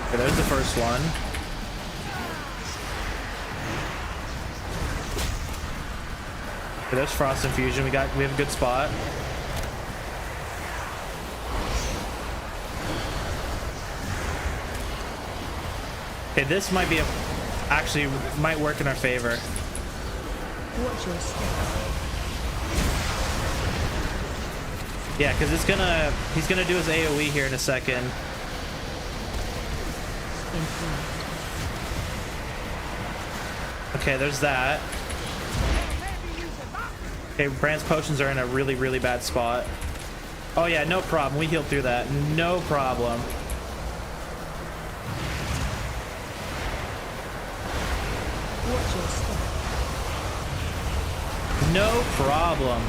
Okay, there's the first one. Okay, there's Frost Infusion. We have a good spot. Okay, this might be actually might work in our favor. Watch your step. Yeah, because he's gonna do his AoE here in a second. Okay, there's that. Okay, Bran's potions are in a really, really bad spot. Oh yeah, no problem. We healed through that. No problem. Watch your step. No problem.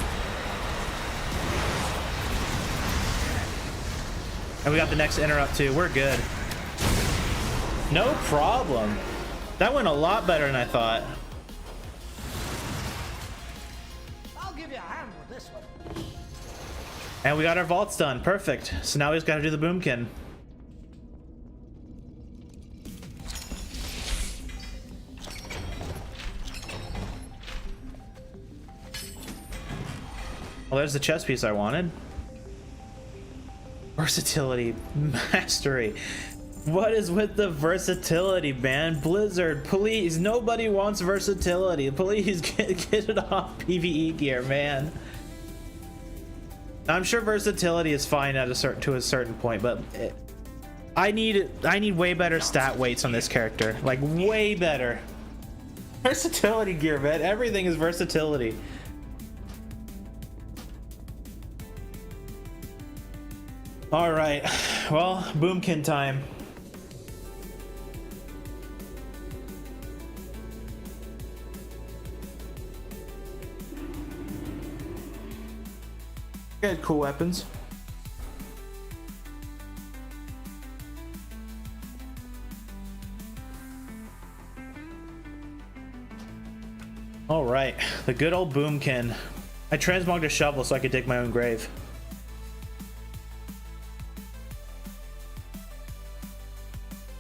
And we got the next interrupt too. We're good. No problem. That went a lot better than I thought. I'll give you a hand with this one. And we got our vaults done. Perfect. So now we just got to do the Boomkin. Well, there's the chess piece I wanted. Versatility, mastery. What is with the versatility, man? Blizzard, please. Nobody wants versatility. Please get it off PvE gear, man. I'm sure versatility is fine to a certain point, but I need way better stat weights on this character. Like way better. Versatility gear, man. Everything is versatility. All right. Well, Boomkin time. Good, cool weapons. All right, the good old Boomkin. I transmogged a shovel so I could dig my own grave.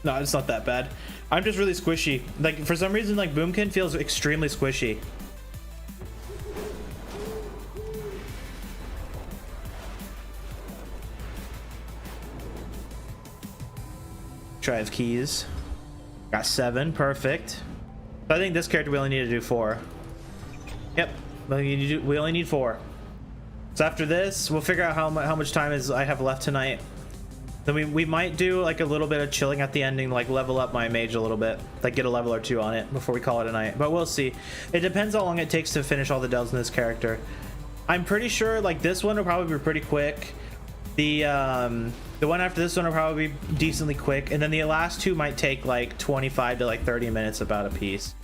No, it's not that bad. I'm just really squishy. Like, for some reason, like, Boomkin feels extremely squishy. Drive keys. Got 7, perfect. So I think this character we only need to do 4. Yep, we only need 4. So after this, we'll figure out how much time I have left tonight. Then we might do like a little bit of chilling at the ending, like level up my mage a little bit, like get a level or 2 on it before we call it a night. But we'll see. It depends how long it takes to finish all the delves in this character. I'm pretty sure like this one will probably be pretty quick. The one after this one will probably be decently quick, and then the last 2 might take like 25 to like 30 minutes about a piece.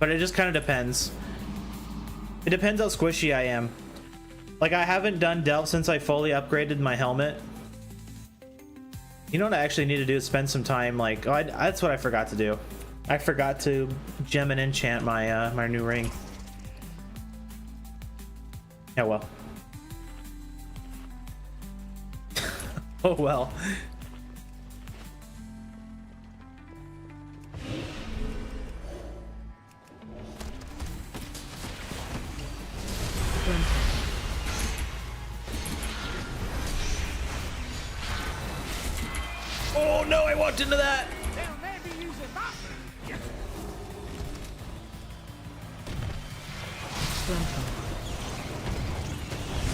But it just kind of depends. It depends how squishy I am. Like, I haven't done delve since I fully upgraded my helmet. You know what I actually need to do is spend some time, like, oh, that's what I forgot to do. I forgot to gem and enchant my my new ring. Yeah, well. Oh well. Oh no, I walked into that.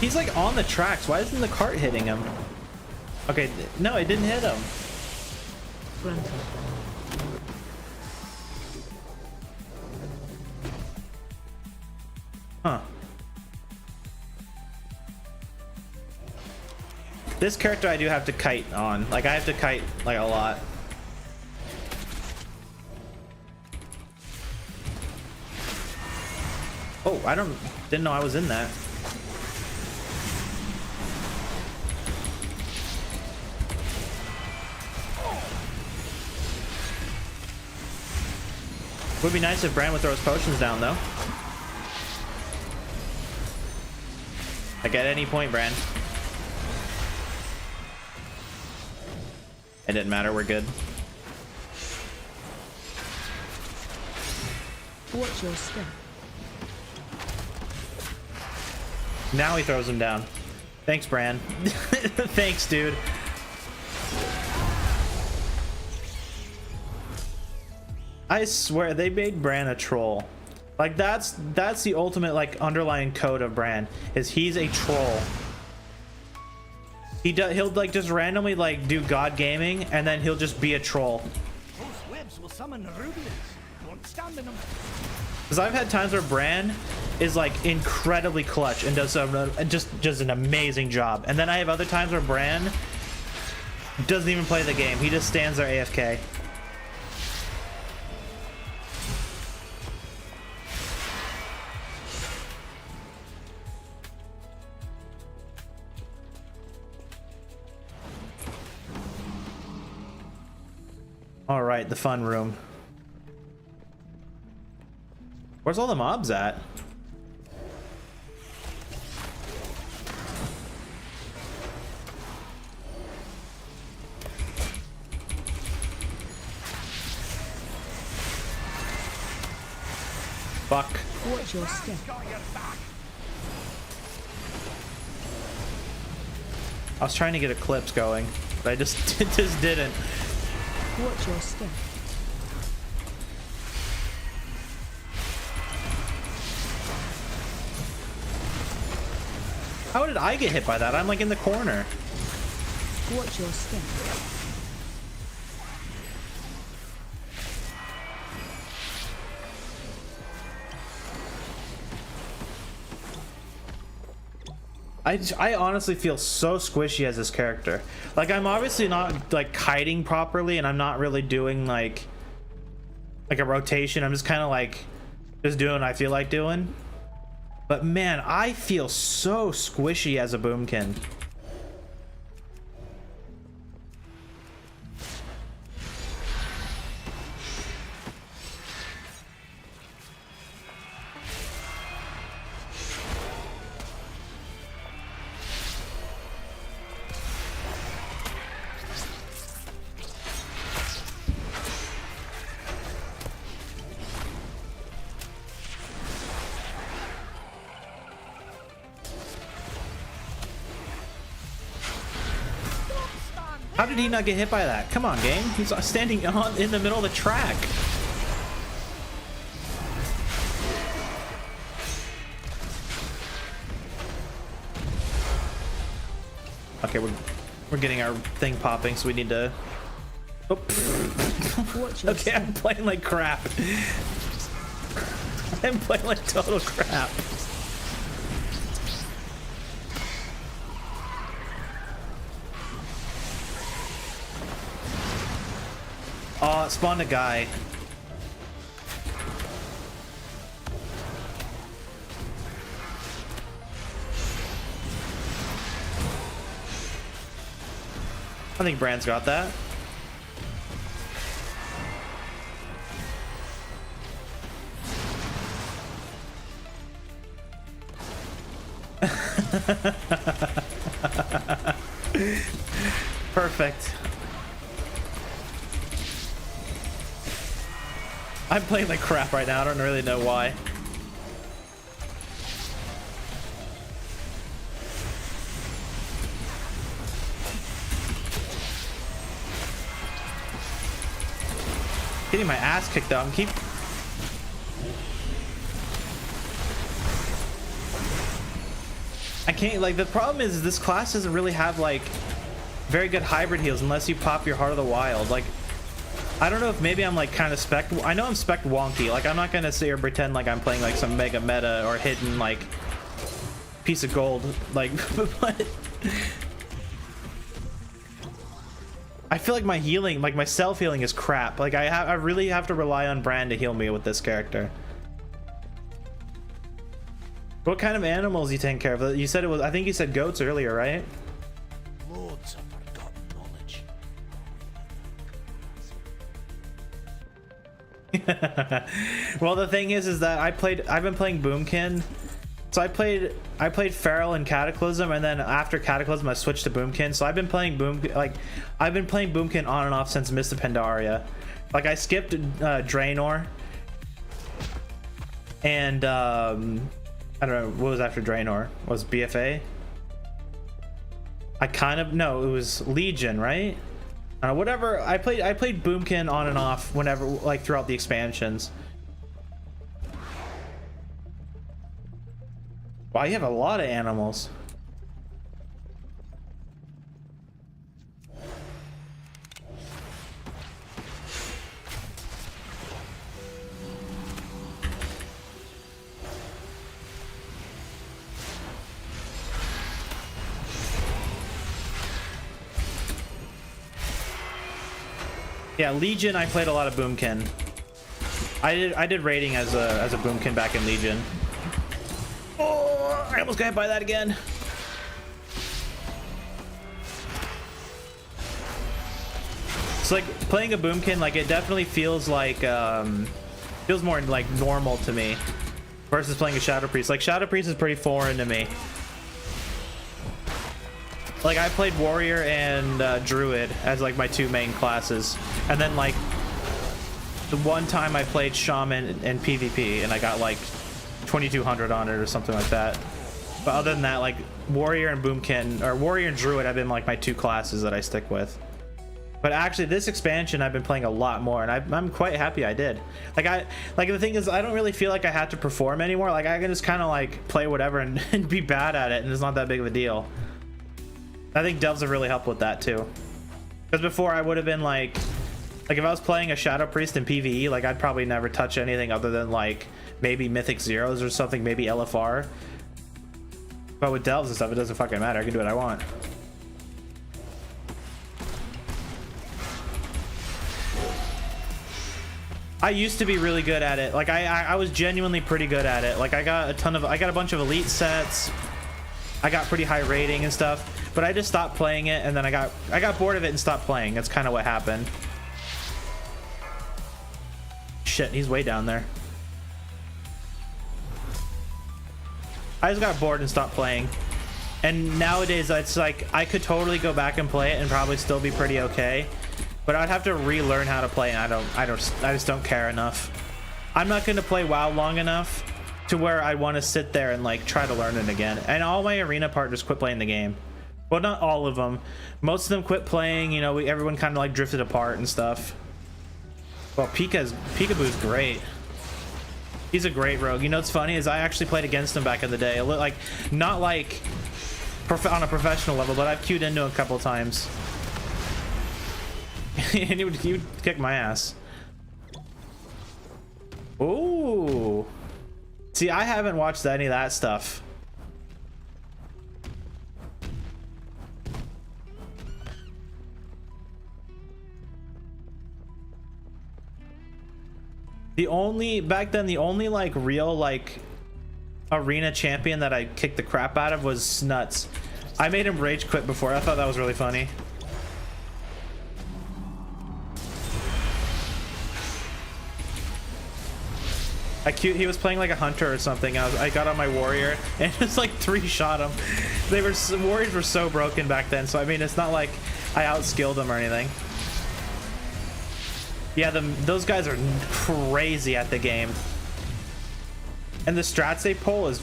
He's like on the tracks. Why isn't the cart hitting him? Okay, no, it didn't hit him. Huh. This character I do have to kite on. Like, I have to kite like a lot. Oh, didn't know I was in that. Would be nice if Bran would throw his potions down, though. Like, at any point, Bran. It didn't matter, we're good. Watch your step. Now he throws him down. Thanks, Bran. Thanks, dude. I swear they made Bran a troll. Like, that's the ultimate like underlying code of Bran, is he's a troll. He'll like just randomly like do god gaming, and then he'll just be a troll. Those webs will summon the rubies. Don't stand in them. Because I've had times where Bran is like incredibly clutch and does just an amazing job, and then I have other times where Bran doesn't even play the game. He just stands there AFK. All right, the fun room. Where's all the mobs at? Fuck. Watch your step. I was trying to get Eclipse going, but I just didn't. Watch your step. How did I get hit by that? I'm like in the corner. Watch your step. I honestly feel so squishy as this character. Like, I'm obviously not like kiting properly, and I'm not really doing like a rotation. I'm just kind of like just doing what I feel like doing. But man, I feel so squishy as a boomkin. How did he not get hit by that? Come on, game. He's standing in the middle of the track. Okay, we're getting our thing popping, so we need to... Oh. Okay, I'm playing like crap. I'm playing like total crap. Oh, it spawned a guy. I think Brand's got that. Perfect. I'm playing like crap right now. I don't really know why. Getting my ass kicked out and keep... I can't, like, the problem is this class doesn't really have like very good hybrid heals unless you pop your Heart of the Wild. Like, I don't know if maybe I'm like kind of spec... I know I'm spec wonky. Like, I'm not gonna sit here and pretend like I'm playing like some mega meta or hidden like piece of gold. Like, but I feel like my healing, like my self healing is crap. Like, I really have to rely on Brand to heal me with this character. What kind of animals you take care of? You said it was... I think you said goats earlier, right? Loads of forgotten knowledge. Well, the thing is that I've been playing Boomkin. So I played Feral and Cataclysm, and then after Cataclysm I switched to Boomkin. So I've been playing Boomkin on and off since Mist of Pandaria. Like, I skipped Draenor, and I don't know what was after Draenor. Was BFA? No, it was Legion, right? Whatever. I played Boomkin on and off whenever, like, throughout the expansions. Wow, you have a lot of animals. Yeah, Legion, I played a lot of Boomkin. I did raiding as a Boomkin back in Legion. Oh, I almost got hit by that again. It's like playing a Boomkin, like, it definitely feels like feels more like normal to me versus playing a Shadow Priest. Like, Shadow Priest is pretty foreign to me. Like, I played Warrior and Druid as like my two main classes, and then like the one time I played Shaman and PvP and I got like 2200 on it or something like that. But other than that, like, Warrior and Boomkin, or Warrior and Druid have been like my two classes that I stick with. But actually this expansion I've been playing a lot more, and I'm quite happy I did. Like, the thing is, I don't really feel like I have to perform anymore. Like, I can just kind of like play whatever and be bad at it, and it's not that big of a deal. I think devs have really helped with that too. Because before I would have been like if I was playing a Shadow Priest in PvE, like, I'd probably never touch anything other than like maybe Mythic Zeros or something, maybe LFR. But with delves and stuff, it doesn't fucking matter. I can do what I want. I used to be really good at it. Like I was genuinely pretty good at it. Like I got a bunch of elite sets. I got pretty high rating and stuff, but I just stopped playing it, and then I got bored of it and stopped playing. That's kind of what happened. Shit, he's way down there. I just got bored and stopped playing. And nowadays it's like I could totally go back and play it and probably still be pretty okay. But I'd have to relearn how to play, and I just don't care enough. I'm not going to play WoW long enough to where I want to sit there and like try to learn it again. And all my arena partners quit playing the game. Well, not all of them. Most of them quit playing. You know, everyone kind of like drifted apart and stuff. Well, Peekaboo's great. He's a great rogue. You know what's funny is I actually played against him back in the day. Like not like on a professional level, but I've queued into him a couple times. And he would kick my ass. Ooh. See, I haven't watched any of that stuff. Back then, the only like real like arena champion that I kicked the crap out of was Snuts. I made him rage quit before. I thought that was really funny. He was playing like a hunter or something. I got on my warrior and just like 3-shot him. Warriors were so broken back then, so I mean it's not like I outskilled them or anything. Yeah, those guys are crazy at the game, and the strats they pull is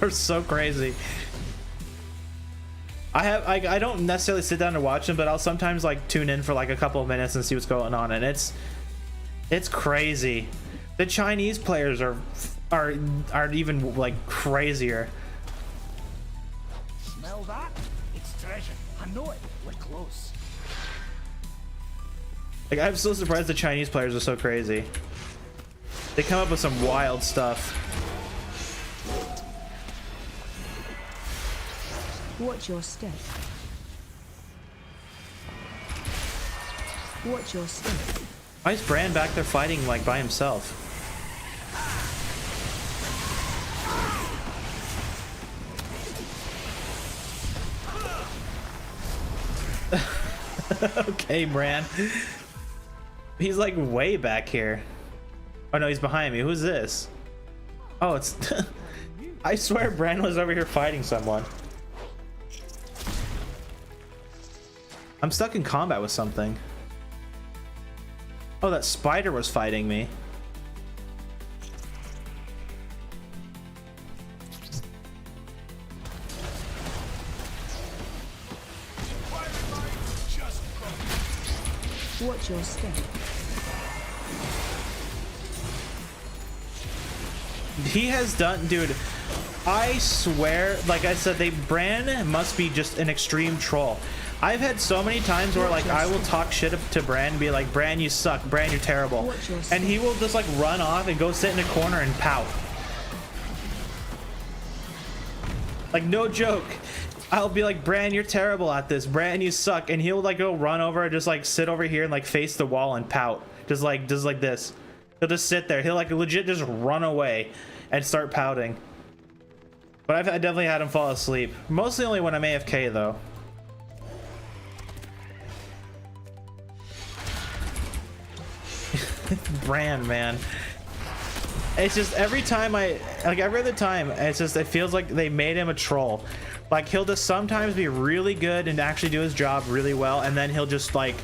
are so crazy. I don't necessarily sit down to watch them, but I'll sometimes like tune in for like a couple of minutes and see what's going on, and it's crazy. The Chinese players are even like crazier. Smell that? It's treasure. I know it. We're close. Like I'm so surprised the Chinese players are so crazy. They come up with some wild stuff. Watch your step. Watch your step. Why is Bran back there fighting like by himself? Okay, Bran. He's like way back here. Oh no, he's behind me. Who's this? Oh, it's I swear Bran was over here fighting someone. I'm stuck in combat with something. Oh, that spider was fighting me. Watch your step. He has done, dude. I swear, like I said, Bran must be just an extreme troll. I've had so many times where like I will talk shit to Bran and be like, Bran, you suck. Bran, you're terrible. And he will just like run off and go sit in a corner and pout. Like no joke. I'll be like, Bran, you're terrible at this. Bran, you suck. And he'll like go run over and just like sit over here and like face the wall and pout. Just like this. He'll just sit there. He'll like legit just run away and start pouting. But I definitely had him fall asleep. Mostly only when I'm AFK though. Bran, man. It's just every other time, it's just, it feels like they made him a troll. Like he'll just sometimes be really good and actually do his job really well, and then he'll just like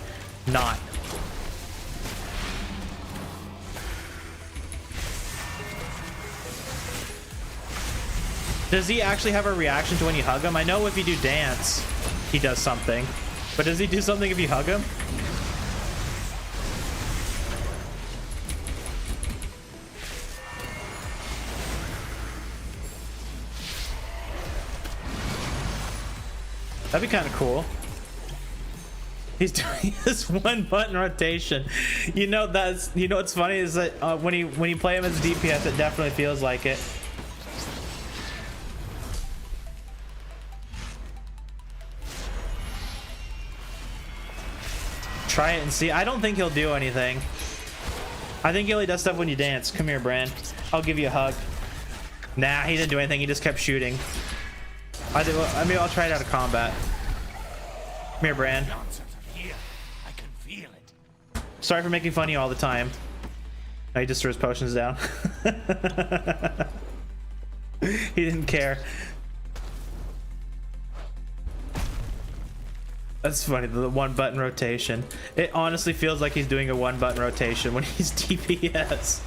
not. Does he actually have a reaction to when you hug him? I know if you do dance, he does something. But does he do something if you hug him? That'd be kind of cool. He's doing this one button rotation. You know what's funny is that when you play him as DPS, it definitely feels like it. try it and see. I don't think he'll do anything. I think he only does stuff when you dance. Come here, Bran. I'll give you a hug. Nah, he didn't do anything. He just kept shooting. I mean, I'll try it out of combat. Come here, Bran. Here, I can feel it. Sorry for making fun of you all the time. No, he just threw his potions down. He didn't care. That's funny, the one button rotation. It honestly feels like he's doing a one button rotation when he's DPS.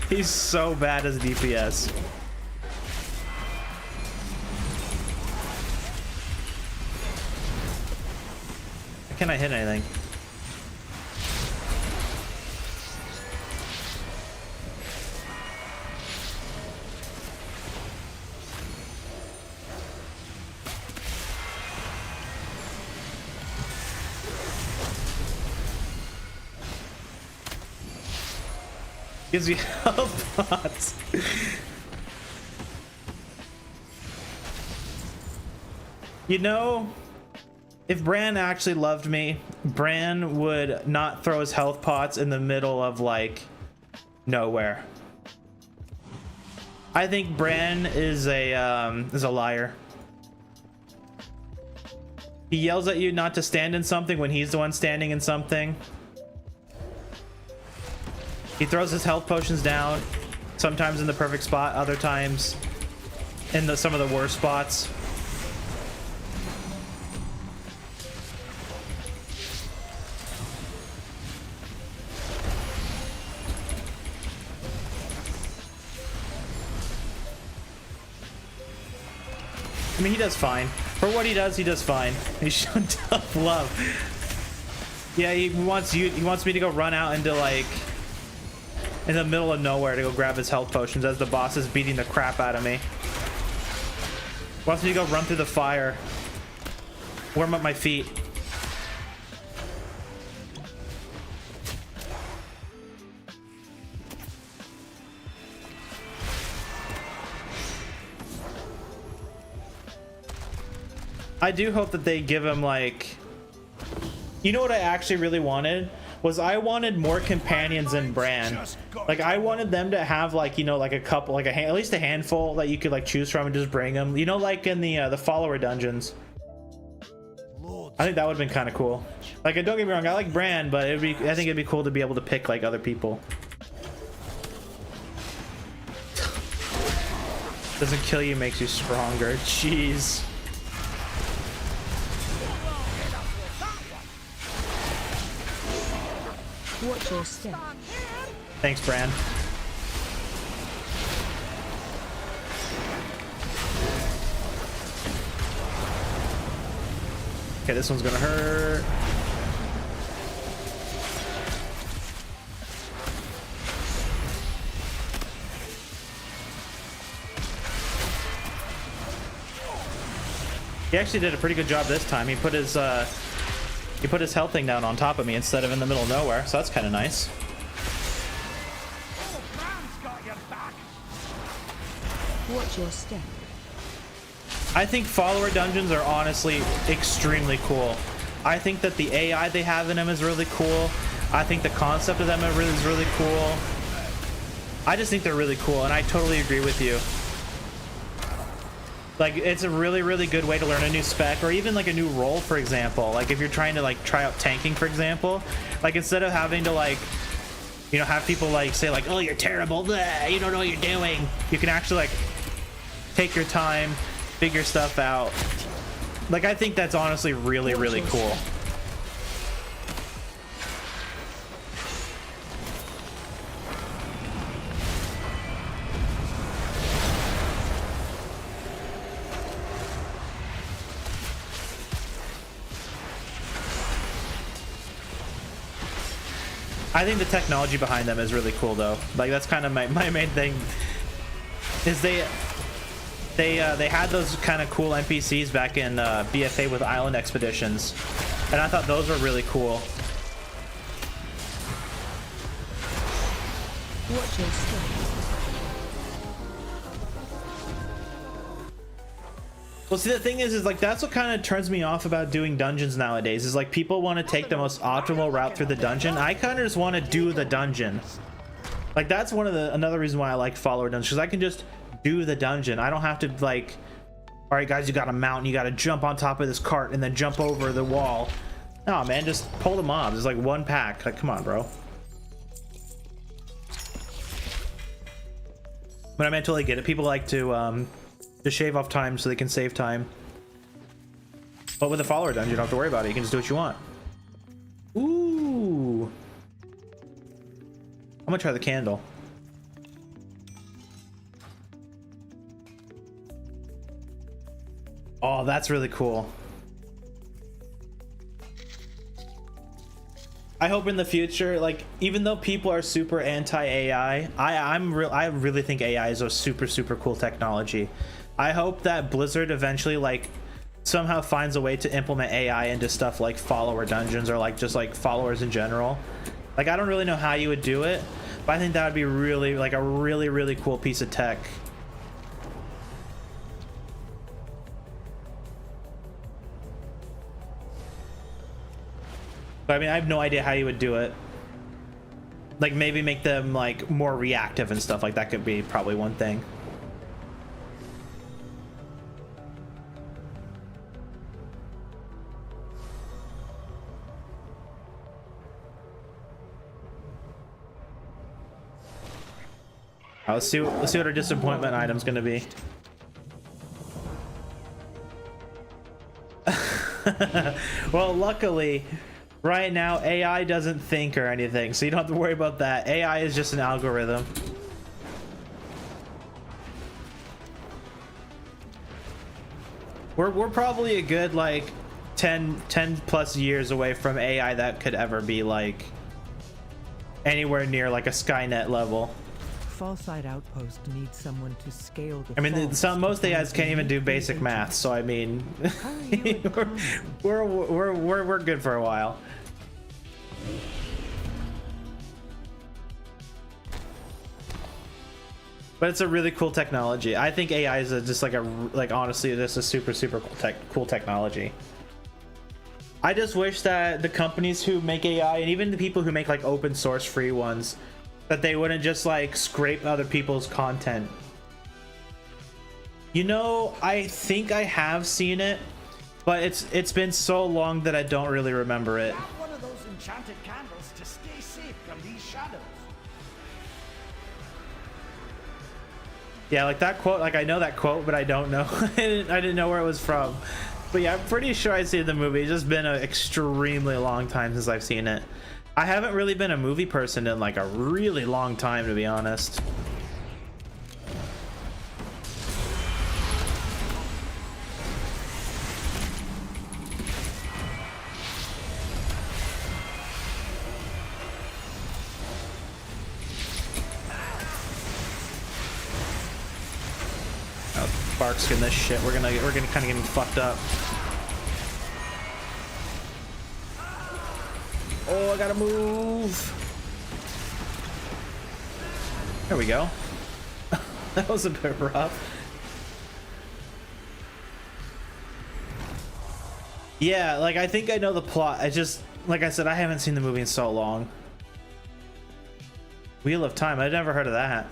He's so bad as DPS. Can I hit anything? Gives you health pots. You know, if Bran actually loved me, Bran would not throw his health pots in the middle of like nowhere. I think Bran is a liar. He yells at you not to stand in something when he's the one standing in something. He throws his health potions down, sometimes in the perfect spot, other times in some of the worst spots. I mean, he does fine. For what he does fine. He's shown tough love. Yeah, he wants me to go run out into like in the middle of nowhere to go grab his health potions as the boss is beating the crap out of me. Wants me to go run through the fire. Warm up my feet. I do hope that they give him like, you know what I actually really wanted was I wanted more companions in Bran. Like I wanted them to have like, you know, like a couple, like at least a handful that you could like choose from and just bring them, you know, like in the follower dungeons. I think that would have been kind of cool. Like, don't get me wrong, I like Bran, but I think it'd be cool to be able to pick like other people. Doesn't kill you, makes you stronger. Jeez. Watch your step. Thanks, Bran. Okay, this one's gonna hurt. He actually did a pretty good job this time. He put his health thing down on top of me instead of in the middle of nowhere, so that's kind of nice. Watch your step. I think follower dungeons are honestly extremely cool. I think that the AI they have in them is really cool. I think the concept of them is really cool. I just think they're really cool, and I totally agree with you. Like, it's a really good way to learn a new spec, or even like a new role, for example. Like if you're trying to like try out tanking, for example, like instead of having to like, you know, have people like say like, oh, you're terrible, blah, you don't know what you're doing, you can actually like take your time, figure stuff out. Like, I think that's honestly really cool. I think the technology behind them is really cool, though. Like, that's kind of my main thing. Is they had those kind of cool NPCs back in BFA with Island Expeditions, and I thought those were really cool. Watch your step. Well, see, the thing is like that's what kind of turns me off about doing dungeons nowadays. Is like people want to take the most optimal route through the dungeon. I kind of just want to do the dungeon. Like that's one of the another reason why I like follower dungeons, because I can just do the dungeon. I don't have to like, all right, guys, you got a mountain, you got to jump on top of this cart and then jump over the wall. No, man, just pull the mobs. It's like one pack. Like, come on, bro. But I mean, I totally get it. People like to shave off time so they can save time. But with a follower dungeon, you don't have to worry about it. You can just do what you want. Ooh. I'm gonna try the candle. Oh, that's really cool. I hope in the future, like, even though people are super anti-AI, I really think AI is a super cool technology. I hope that Blizzard eventually like somehow finds a way to implement AI into stuff like follower dungeons or like just like followers in general. Like, I don't really know how you would do it, but I think that would be really like a really cool piece of tech. But I mean, I have no idea how you would do it. Like, maybe make them like more reactive and stuff like that could be probably one thing. Let's see what our disappointment item's gonna be. Well, luckily, right now AI doesn't think or anything, so you don't have to worry about that. AI is just an algorithm. We're probably a good like 10 plus years away from AI that could ever be like anywhere near like a Skynet level. Fallside Outpost needs someone to scale the. I mean, most AIs can't even do basic math, so I mean, we're good for a while. But it's a really cool technology. I think AI is just like honestly, this is super cool technology. I just wish that the companies who make AI and even the people who make like open source free ones, that they wouldn't just like scrape other people's content. You know, I think I have seen it, but it's been so long that I don't really remember it. One of those enchanted candles to stay safe from these shadows. Yeah, like that quote, like I know that quote, but I don't know. I didn't know where it was from. But yeah, I'm pretty sure I've seen the movie. It's just been an extremely long time since I've seen it. I haven't really been a movie person in like a really long time, to be honest. Oh, Bark's getting this shit. We're gonna kind of getting fucked up. Oh, I gotta move. There we go. That was a bit rough. Yeah, like I think I know the plot. I just, like I said, I haven't seen the movie in so long. Wheel of Time. I'd never heard of that.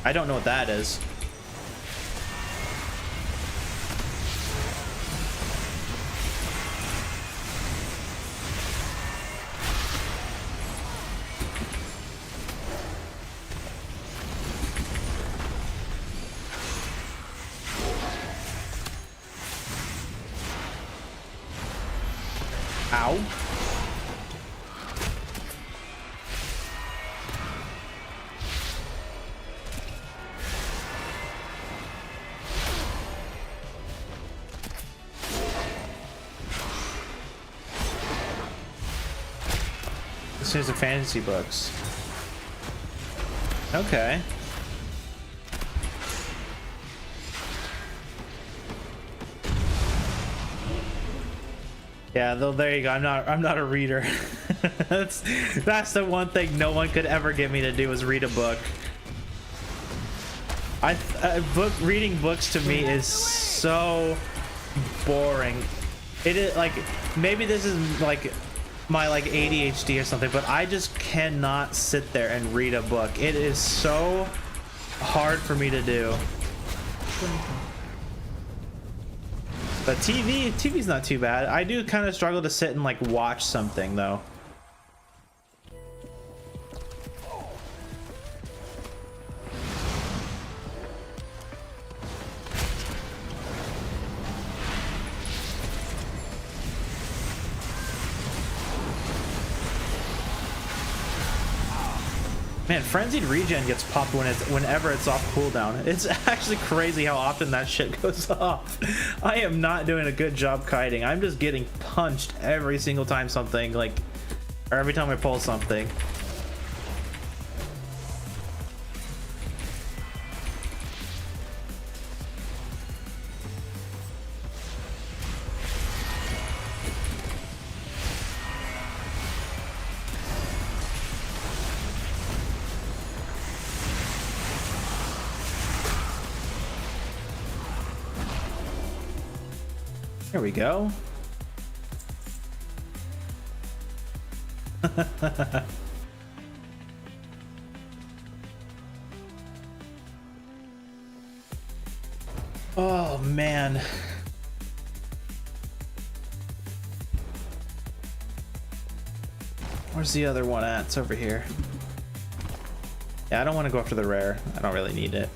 I don't know what that is. Ow. This is the fantasy books. Okay. Yeah, though, there you go. I'm not a reader. that's the one thing no one could ever get me to do is read a book. Reading books to me is so boring. It is like, maybe this is like my like ADHD or something, but I just cannot sit there and read a book. It is so hard for me to do. But TV's not too bad. I do kind of struggle to sit and like watch something though. Man, frenzied regen gets popped whenever it's off cooldown. It's actually crazy how often that shit goes off. I am not doing a good job kiting. I'm just getting punched every single time something like, or every time I pull something. There we go. Oh man. Where's the other one at? It's over here. Yeah, I don't want to go after the rare. I don't really need it.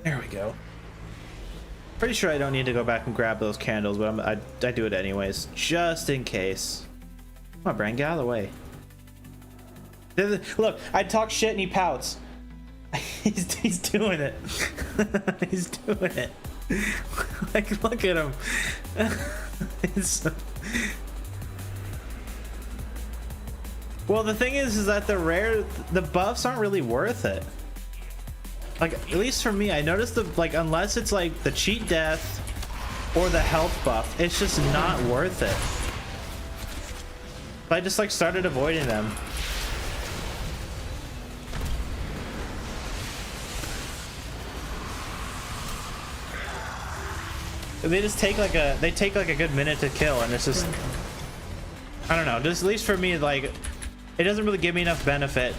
There we go. Pretty sure I don't need to go back and grab those candles, but I do it anyways, just in case. Come on, Brian, get out of the way. Look, I talk shit and he pouts. He's doing it. He's doing it. Like, look at him. Well, the thing is that the buffs aren't really worth it. Like, at least for me, I noticed like, unless it's like the cheat death or the health buff, it's just not worth it. I just like started avoiding them. They just take like a good minute to kill, and it's just, I don't know, just at least for me, like, it doesn't really give me enough benefit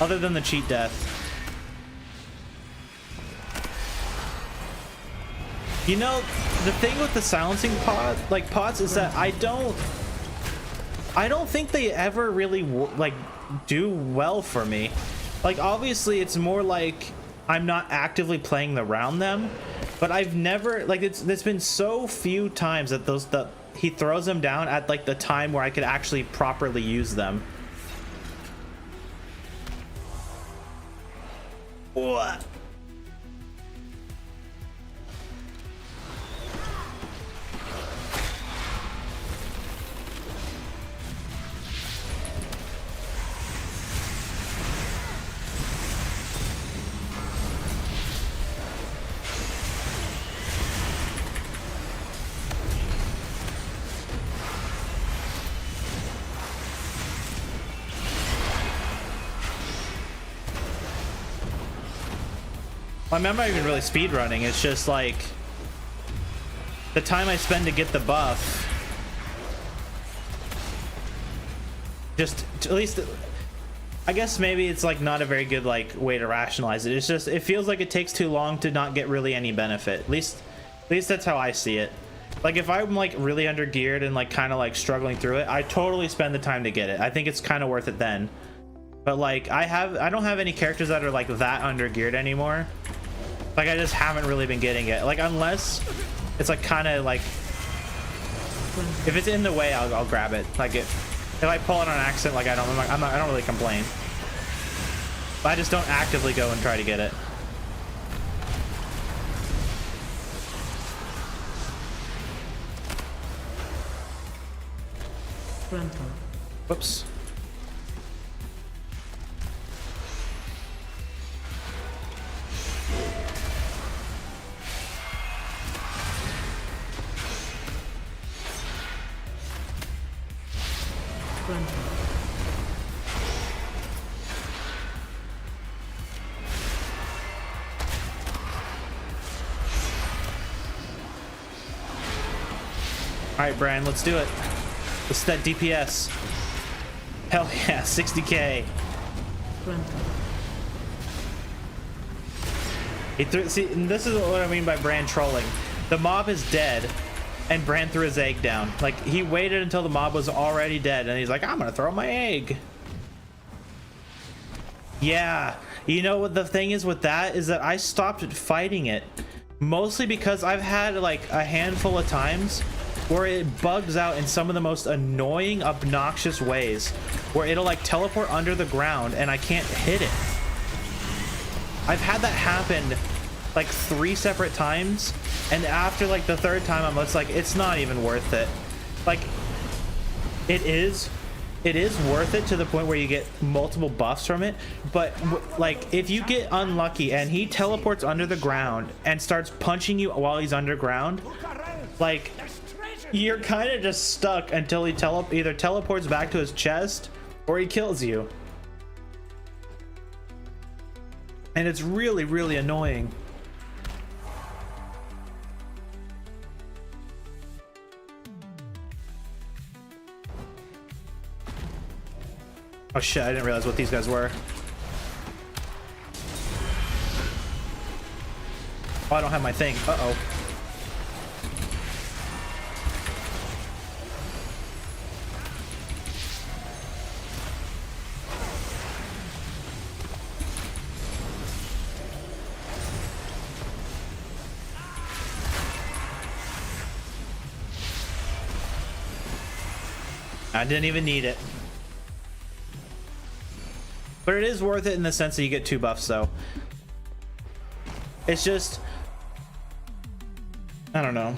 other than the cheat death. You know, the thing with the silencing pots is that I don't think they ever really like do well for me. Like, obviously it's more like I'm not actively playing around them, but I've never, like, there's been so few times that he throws them down at like the time where I could actually properly use them. What? I'm not even really speed running. It's just like the time I spend to get the buff. Just at least, I guess maybe it's like not a very good like way to rationalize it. It's just, it feels like it takes too long to not get really any benefit. At least that's how I see it. Like, if I'm like really under geared and like kind of like struggling through it, I totally spend the time to get it. I think it's kind of worth it then. But like, I don't have any characters that are like that under geared anymore. Like, I just haven't really been getting it. Like, unless it's like kind of like, if it's in the way, I'll grab it. Like, if I pull it on accident, like I don't really complain. But I just don't actively go and try to get it. Frontal. Whoops. Frontal. All right, Brian, let's do it. Let's that DPS. Hell yeah, 60k. Frontal. See, and this is what I mean by Bran trolling. The mob is dead, and Bran threw his egg down. Like, he waited until the mob was already dead, and he's like, I'm gonna throw my egg. Yeah, you know what the thing is with that is that I stopped fighting it. Mostly because I've had like a handful of times where it bugs out in some of the most annoying, obnoxious ways, where it'll like teleport under the ground and I can't hit it. I've had that happen like 3 separate times, and after like the 3rd time I'm just like, it's not even worth it. Like, it is worth it to the point where you get multiple buffs from it, but like if you get unlucky and he teleports under the ground and starts punching you while he's underground, like, you're kind of just stuck until he either teleports back to his chest or he kills you. And it's really, really annoying. Oh shit, I didn't realize what these guys were. Oh, I don't have my thing. Uh-oh. I didn't even need it. But it is worth it in the sense that you get 2 buffs, though. It's just, I don't know.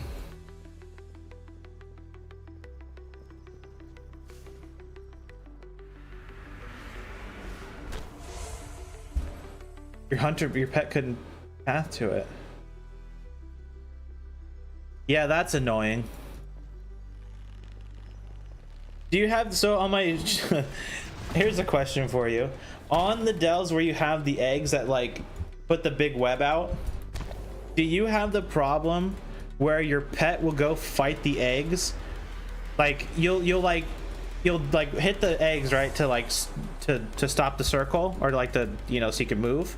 Your pet couldn't path to it. Yeah, that's annoying. Do you have, so on my, here's a question for you. On the delves where you have the eggs that like put the big web out, do you have the problem where your pet will go fight the eggs? Like you'll hit the eggs, right, to like to stop the circle, or like the, you know, so you can move.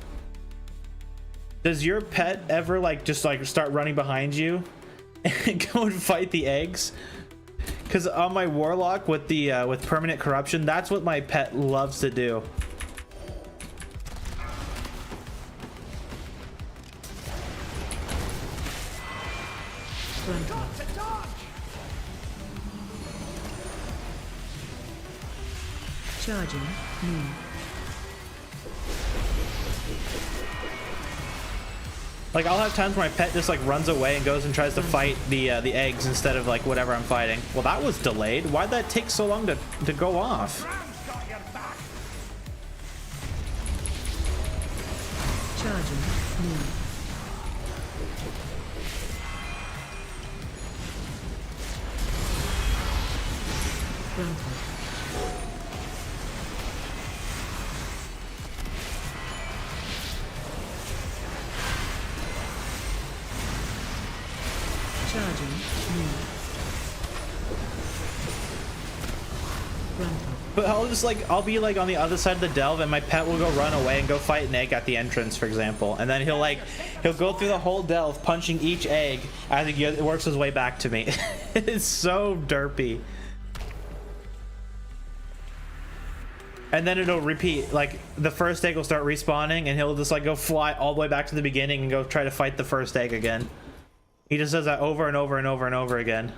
Does your pet ever like just like start running behind you and go and fight the eggs? Because on my warlock with the with permanent corruption, that's what my pet loves to do. Charging. Like, I'll have times where my pet just like runs away and goes and tries to fight the eggs instead of like whatever I'm fighting. Well, that was delayed. Why'd that take so long to go off? Charging. Frontal. Charging. But I'll be like on the other side of the delve, and my pet will go run away and go fight an egg at the entrance, for example, and then he'll go through the whole delve punching each egg as he works his way back to me. It's so derpy. And then it'll repeat, like the first egg will start respawning and he'll just like go fly all the way back to the beginning and go try to fight the first egg again. He just does that over and over and over and over again.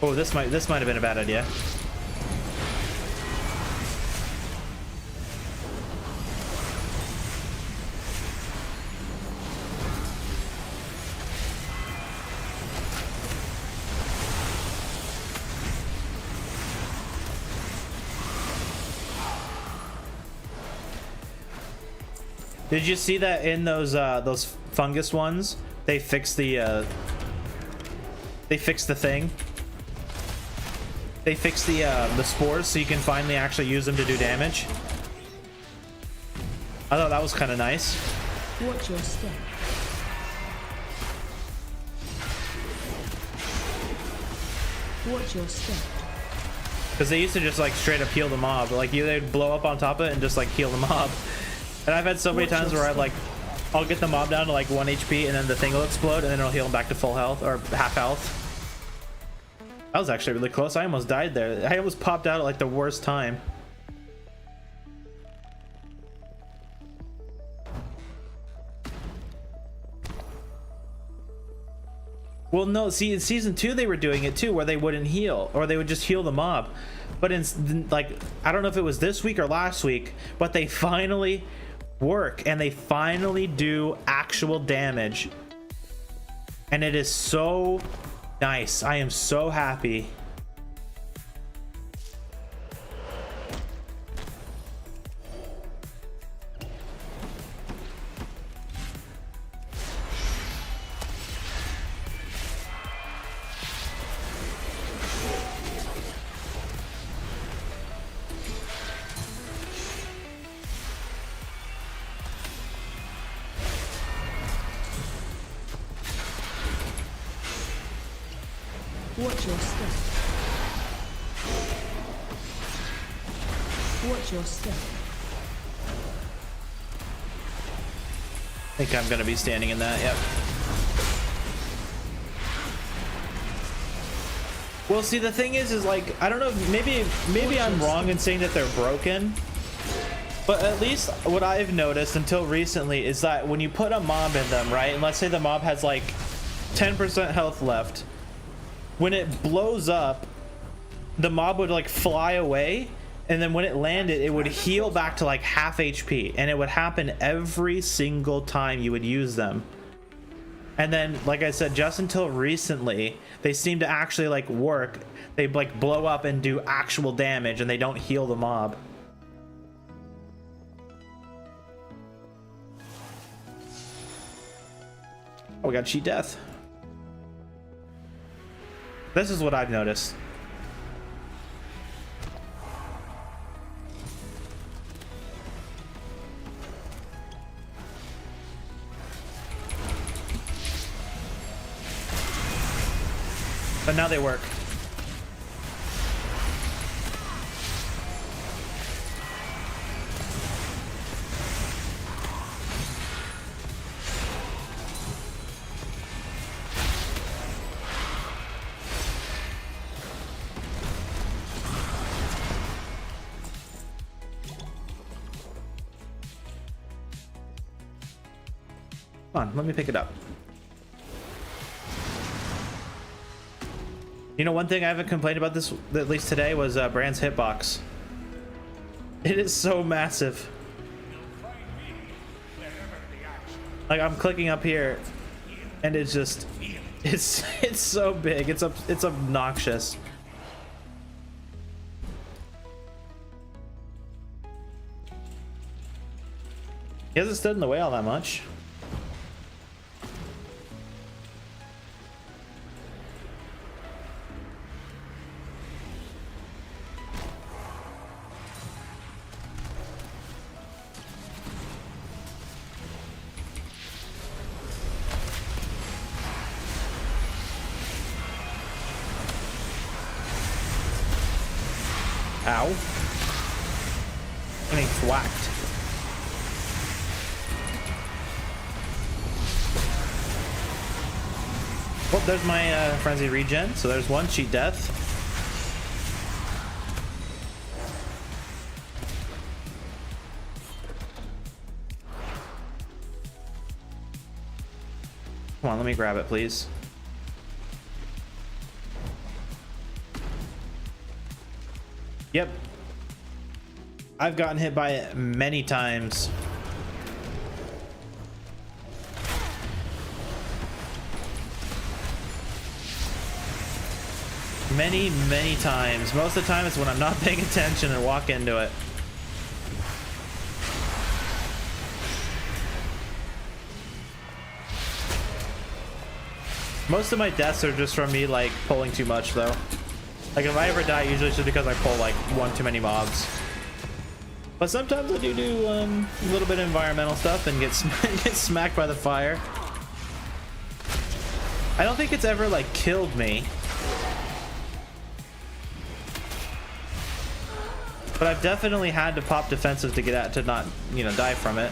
Oh, this might have been a bad idea. Did you see that in those fungus ones? They fixed the thing. They fixed the spores so you can finally actually use them to do damage. I thought that was kind of nice. Watch your step. Watch your step. Because they used to just like straight up heal the mob. Like they'd blow up on top of it and just like heal the mob. And I've had so many times where I'll get the mob down to like 1 HP and then the thing will explode and then it'll heal him back to full health or half health. That was actually really close. I almost died there. I almost popped out at like the worst time. Well, no, see, in season 2 they were doing it too, where they wouldn't heal, or they would just heal the mob. But in like, I don't know if it was this week or last week, but they finally work and they finally do actual damage, and it is so nice. I am so happy. Watch your step. Watch your step. I think I'm gonna be standing in that. Yep. Well, see, the thing is like, I don't know, maybe I'm wrong in saying that they're broken, but at least what I've noticed until recently is that when you put a mob in them, right, and let's say the mob has like 10% health left, when it blows up, the mob would like fly away, and then when it landed, it would heal back to like half HP, and it would happen every single time you would use them. And then, like I said, just until recently, they seem to actually like work. They like blow up and do actual damage, and they don't heal the mob. Oh, we got cheat death. This is what I've noticed. But now they work. Come on, let me pick it up. You know, one thing I haven't complained about this, at least today, was Brand's hitbox. It is so massive. Like, I'm clicking up here, and it's just, it's so big. It's obnoxious. He hasn't stood in the way all that much. Ow. Getting thwacked. Well, there's my frenzy regen, so there's one cheat death. Come on, let me grab it, please. Yep. I've gotten hit by it many times. Many times. Most of the time it's when I'm not paying attention and walk into it. Most of my deaths are just from me like pulling too much though. Like if I ever die, usually it's just because I pull like one too many mobs. But sometimes I do a little bit of environmental stuff and get smacked by the fire. I don't think it's ever like killed me. But I've definitely had to pop defensive to get out to not, you know, die from it.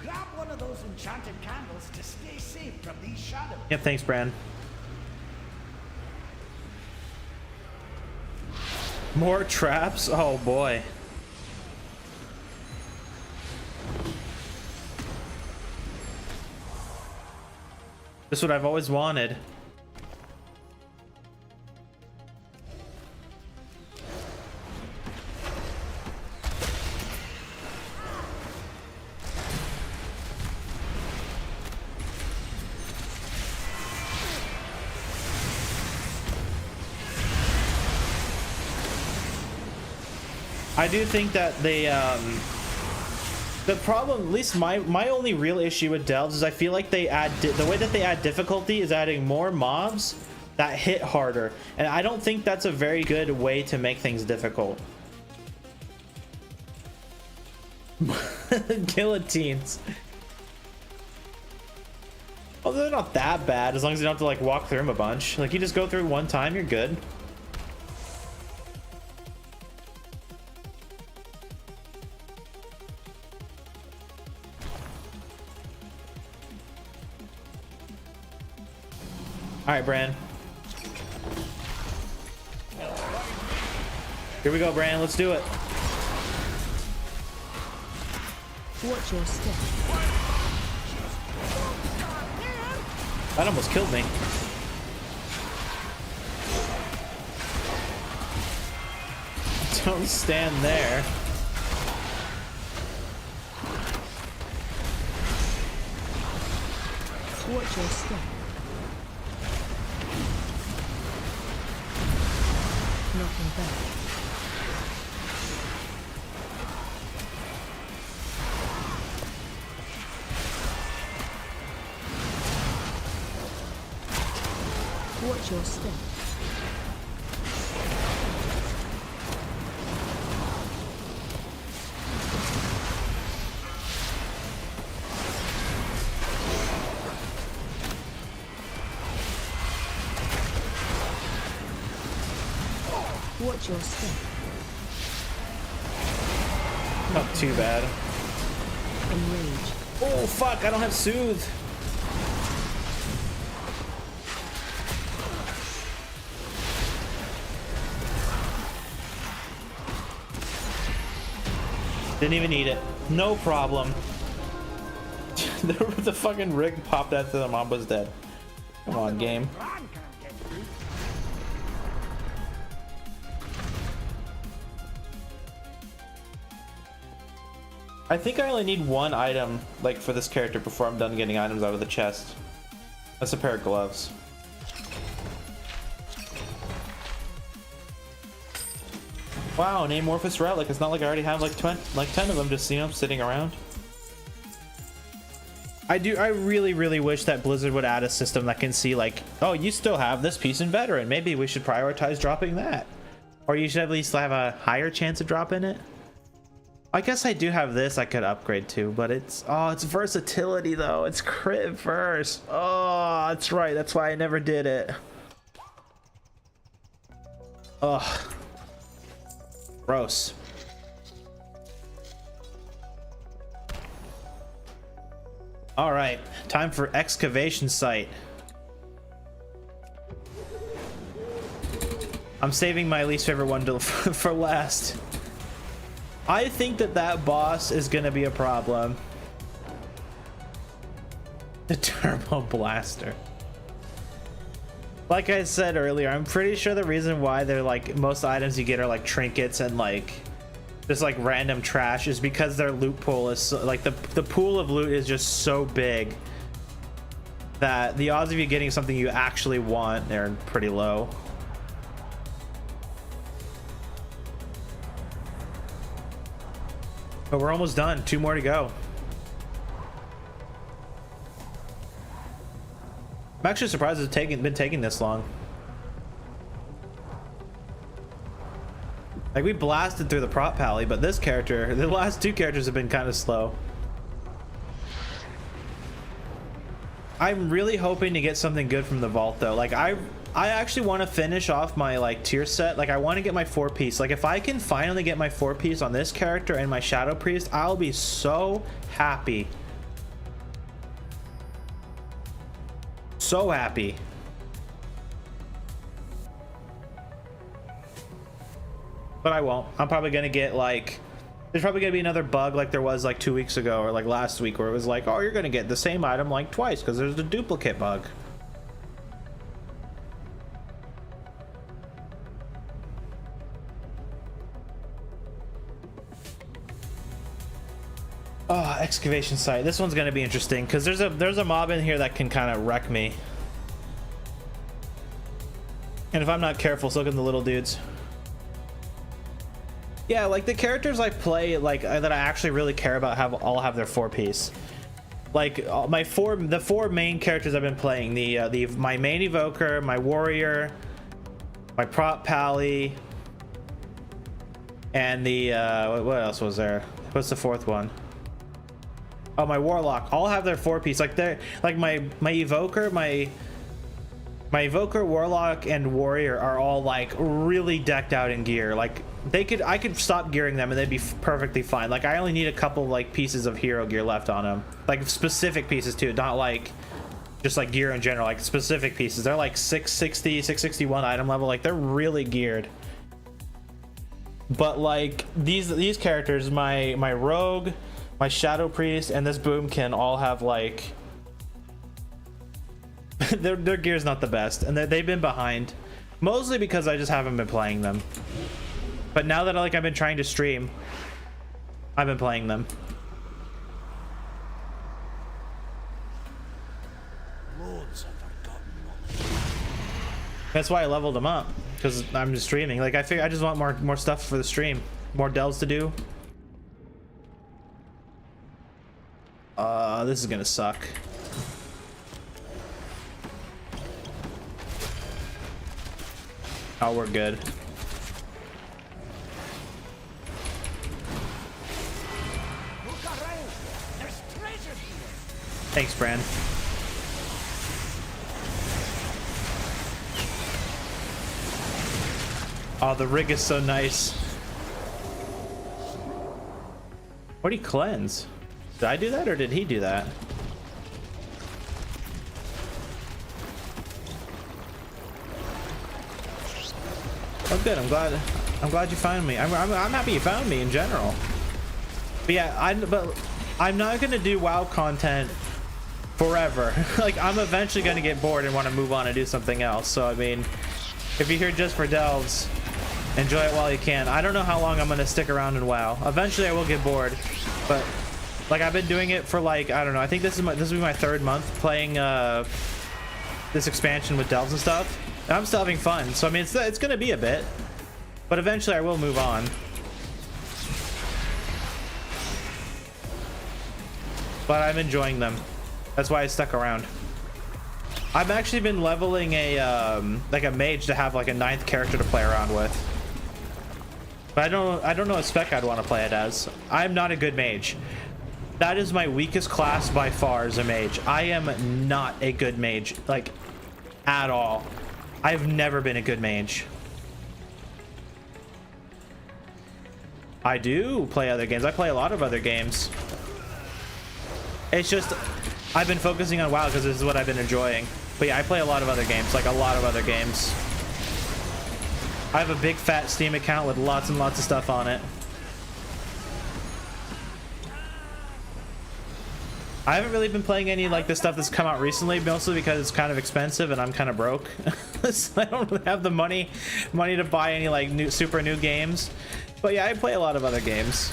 Grab one of those enchanted candles to stay safe from these shadows. Yep, thanks, Bran. More traps? Oh boy. This is what I've always wanted. I do think that they the problem, at least my only real issue with delves is I feel like they add the way that they add difficulty is adding more mobs that hit harder, and I don't think that's a very good way to make things difficult. Guillotines. Oh, they're not that bad as long as you don't have to like walk through them a bunch. Like you just go through one time, you're good. All right, Bran. Here we go, Bran. Let's do it. Watch your step. That almost killed me. Don't stand there. Watch your step. Nothing back. Watch your step. Watch your step. Not too bad. Enrage. Oh fuck! I don't have soothe. Didn't even need it. No problem. The fucking rig popped after the mob was dead. Come on, game. I think I only need one item, like, for this character before I'm done getting items out of the chest. That's a pair of gloves. Wow, an amorphous relic. It's not like I already have like 10 of them just, you know, sitting around. I really wish that Blizzard would add a system that can see like, oh, you still have this piece in veteran. Maybe we should prioritize dropping that. Or you should at least have a higher chance of dropping it. I guess I do have this I could upgrade to, but it's, oh, it's versatility though. It's crit verse. Oh, that's right. That's why I never did it. Ugh. Gross. All right, time for excavation site. I'm saving my least favorite one for last. I think that boss is gonna be a problem. The turbo blaster. Like I said earlier, I'm pretty sure the reason why they're like most items you get are like trinkets and like just like random trash is because their loot pool is so, like the pool of loot is just so big that the odds of you getting something you actually want are pretty low. But we're almost done. 2 more to go. I'm actually surprised it's been taking this long. Like, we blasted through the prop pally, but this character, the last two characters have been kind of slow. I'm really hoping to get something good from the vault though. Like, I actually want to finish off my like tier set. Like, I want to get my 4-piece. Like, if I can finally get my 4-piece on this character and my Shadow Priest, I'll be so happy. So happy. But I won't. I'm probably gonna get like, there's probably gonna be another bug like there was like 2 weeks ago or like last week where it was like, oh, you're gonna get the same item like twice because there's the duplicate bug. Oh, excavation site. This one's gonna be interesting because there's a mob in here that can kind of wreck me. And if I'm not careful, so look at the little dudes. Yeah, like the characters I play, like that I actually really care about, all have their 4-piece. Like the four main characters I've been playing: my main evoker, my warrior, my prop pally, and the what else was there? What's the fourth one? Oh, my warlock. All have their 4-piece. Like they're like my evoker, my evoker, warlock, and warrior are all like really decked out in gear. Like I could stop gearing them and they'd be perfectly fine. Like I only need a couple like pieces of hero gear left on them, like specific pieces too, not like just like gear in general, like specific pieces. They're like 660, 661 item level. Like they're really geared. But like these characters, my rogue, my Shadow Priest, and this Boomkin all have like their gear's not the best, and they've been behind, mostly because I just haven't been playing them. But now that I've been trying to stream, I've been playing them. That's why I leveled them up, because I'm just streaming. Like I figure I just want more stuff for the stream, more delves to do. This is gonna suck. Oh, we're good. Thanks, Bran. Oh, the rig is so nice. What did he cleanse? Did I do that or did he do that? Oh, good. I'm glad you found me. I'm happy you found me in general. But yeah, but I'm not gonna do WoW content forever. Like I'm eventually gonna get bored and want to move on and do something else. So I mean, if you're here just for delves, enjoy it while you can. I don't know how long I'm gonna stick around in WoW. Eventually I will get bored, but like I've been doing it for like, I don't know, I think this will be my 3rd month playing this expansion with delves and stuff, and I'm still having fun. So I mean, it's gonna be a bit, but eventually I will move on. But I'm enjoying them. That's why I stuck around. I've actually been leveling a like a mage to have like a 9th character to play around with. But I don't know what spec I'd want to play it as. I'm not a good mage. That is my weakest class by far as a mage. I am not a good mage, like at all. I've never been a good mage. I do play other games. I play a lot of other games. It's just I've been focusing on WoW because this is what I've been enjoying. But yeah, I play a lot of other games, like a lot of other games. I have a big fat Steam account with lots and lots of stuff on it. I haven't really been playing any like the stuff that's come out recently, mostly because it's kind of expensive and I'm kind of broke. So I don't really have the money to buy any like super new games. But yeah, I play a lot of other games.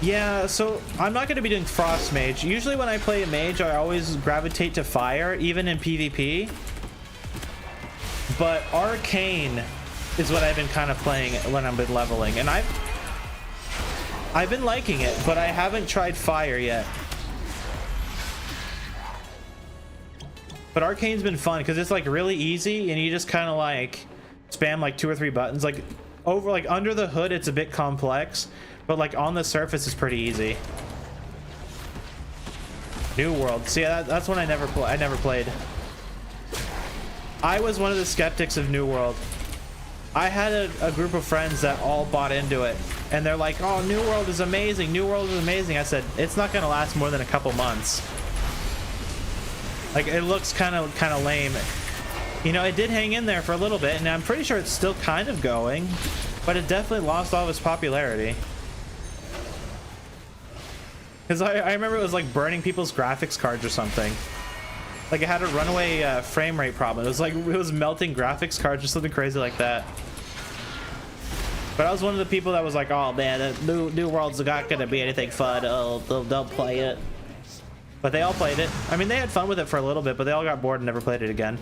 Yeah, so I'm not going to be doing Frost Mage. Usually when I play a mage, I always gravitate to fire, even in PvP. But Arcane is what I've been kind of playing when I've been leveling, and I've been liking it, but I haven't tried fire yet. But Arcane's been fun because it's like really easy and you just kind of like spam like 2 or 3 buttons. Like over, like under the hood, it's a bit complex, but like on the surface, it's pretty easy. New World. See, that's one I never played. I was one of the skeptics of New World. I had a group of friends that all bought into it, and they're like, "Oh, New World is amazing. New World is amazing." I said, "It's not going to last more than a couple months. Like, it looks kind of lame." You know, it did hang in there for a little bit, and I'm pretty sure it's still kind of going, but it definitely lost all of its popularity. Because I remember it was like burning people's graphics cards or something. Like it had a runaway frame rate problem. It was melting graphics cards or something crazy like that. But I was one of the people that was like, "Oh man, New World's not gonna be anything fun. Oh, they'll play it." But they all played it. I mean, they had fun with it for a little bit, but they all got bored and never played it again.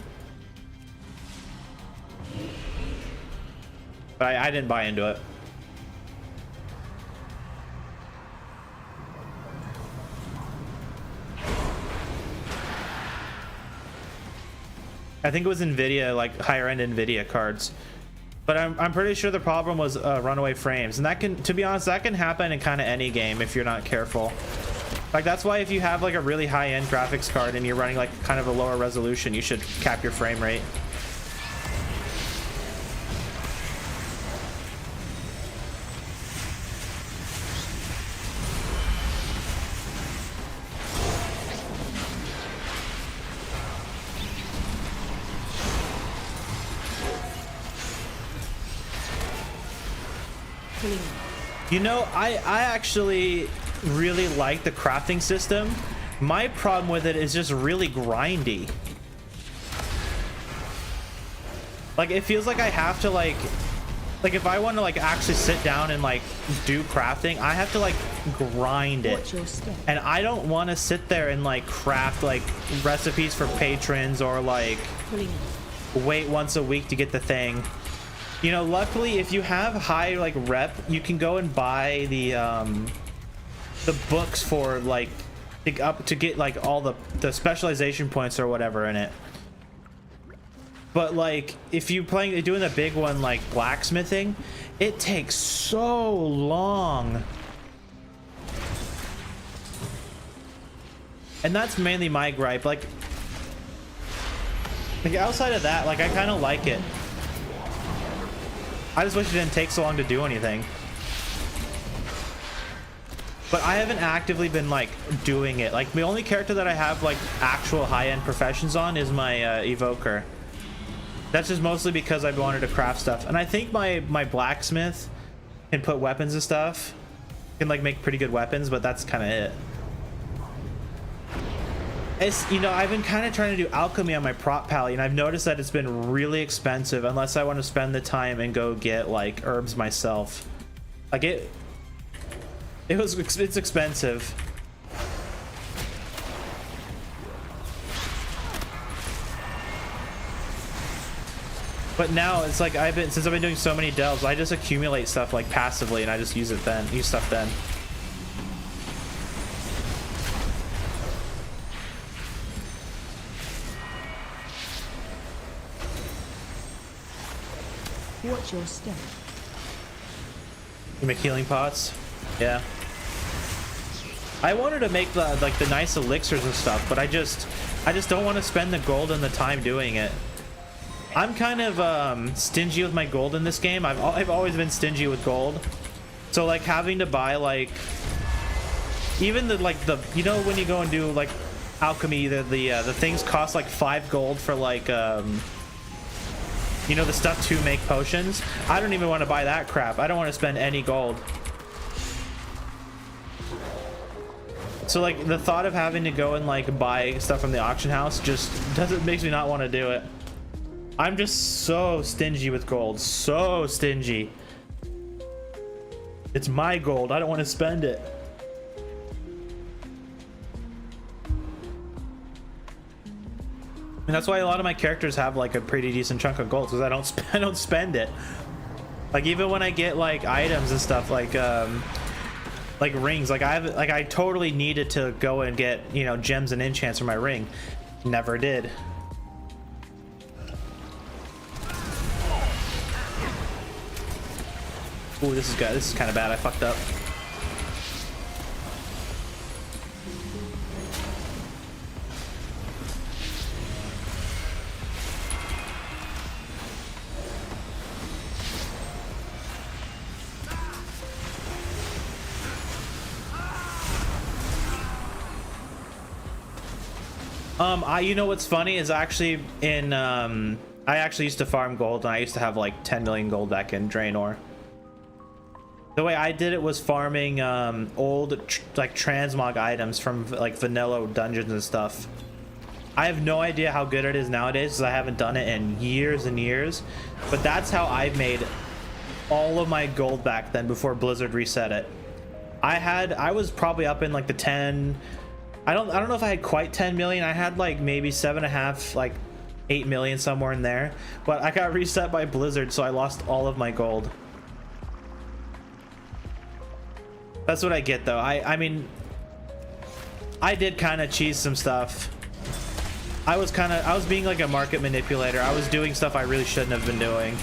But I didn't buy into it. I think it was Nvidia, like higher end Nvidia cards, but I'm pretty sure the problem was runaway frames, and that can, to be honest, that can happen in kind of any game if you're not careful. Like that's why if you have like a really high end graphics card and you're running like kind of a lower resolution, you should cap your frame rate. You know, I actually really like the crafting system. My problem with it is just really grindy. Like it feels like I have to like if I want to like actually sit down and like do crafting, I have to like grind it. And I don't want to sit there and like craft like recipes for patrons or like wait once a week to get the thing. You know, luckily, if you have high like rep, you can go and buy the books for like to get like all the specialization points or whatever in it. But like if you doing the big one like blacksmithing, it takes so long. And that's mainly my gripe. Like outside of that, like I kind of like it. I just wish it didn't take so long to do anything. But I haven't actively been like doing it. Like the only character that I have like actual high-end professions on is my evoker. That's just mostly because I've wanted to craft stuff. And I think my blacksmith can put weapons and stuff. Can like make pretty good weapons, but that's kind of it. It's, you know, I've been kind of trying to do alchemy on my prop pally, and I've noticed that it's been really expensive unless I want to spend the time and go get like herbs myself. Like it's expensive. But now it's like since I've been doing so many delves, I just accumulate stuff like passively, and I just use stuff then. Watch your step. You make healing pots? Yeah. I wanted to make the nice elixirs and stuff, but I just don't want to spend the gold and the time doing it. I'm kind of stingy with my gold in this game. I've always been stingy with gold. So like having to buy like even the you know when you go and do like alchemy, the things cost like 5 gold for like you know, the stuff to make potions. I don't even want to buy that crap. I don't want to spend any gold. So like the thought of having to go and like buy stuff from the auction house just makes me not want to do it. I'm just so stingy with gold. So stingy. It's my gold. I don't want to spend it. And that's why a lot of my characters have like a pretty decent chunk of gold, because I don't spend it. Like even when I get like items and stuff like rings, like I totally needed to go and get, you know, gems and enchants for my ring. Never did. Ooh, this is good. This is kind of bad. I fucked up. You know what's funny is actually in I actually used to farm gold, and I used to have like 10 million gold back in Draenor. The way I did it was farming old like transmog items from like vanilla dungeons and stuff. I have no idea how good it is nowadays because I haven't done it in years and years, but that's how I made all of my gold back then before Blizzard reset it. I was probably up in like the 10. I don't know if I had quite 10 million. I had like maybe 7.5, like 8 million, somewhere in there, but I got reset by Blizzard, so I lost all of my gold. That's what I get though. I mean, I did kind of cheese some stuff. I was being like a market manipulator. I was doing stuff I really shouldn't have been doing.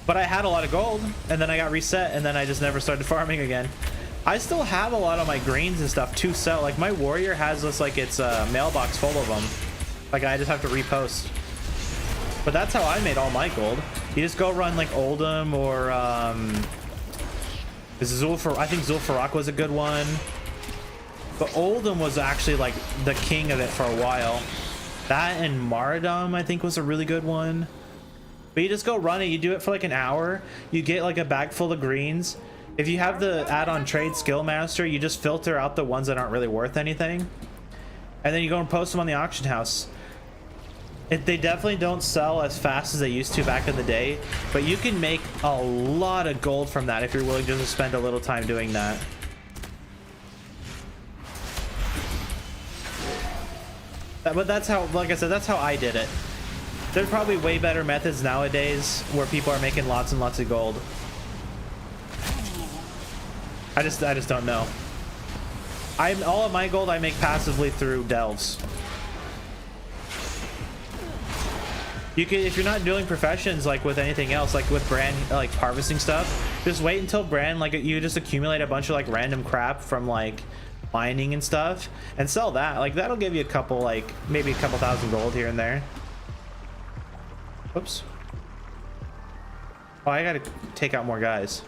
But I had a lot of gold, and then I got reset, and then I just never started farming again. I still have a lot of my greens and stuff to sell. Like my warrior has this like its mailbox full of them. Like I just have to repost. But that's how I made all my gold. You just go run like Oldham or I think Zul'Farrak was a good one. But Oldham was actually like the king of it for a while. That and Maradam I think was a really good one. But you just go run it. You do it for like an hour. You get like a bag full of greens. If you have the add-on trade skill master, you just filter out the ones that aren't really worth anything, and then you go and post them on the auction house. They definitely don't sell as fast as they used to back in the day, but you can make a lot of gold from that if you're willing just to spend a little time doing that. But that's how, like I said, that's how I did it. There's probably way better methods nowadays where people are making lots and lots of gold. I just don't know. All of my gold I make passively through delves. You can, if you're not doing professions like with anything else, like with brand like harvesting stuff, just wait until brand, like you just accumulate a bunch of like random crap from like mining and stuff and sell that. Like that'll give you a couple, like maybe a couple thousand gold here and there. Whoops. Oh, I gotta take out more guys.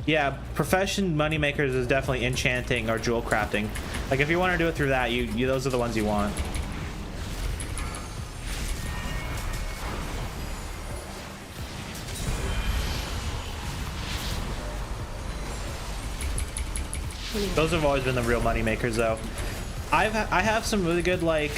Yeah, profession moneymakers is definitely enchanting or jewel crafting. Like if you want to do it through that, you those are the ones you want. Those have always been the real moneymakers, though. I have some really good like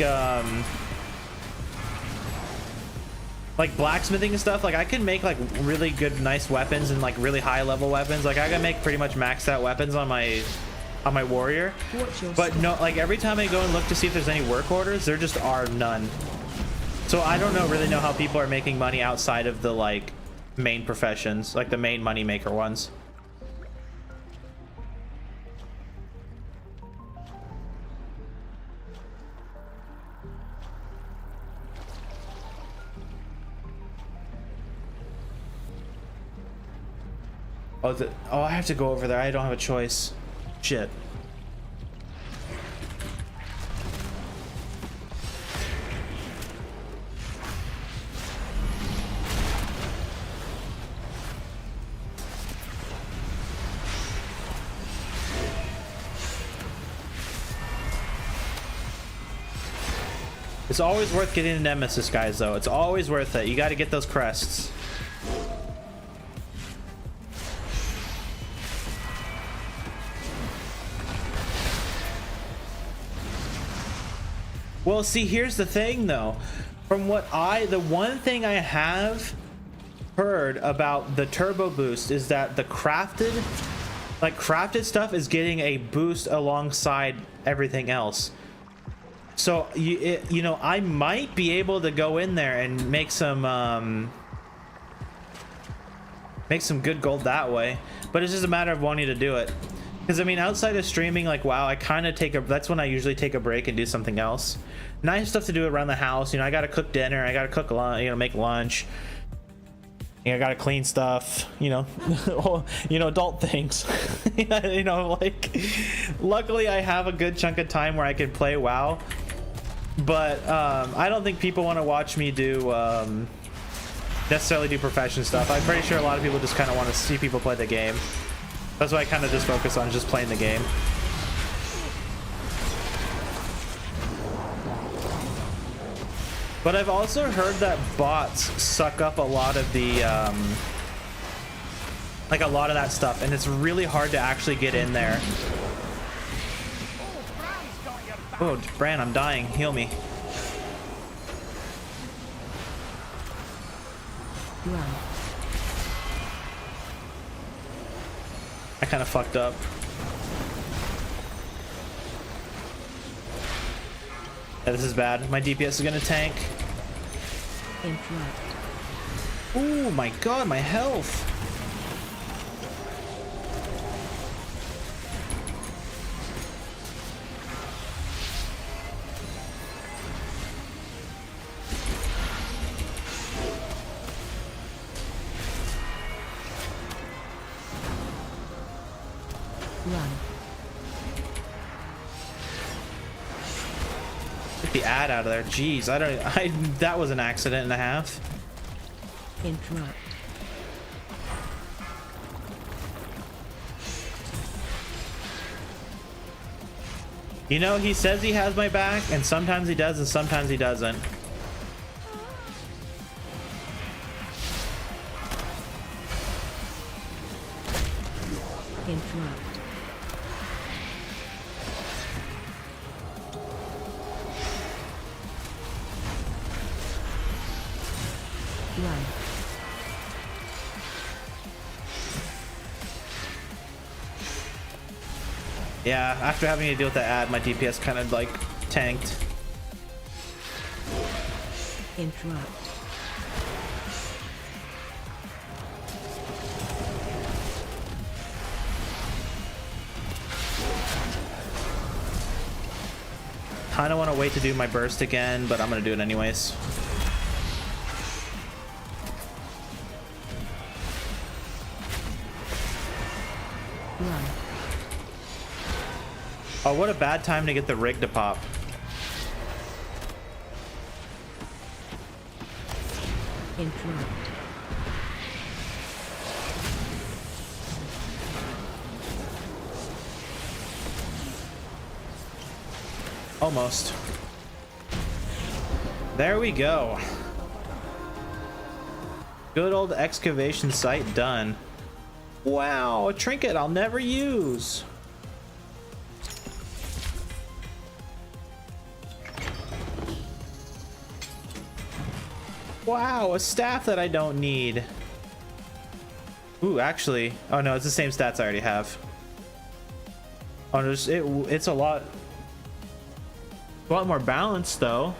blacksmithing and stuff. Like I can make like really good nice weapons and like really high level weapons. Like I can make pretty much maxed out weapons on my warrior, but no, like every time I go and look to see if there's any work orders, there just are none. So I don't really know how people are making money outside of the like main professions, like the main money maker ones. Oh, I have to go over there. I don't have a choice. Shit. It's always worth getting a nemesis, guys, though. It's always worth it. You got to get those crests. Well, see, here's the thing, though. From what the one thing I have heard about the turbo boost is that the crafted stuff is getting a boost alongside everything else. So you know, I might be able to go in there and make some good gold that way, but it's just a matter of wanting to do it. Because I mean, outside of streaming, like WoW, I kind of that's when I usually take a break and do something else. Nice stuff to do around the house. You know, I gotta cook dinner, I gotta cook lunch, you know, make lunch. You know, I gotta clean stuff. You know, you know, adult things. You know, like, luckily I have a good chunk of time where I can play WoW. But I don't think people want to watch me do necessarily do profession stuff. I'm pretty sure a lot of people just kind of want to see people play the game. That's why I kind of just focus on just playing the game. But I've also heard that bots suck up a lot of the like a lot of that stuff, and it's really hard to actually get in there. Oh, Bran, I'm dying. Heal me. Run. I kind of fucked up. Yeah, this is bad. My DPS is gonna tank. Interrupt. Oh my god, my health. Run. Get the ad out of there. Jeez, that was an accident and a half. Interrupt. You know, he says he has my back, and sometimes he does and sometimes he doesn't. Interrupt. Run. Yeah, after having to deal with the ad, my DPS kind of like tanked. Interrupt. Kind of want to wait to do my burst again, but I'm going to do it anyways. Run. Oh, what a bad time to get the rig to pop. Interrupt. Almost. There we go. Good old excavation site done. Wow, a trinket I'll never use. Wow, a staff that I don't need. Ooh, actually, oh no, it's the same stats I already have. Oh, it's a lot more balanced though.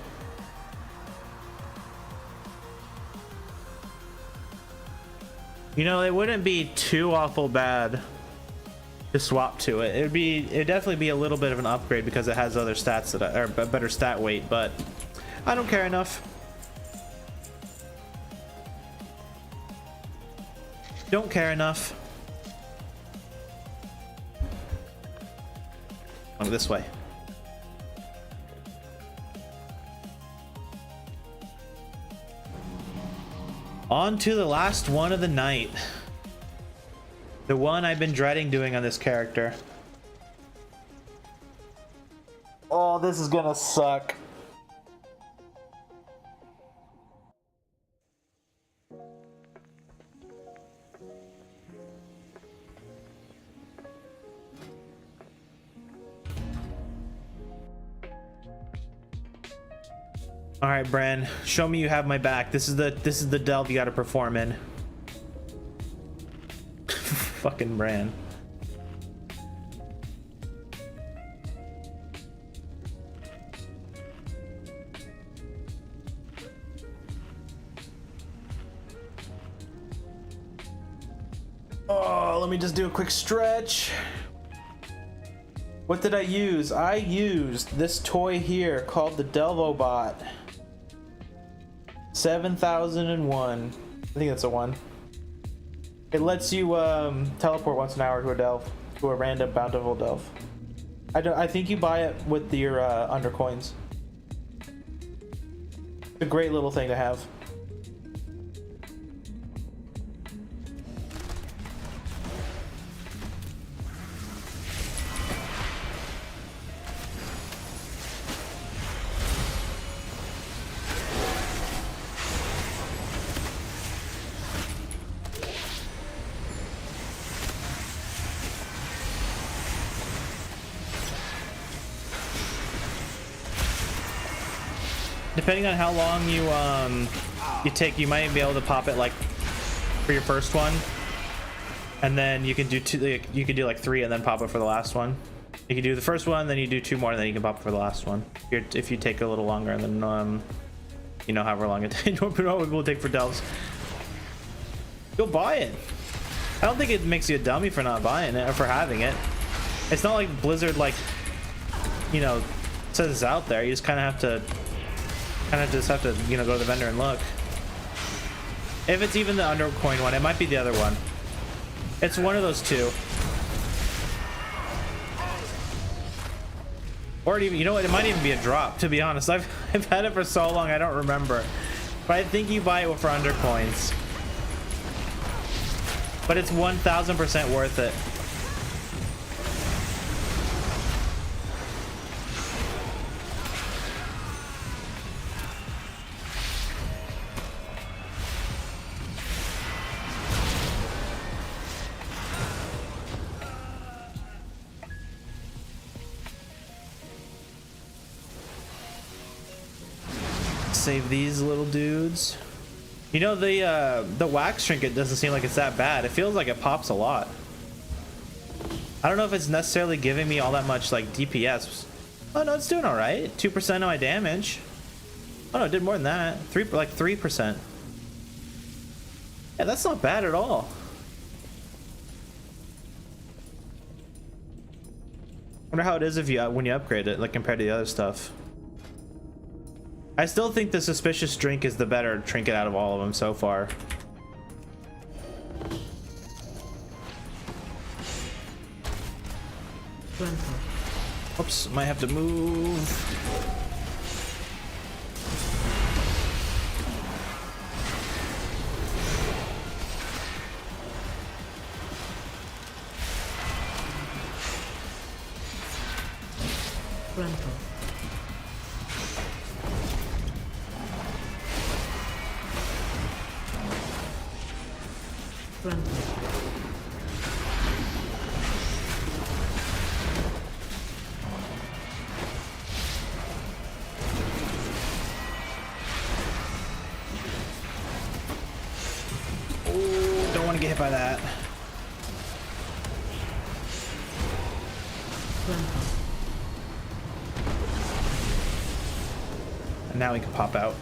You know, it wouldn't be too awful bad to swap to it. It'd definitely be a little bit of an upgrade because it has other stats that are a better stat weight, but I don't care enough. Don't care enough. Oh, this way. On to the last one of the night. The one I've been dreading doing on this character. Oh, this is gonna suck. All right, Bran, show me you have my back. This is the delve you got to perform in. Fucking Bran. Oh, let me just do a quick stretch. What did I use? I used this toy here called the Delvobot. 7001. I think that's a 1. It lets you teleport once an hour to a delve, to a random bountiful delve. I think you buy it with your undercoins. It's a great little thing to have. Depending on how long you take, you might be able to pop it like for your first one, and then you can do two. Like, you can do like 3 and then pop it for the last one. You can do the first one, then you do 2 more, and then you can pop it for the last one. If you take a little longer, and then you know, however long it will take for delves. Go buy it. I don't think it makes you a dummy for not buying it or for having it. It's not like Blizzard, like, you know, says it's out there. You just kind of have to. Just have to, you know, go to the vendor and look. If it's even the undercoin one, it might be the other one. It's one of those two. Or even, you know what, it might even be a drop, to be honest. I've had it for so long I don't remember. But I think you buy it for undercoins. But it's 1000% worth it. Save these little dudes. You know, the wax trinket doesn't seem like it's that bad. It feels like it pops a lot. I don't know if it's necessarily giving me all that much like DPS. Oh no, it's doing all right. 2% of my damage. Oh no, it did more than that. 3%. Yeah, that's not bad at all. Wonder how it is if you when you upgrade it, like compared to the other stuff. I still think the suspicious drink is the better trinket out of all of them so far. Oops, might have to move. Frontal. Oh, don't want to get hit by that. And now we can pop out.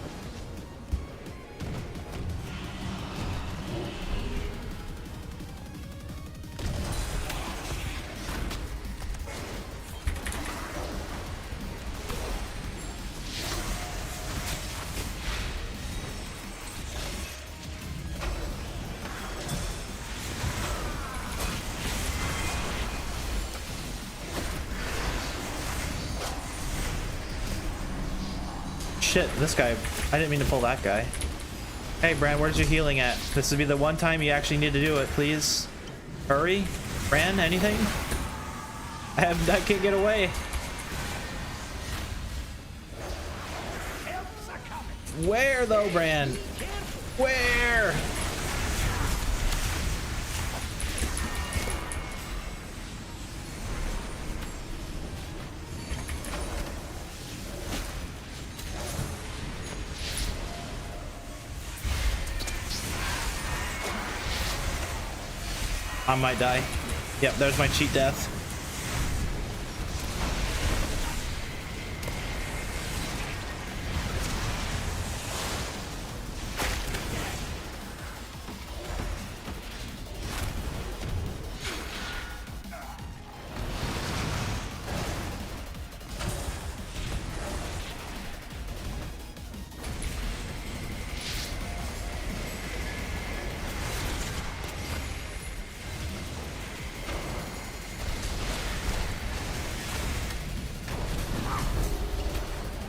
Shit, this guy. I didn't mean to pull that guy. Hey, Bran, where's your healing at? This would be the one time you actually need to do it, please. Hurry. Bran, anything? I can't get away. Where though, Bran? Where? I might die. Yep, there's my cheat death.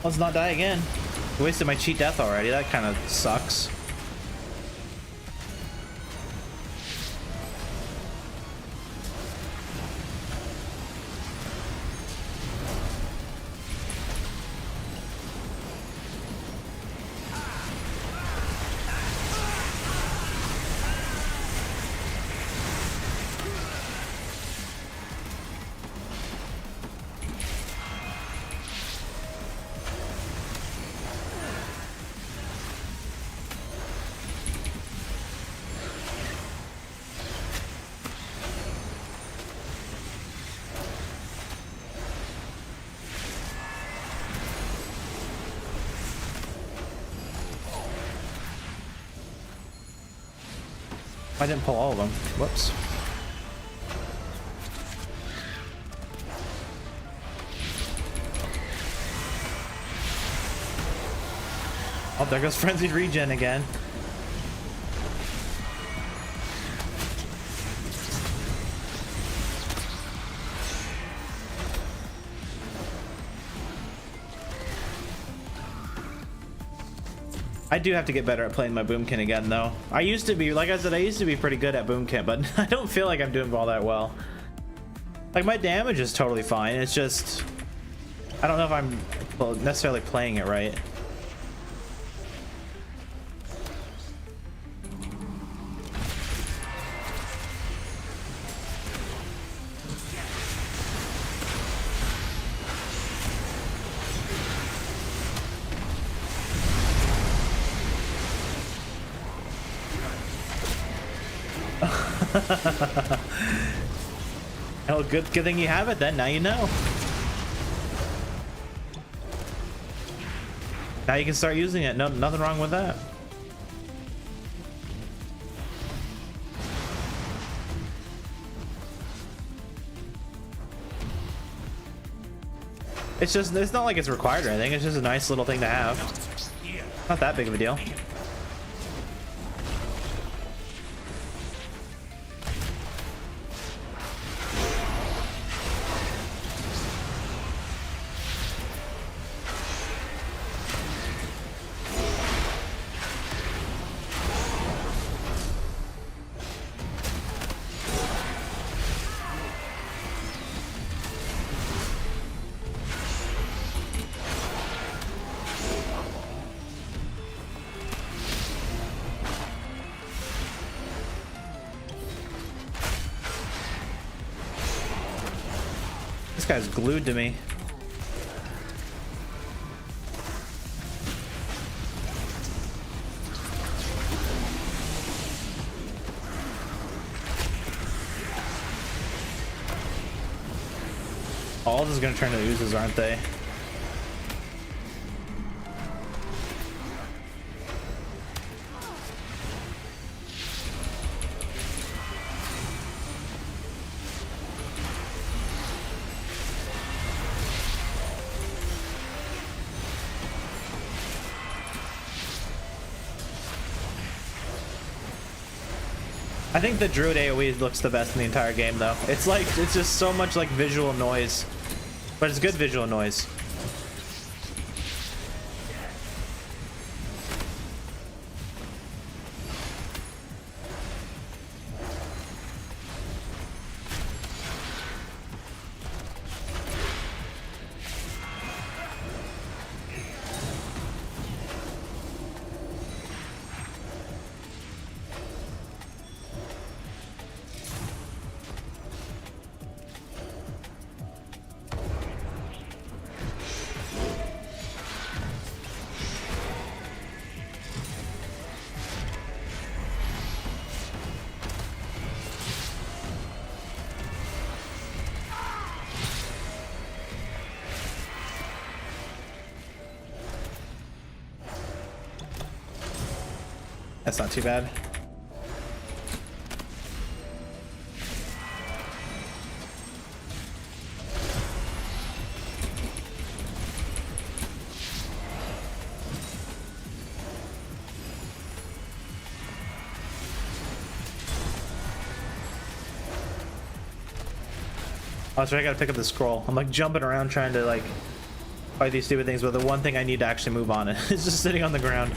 Let's not die again. I wasted my cheat death already. That kind of sucks. I didn't pull all of them. Whoops. Oh, there goes Frenzied Regen again. I do have to get better at playing my Boomkin again, though. I used to be, like I said, I used to be pretty good at Boomkin, but I don't feel like I'm doing all that well. Like, my damage is totally fine. It's just, I don't know if I'm necessarily playing it right. Oh, good thing you have it then. Now you know. Now you can start using it. No, nothing wrong with that. It's just, it's not like it's required or anything. It's just a nice little thing to have. Not that big of a deal. This guy's glued to me. All this is gonna turn to oozes, aren't they? I think the Druid AoE looks the best in the entire game, though. It's like, it's just so much like visual noise, but it's good visual noise. That's not too bad. Oh, that's right, I gotta pick up the scroll. I'm like jumping around trying to like fight these stupid things, but the one thing I need to actually move on is just sitting on the ground.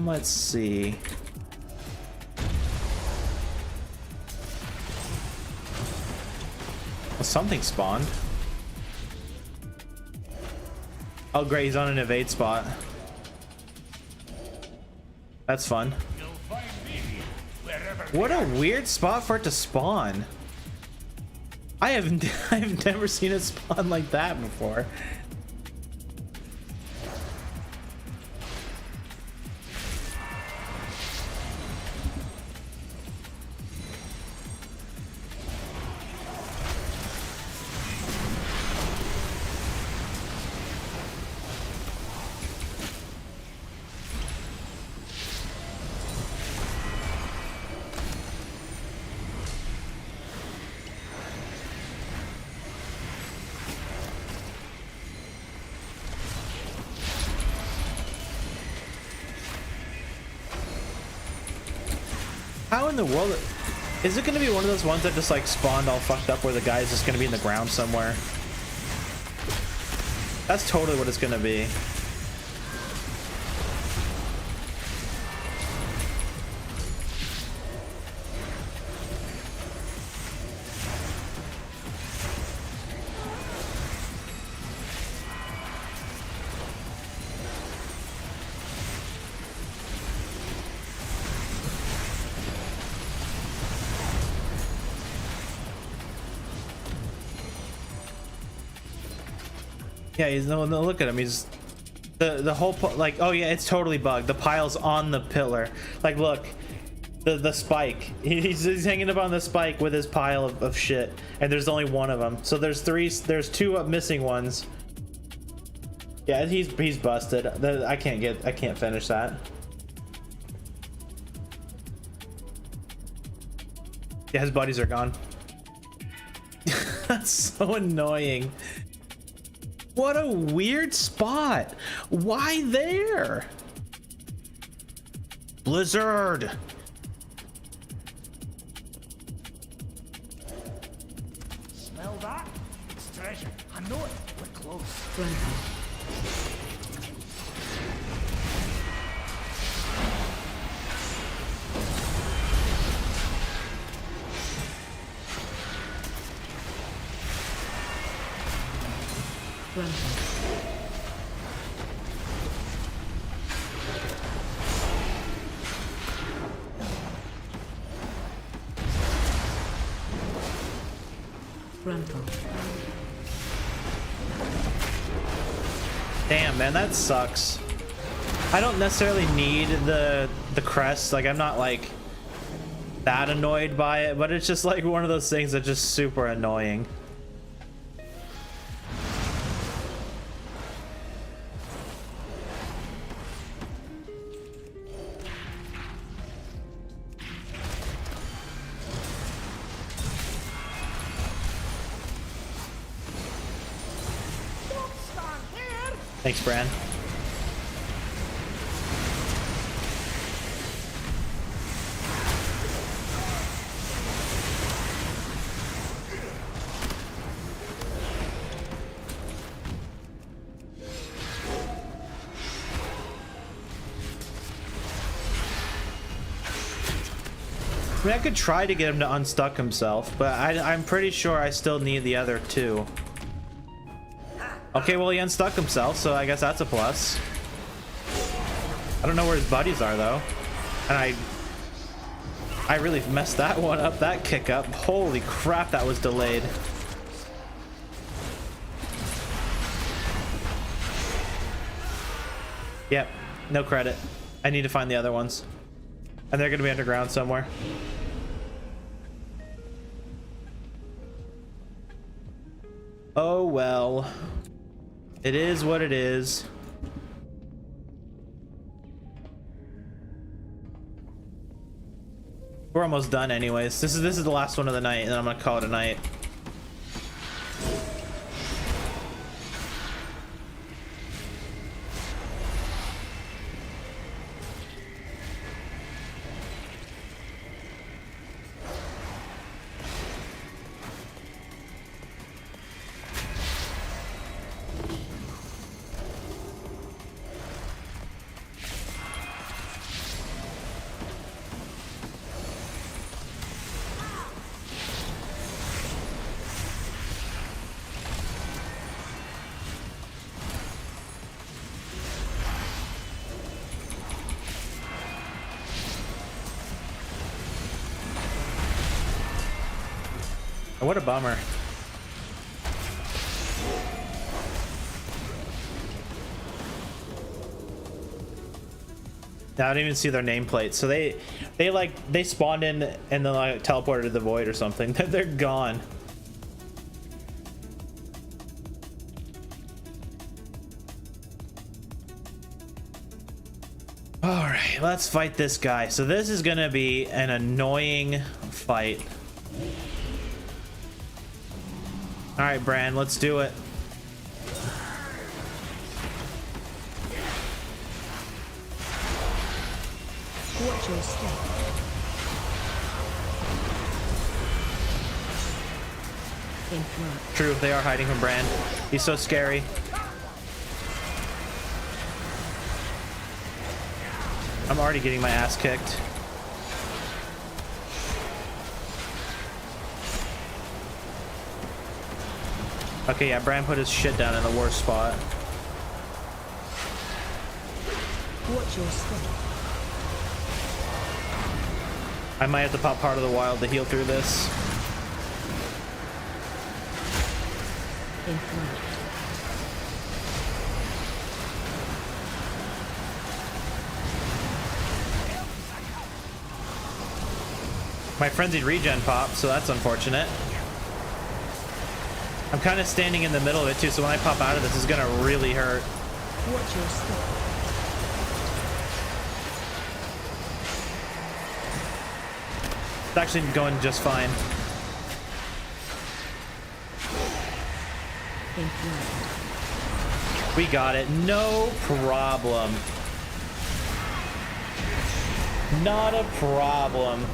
Let's see. Well, something spawned. Oh great, he's on an evade spot. That's fun. You'll find me wherever What a weird spot for it to spawn. I've never seen it spawn like that before. How in the world is it going to be one of those ones that just like spawned all fucked up where the guy's just going to be in the ground somewhere? That's totally what it's going to be. Yeah, he's no, look at him. He's the whole like, oh yeah, it's totally bugged. The pile's on the pillar. Like, look, the spike. He's hanging up on the spike with his pile of shit, and there's only one of them. So there's two missing ones. Yeah, he's busted. I can't finish that. Yeah, his buddies are gone. That's so annoying. What a weird spot. Why there? Blizzard. smell that? It's treasure. I know it. We're close. Damn, man, that sucks. I don't necessarily need the crest. Like, I'm not like that annoyed by it, but it's just like one of those things that's just super annoying. Thanks, Bran. I mean, I could try to get him to unstuck himself, but I'm pretty sure I still need the other two. Okay, well, he unstuck himself, so I guess that's a plus. I don't know where his buddies are, though. And I really messed that one up, that kick up. Holy crap, that was delayed. Yep, no credit. I need to find the other ones. And they're gonna be underground somewhere. Oh, well. It is what it is. We're almost done anyways. This is the last one of the night, and then I'm gonna call it a night. What a bummer. I don't even see their nameplate. So they spawned in and then like teleported to the void or something. They're gone. All right, let's fight this guy. So this is gonna be an annoying fight. All right, Bran, let's do it. Watch your step. Interrupt. True, they are hiding from Bran. He's so scary. I'm already getting my ass kicked. Okay, yeah, Bran put his shit down in the worst spot. Watch your step. I might have to pop part of the wild to heal through this. Interrupt. My frenzied regen popped, so that's unfortunate. I'm kind of standing in the middle of it too, so when I pop out of this, it's gonna really hurt. Watch your step. It's actually going just fine. Interrupt. We got it. No problem. Not a problem.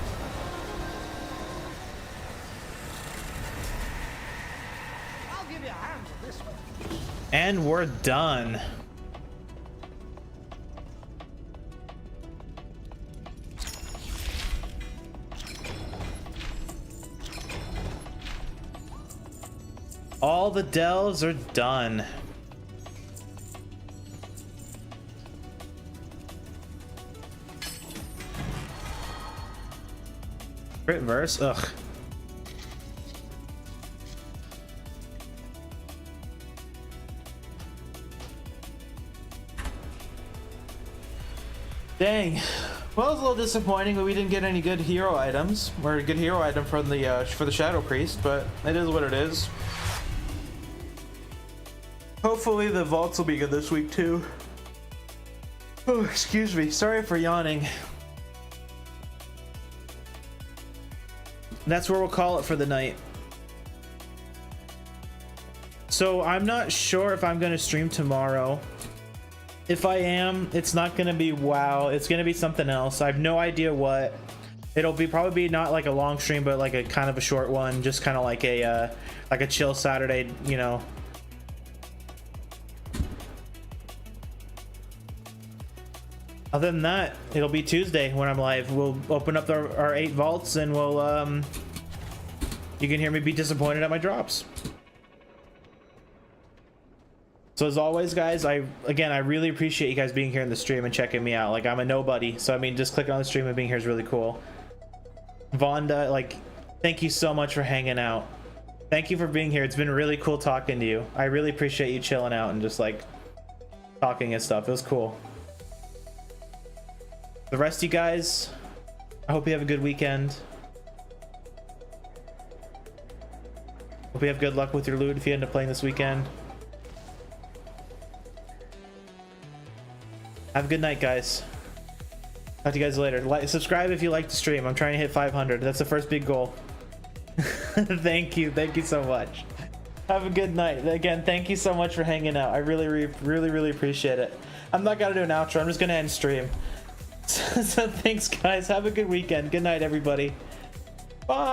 I'll give you a hand with this one. And we're done. All the delves are done. Crit verse? Ugh. Dang. Well, it was a little disappointing that we didn't get any good hero items, or a good hero item from the for the Shadow Priest, but it is what it is. Hopefully the vaults will be good this week too. Oh, excuse me. Sorry for yawning. That's where we'll call it for the night. So I'm not sure if I'm going to stream tomorrow. If I am, it's not going to be WoW. It's going to be something else. I have no idea what. It'll be probably not like a long stream, but like a kind of a short one. Just kind of like a chill Saturday, you know. Other than that, it'll be Tuesday when I'm live. We'll open up our 8 vaults and we'll you can hear me be disappointed at my drops. So as always, guys, I really appreciate you guys being here in the stream and checking me out. Like, I'm a nobody, so I mean, just clicking on the stream and being here is really cool. Vonda, like, thank you so much for hanging out. Thank you for being here. It's been really cool talking to you. I really appreciate you chilling out and just like talking and stuff. It was cool. The rest of you guys, I hope you have a good weekend. Hope you have good luck with your loot if you end up playing this weekend. Have a good night, guys. Talk to you guys later. Subscribe if you like the stream. I'm trying to hit 500. That's the first big goal. Thank you so much. Have a good night. Again, thank you so much for hanging out. I really appreciate it. I'm not gonna do an outro. I'm just gonna end stream. So thanks, guys. Have a good weekend. Good night, everybody. Bye.